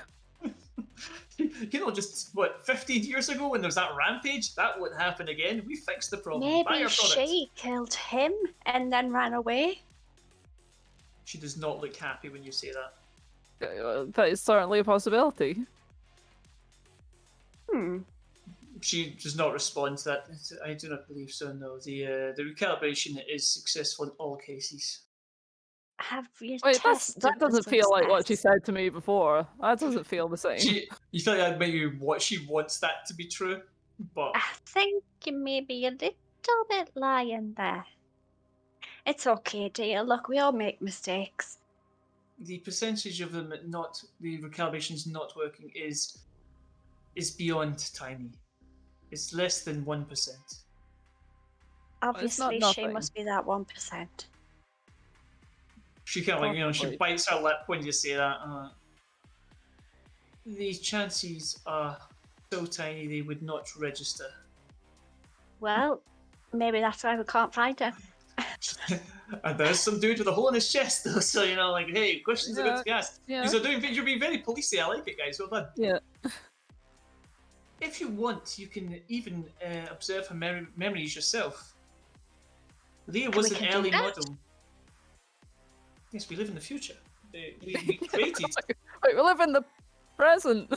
You know, just what 15 years ago when there was that rampage, that wouldn't happen again. We fixed the problem. Buy Maybe our product. she killed him and then ran away. She does not look happy when you say that. That is certainly a possibility. She does not respond to that. I do not believe so. No, the recalibration is successful in all cases. Have you Wait, tested that doesn't the feel like what she success? said to me before. That doesn't feel the same. You feel like maybe what she wants that to be true, but I think you may be a little bit lying there. It's okay, dear. Look, we all make mistakes. the percentage of them not the recalibrations not working is beyond tiny. It's less than 1%. Obviously, she nothing. must be that 1%. She kind of like, she Possibly. bites her lip when you say that. The chances are so tiny they would not register. Well, maybe that's why we can't find her. And there's some dude with a hole in his chest, though, so like, hey, questions are good to be asked. Yeah. You're being very policey. I like it, guys. Well done. Yeah. If you want, you can even observe her memories yourself. Leah was we an can do early that? model. Yes, we live in the future. We created. Wait, we live in the present.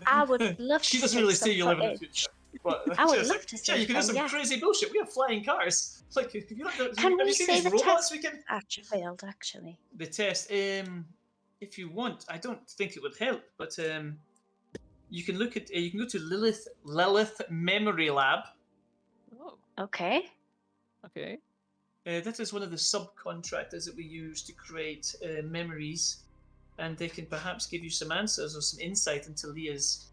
I would love to She doesn't see really some say you live in the footage. future. But I would just love like, to see yeah, you can do some, some yeah. crazy bullshit. We have flying cars. Like, have you Can we seen see these the robots test? we can? Actually failed, actually. The test. If you want, I don't think it would help, but you can look at. You can go to Lilith Memory Lab. Oh, Okay. okay. That is one of the subcontractors that we use to create memories, and they can perhaps give you some answers or some insight into Leah's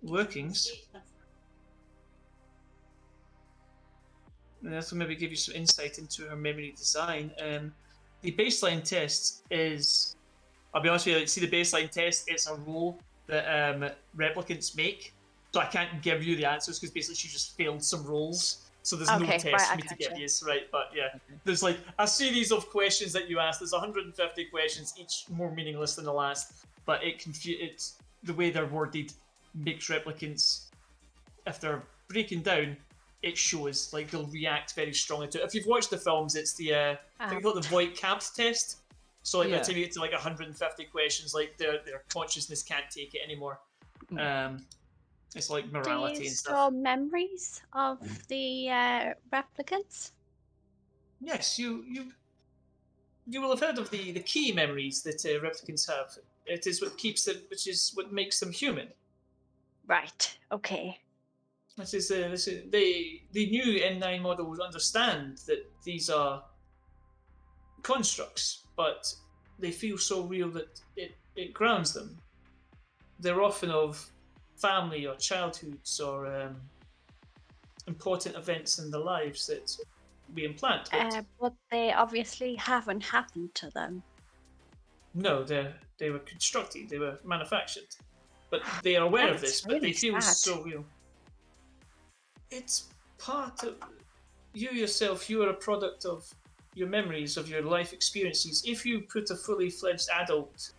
workings. And that will maybe give you some insight into her memory design. The baseline test is, I'll be honest with you, see the baseline test, it's a roll that replicants make. So I can't give you the answers because basically she just failed some rolls. So there's no Okay, test right, for I me to gotcha. give you, right? But yeah, Okay. there's like a series of questions that you ask. There's 150 questions, each more meaningless than the last. But it's the way they're worded makes replicants, if they're breaking down, it shows like they'll react very strongly to it. If you've watched the films, it's the I think it's called the Voight-Kampf test. So like by the time you get to like 150 questions, like their consciousness can't take it anymore. It's like morality Do you and store stuff. memories of the replicants? Yes, you will have heard of the key memories that replicants have. It is what keeps them, which is what makes them human. Right. Okay. This is the new N9 models understand that these are constructs, but they feel so real that it grounds them. They're often of family or childhoods or important events in their lives that we implant. But they obviously haven't happened to them. No, they were constructed, they were manufactured. But they are aware of this, That's but they really feel sad. so real. It's part of you yourself. You are a product of your memories, of your life experiences. If you put a fully fledged adult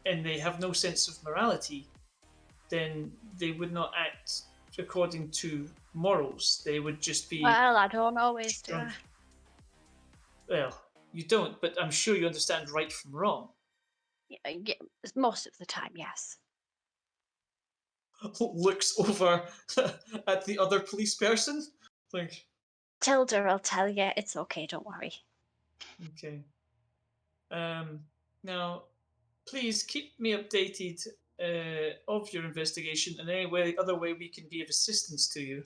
and they have no sense of morality, then they would not act according to morals. They would just be. Well, I don't always do. drunk. Well, you don't, but I'm sure you understand right from wrong. Yeah, most of the time, yes. Looks over at the other police person. Like, Tilda will tell you it's okay. Don't worry. okay. Now, please keep me updated of your investigation and any other way we can be of assistance to you.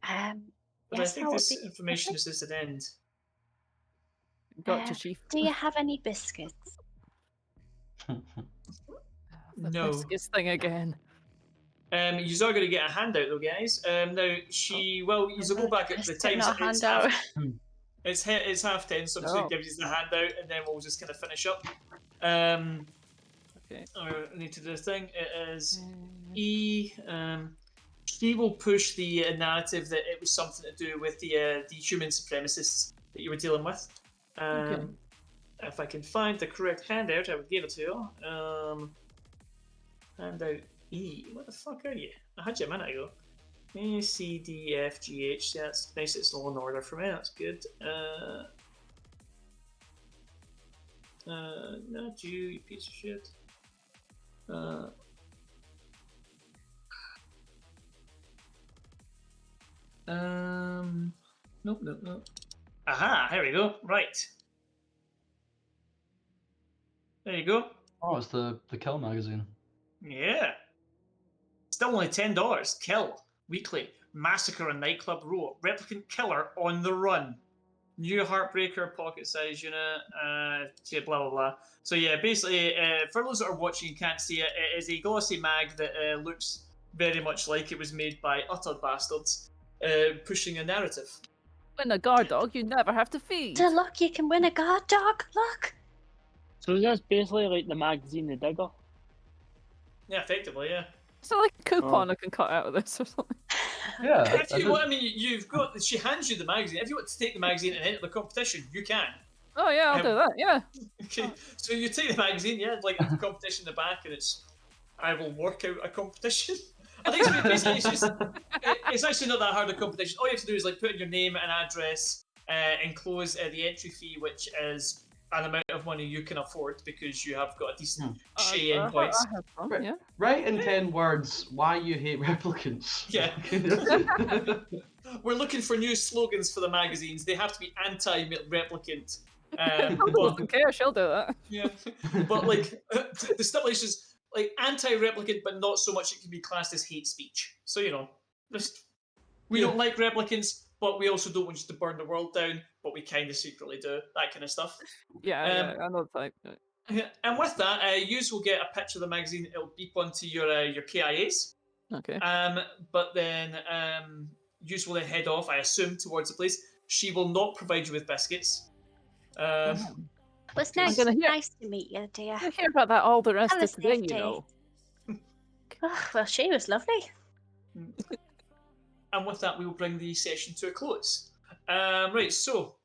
But Yes, I think that would this be information lovely. is at an end. Gotcha, Chief. Do you have any biscuits? The No. biscuits thing again. You are going to get a handout though, guys. Now you'll go back at the Biscuit, times. not handout. It's 10:30, so I'm just going to give you the handout, and then we'll just kind of finish up. Okay. I need to do the thing. It is E. She will push the narrative that it was something to do with the human supremacists that you were dealing with. Okay. if I can find the correct handout, I would give it to you. Handout E. What the fuck are you? I had you a minute ago. A, C, D, F, G, H. Yeah, that's nice. It's all in order for me. That's good. Not you piece of shit. Nope. Aha, here we go. Right. There you go. Oh, it's the Kill magazine. Yeah. Still only $10. Kill. Weekly. Massacre on Nightclub Row. Replicant killer on the run. New Heartbreaker, pocket size unit, blah blah blah. So yeah, basically, for those that are watching and can't see it, it is a glossy mag that looks very much like it was made by utter bastards, pushing a narrative. Win a guard dog, you never have to feed. So look, you can win a guard dog. Look. So that's basically like the magazine The Digger. Yeah, effectively, yeah. Is there like a coupon I can cut out of this or something? Yeah. If you want, I mean, you've got. She hands you the magazine. If you want to take the magazine and enter the competition, you can. Oh yeah, I'll do that. Yeah. Okay, so you take the magazine, yeah, like the competition in the back, and it's I will work out a competition. I think it's basically it's actually not that hard a competition. All you have to do is like put in your name and address, enclose the entry fee, which is an amount of money you can afford because you have got a decent share in points. I have fun, yeah. Write in 10 words why you hate replicants. Yeah. We're looking for new slogans for the magazines. They have to be anti-replicant. Don't care, she'll do that. Yeah, but like the stipulation is like anti-replicant, but not so much it can be classed as hate speech. So we don't like replicants, but we also don't want you to burn the world down, but we kind of secretly do, that kind of stuff. Yeah, I know the type. And with that, you will get a picture of the magazine. It'll beep onto your KIAs. Okay. But then you will then head off, I assume, towards the place. She will not provide you with biscuits. Well, it's nice to meet you, dear. I hear about that all the rest Have a of today, safe you day. know. Oh, well, she was lovely. And with that, we will bring the session to a close. Right, so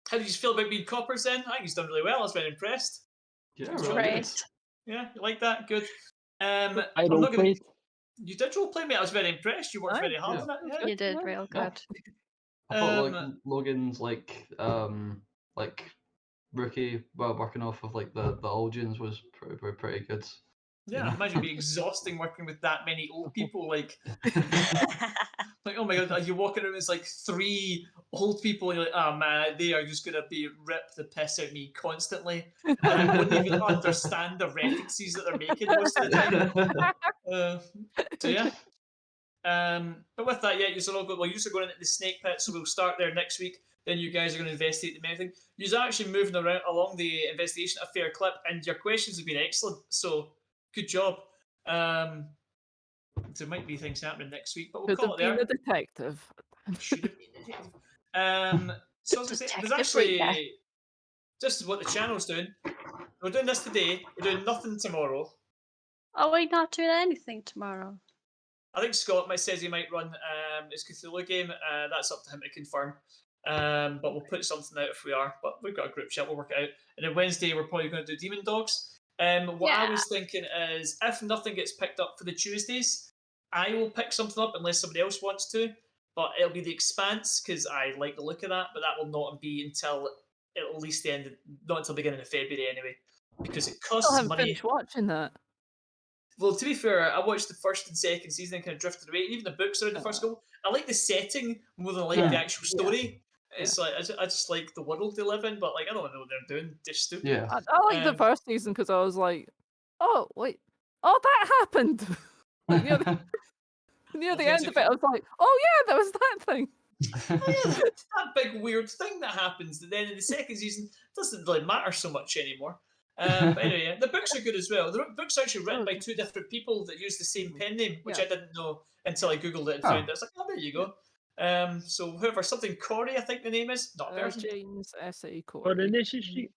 how did you feel about being coppers then? I think he's done really well. I was very impressed. Yeah, It's really really good. good. Yeah, you like that? Good. I I'm not gonna... roleplayed. You did roleplay, mate. I was very impressed. You worked very hard on that. Yeah. You did real good. I thought like Logan's like rookie working off of like the Algians was pretty good. Yeah, I imagine it'd be exhausting working with that many old people. Like, oh my god, you're walking around, it's like 3 old people, and you're like, oh man, they are just gonna be rip the piss out of me constantly. And I wouldn't even understand the references that they're making most of the time. So yeah. But with that, yeah, you're all good. Well, you're going into the snake pit, so we'll start there next week. Then you guys are going to investigate the everything. You're actually moving around along the investigation a fair clip, and your questions have been excellent. So good job. There might be things happening next week, but we'll call it there. The detective. Should have been the detective. So I was going to say, there's actually this is what the channel's doing. We're doing this today. We're doing nothing tomorrow. Are we not doing anything tomorrow? I think Scott says he might run his Cthulhu game. That's up to him to confirm. But we'll put something out if we are. But we've got a group chat, we'll work it out. And then Wednesday, we're probably going to do Demon Dogs. What I was thinking is, if nothing gets picked up for the Tuesdays, I will pick something up unless somebody else wants to. But it'll be The Expanse, because I like the look of that. But that will not be until at least the end, not until the beginning of February anyway. Because it costs I haven't money. finished watching that. Well, to be fair, I watched the first and second season and kind of drifted away. Even the books are in the first couple. I like the setting more than I like the actual story. It's like I just like the world they live in, but like I don't know what they're doing. They're stupid. Yeah. I like the first season because I was like, oh wait, oh that happened. Like, near the end of it, I was like, oh yeah, there was that thing. Oh, yeah, that big weird thing that happens. And then in the second season, it doesn't really matter so much anymore. But anyway, yeah, the books are good as well. The books are actually written by 2 different people that use the same pen name, which I didn't know until I googled it and found it. I was like, oh, there you go. So whoever, something Corey, I think the name is, not version. James S.A. Corey. Coronation Street.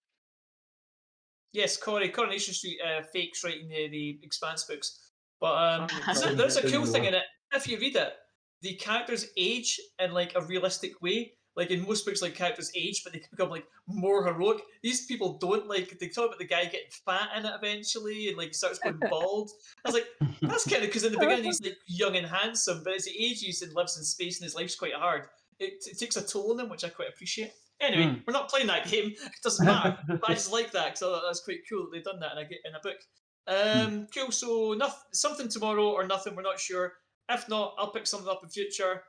Yes, Coronation Street fakes writing the Expanse books. But there's a cool thing in it. If you read it, the characters age in like a realistic way, like in most books, like characters age, but they can become like more heroic. These people don't. Like they talk about the guy getting fat in it eventually, and like starts going bald. I was like, that's kind of because in the beginning he's like young and handsome, but as he ages and lives in space and his life's quite hard, it takes a toll on him, which I quite appreciate. Anyway, we're not playing that game. It doesn't matter. But I just like that because that's quite cool that they've done that in a book. Cool. So something tomorrow or nothing. We're not sure. If not, I'll pick something up in future.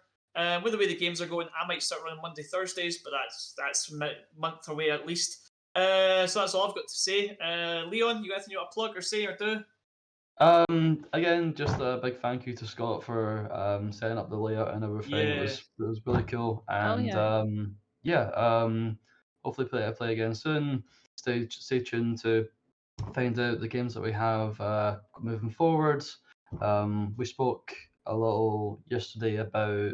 With the way the games are going, I might start running Monday, Thursdays, but that's a month away at least. So that's all I've got to say. Leon, you got anything you want to plug or say or do? Again, just a big thank you to Scott for setting up the layout and everything. Yeah. It was really cool, and hopefully play again soon. Stay tuned to find out the games that we have moving forward. We spoke a little yesterday about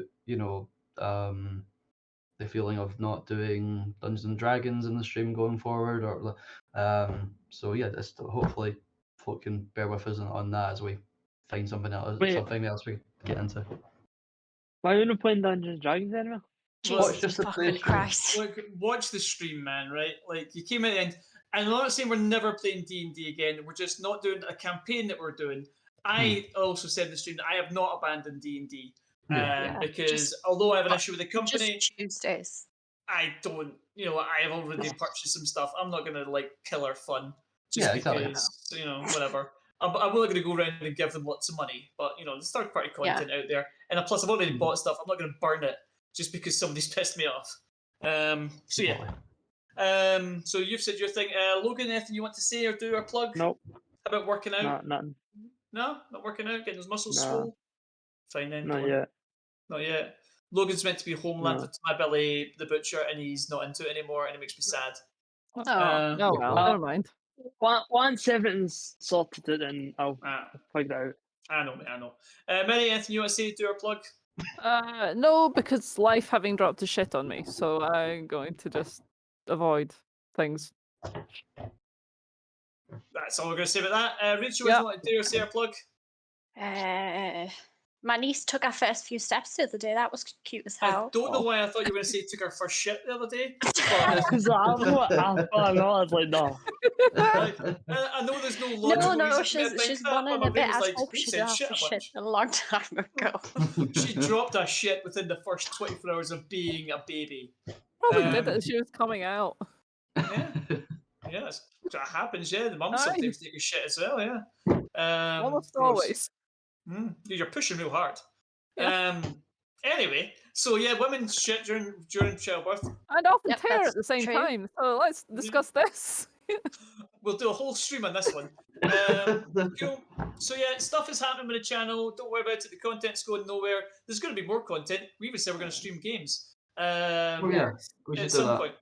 the feeling of not doing Dungeons and Dragons in the stream going forward, or so yeah, just hopefully folk can bear with us on that as we find something else we get into. Why are you not playing Dungeons and Dragons anymore? Jesus just the fucking play Christ. Look, watch the stream, man. Right? Like you came in, and I'm not saying we're never playing D&D again. We're just not doing a campaign that we're doing. I also said in the stream that I have not abandoned D&D. Because although I have an issue with the company, just Tuesdays. I don't. I have already purchased some stuff. I'm not gonna like kill our fun just exactly. because whatever. I'm not going to go around and give them lots of money, but there's third-party content out there, and plus I've already bought stuff. I'm not going to burn it just because somebody's pissed me off. So yeah. So you've said your thing. Logan, anything you want to say or do or plug? Nope. How about working out? Nothing. No, not working out. Getting those muscles Nah. swole. Fine then. Not yet. Not yet. Logan's meant to be Homeland to my Billy the Butcher, and he's not into it anymore, and it makes me sad. Oh well, never mind. Once everything's sorted out, then I'll figure it out. I know, mate. I know. Mary, anything you want to say? Do or plug? No, because life having dropped a shit on me, so I'm going to just avoid things. That's all we're going to say about that. Rachel, anything you want to do or say or plug? My niece took her first few steps the other day. That was cute as hell. I don't know why I thought you were going to say took her first shit the other day. Because I was like, no. I know there's no logical No, reason she's running a bit. I hope she said did shit shit a long time ago. She dropped a shit within the first 24 hours of being a baby. Probably did it as she was coming out. Yeah, that happens. Yeah, the mum sometimes take a shit as well. Yeah, almost always. You're pushing real hard. Anyway, so yeah, women shit during childbirth. And often tear at the same time. So let's discuss this. We'll do a whole stream on this one. Cool. So yeah, stuff is happening with the channel. Don't worry about it. The content's going nowhere. There's going to be more content. We even said we're going to stream games. We should at do some that. point.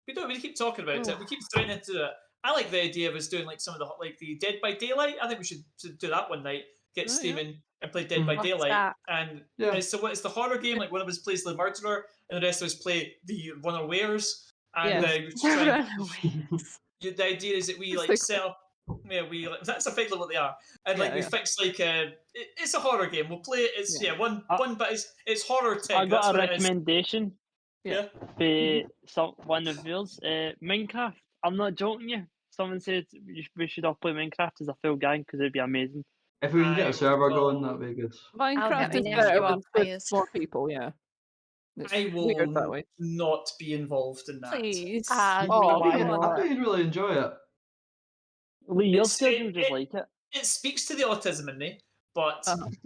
We don't. We keep talking about it. We keep threatening to do it. I like the idea of us doing like some of the Dead by Daylight. I think we should do that one night. Get steaming and play Dead by Daylight. And it's the horror game. Like one of us plays the murderer, and the rest of us play the runawares. And the idea is that we like sell. That's effectively what they are. And we fix it's a horror game. We'll play it. It's one bit is it's horror tech. I got a recommendation. Yeah. For one of yours, Minecraft. I'm not joking you. Someone said we should all play Minecraft as a full gang because it'd be amazing. If we can get a server going, that'd be good. Minecraft is better with more people, yeah. I will not be involved in that. Please. I think you'd really enjoy it. Lee, your kids would just like it. It speaks to the autism in me, but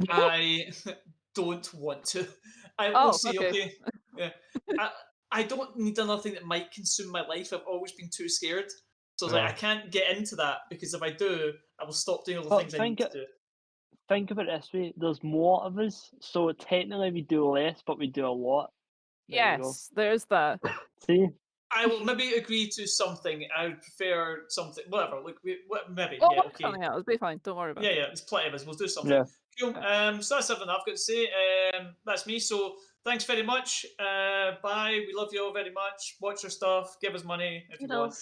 I don't want to. I will see, okay. Yeah. I don't need another thing that might consume my life. I've always been too scared. So I can't get into that because if I do, I will stop doing all the things I need to do. Think about it this way. There's more of us, so technically we do less, but we do a lot. Yes, there's that. See? I will maybe agree to something. I would prefer something, whatever. Like maybe. Oh, yeah, okay. Coming out. It'll be fine. Don't worry about it. Yeah, there's plenty of us. We'll do something. Yeah. Cool. So that's everything I've got to say. That's me. So thanks very much. Bye. We love you all very much. Watch our stuff. Give us money if you want.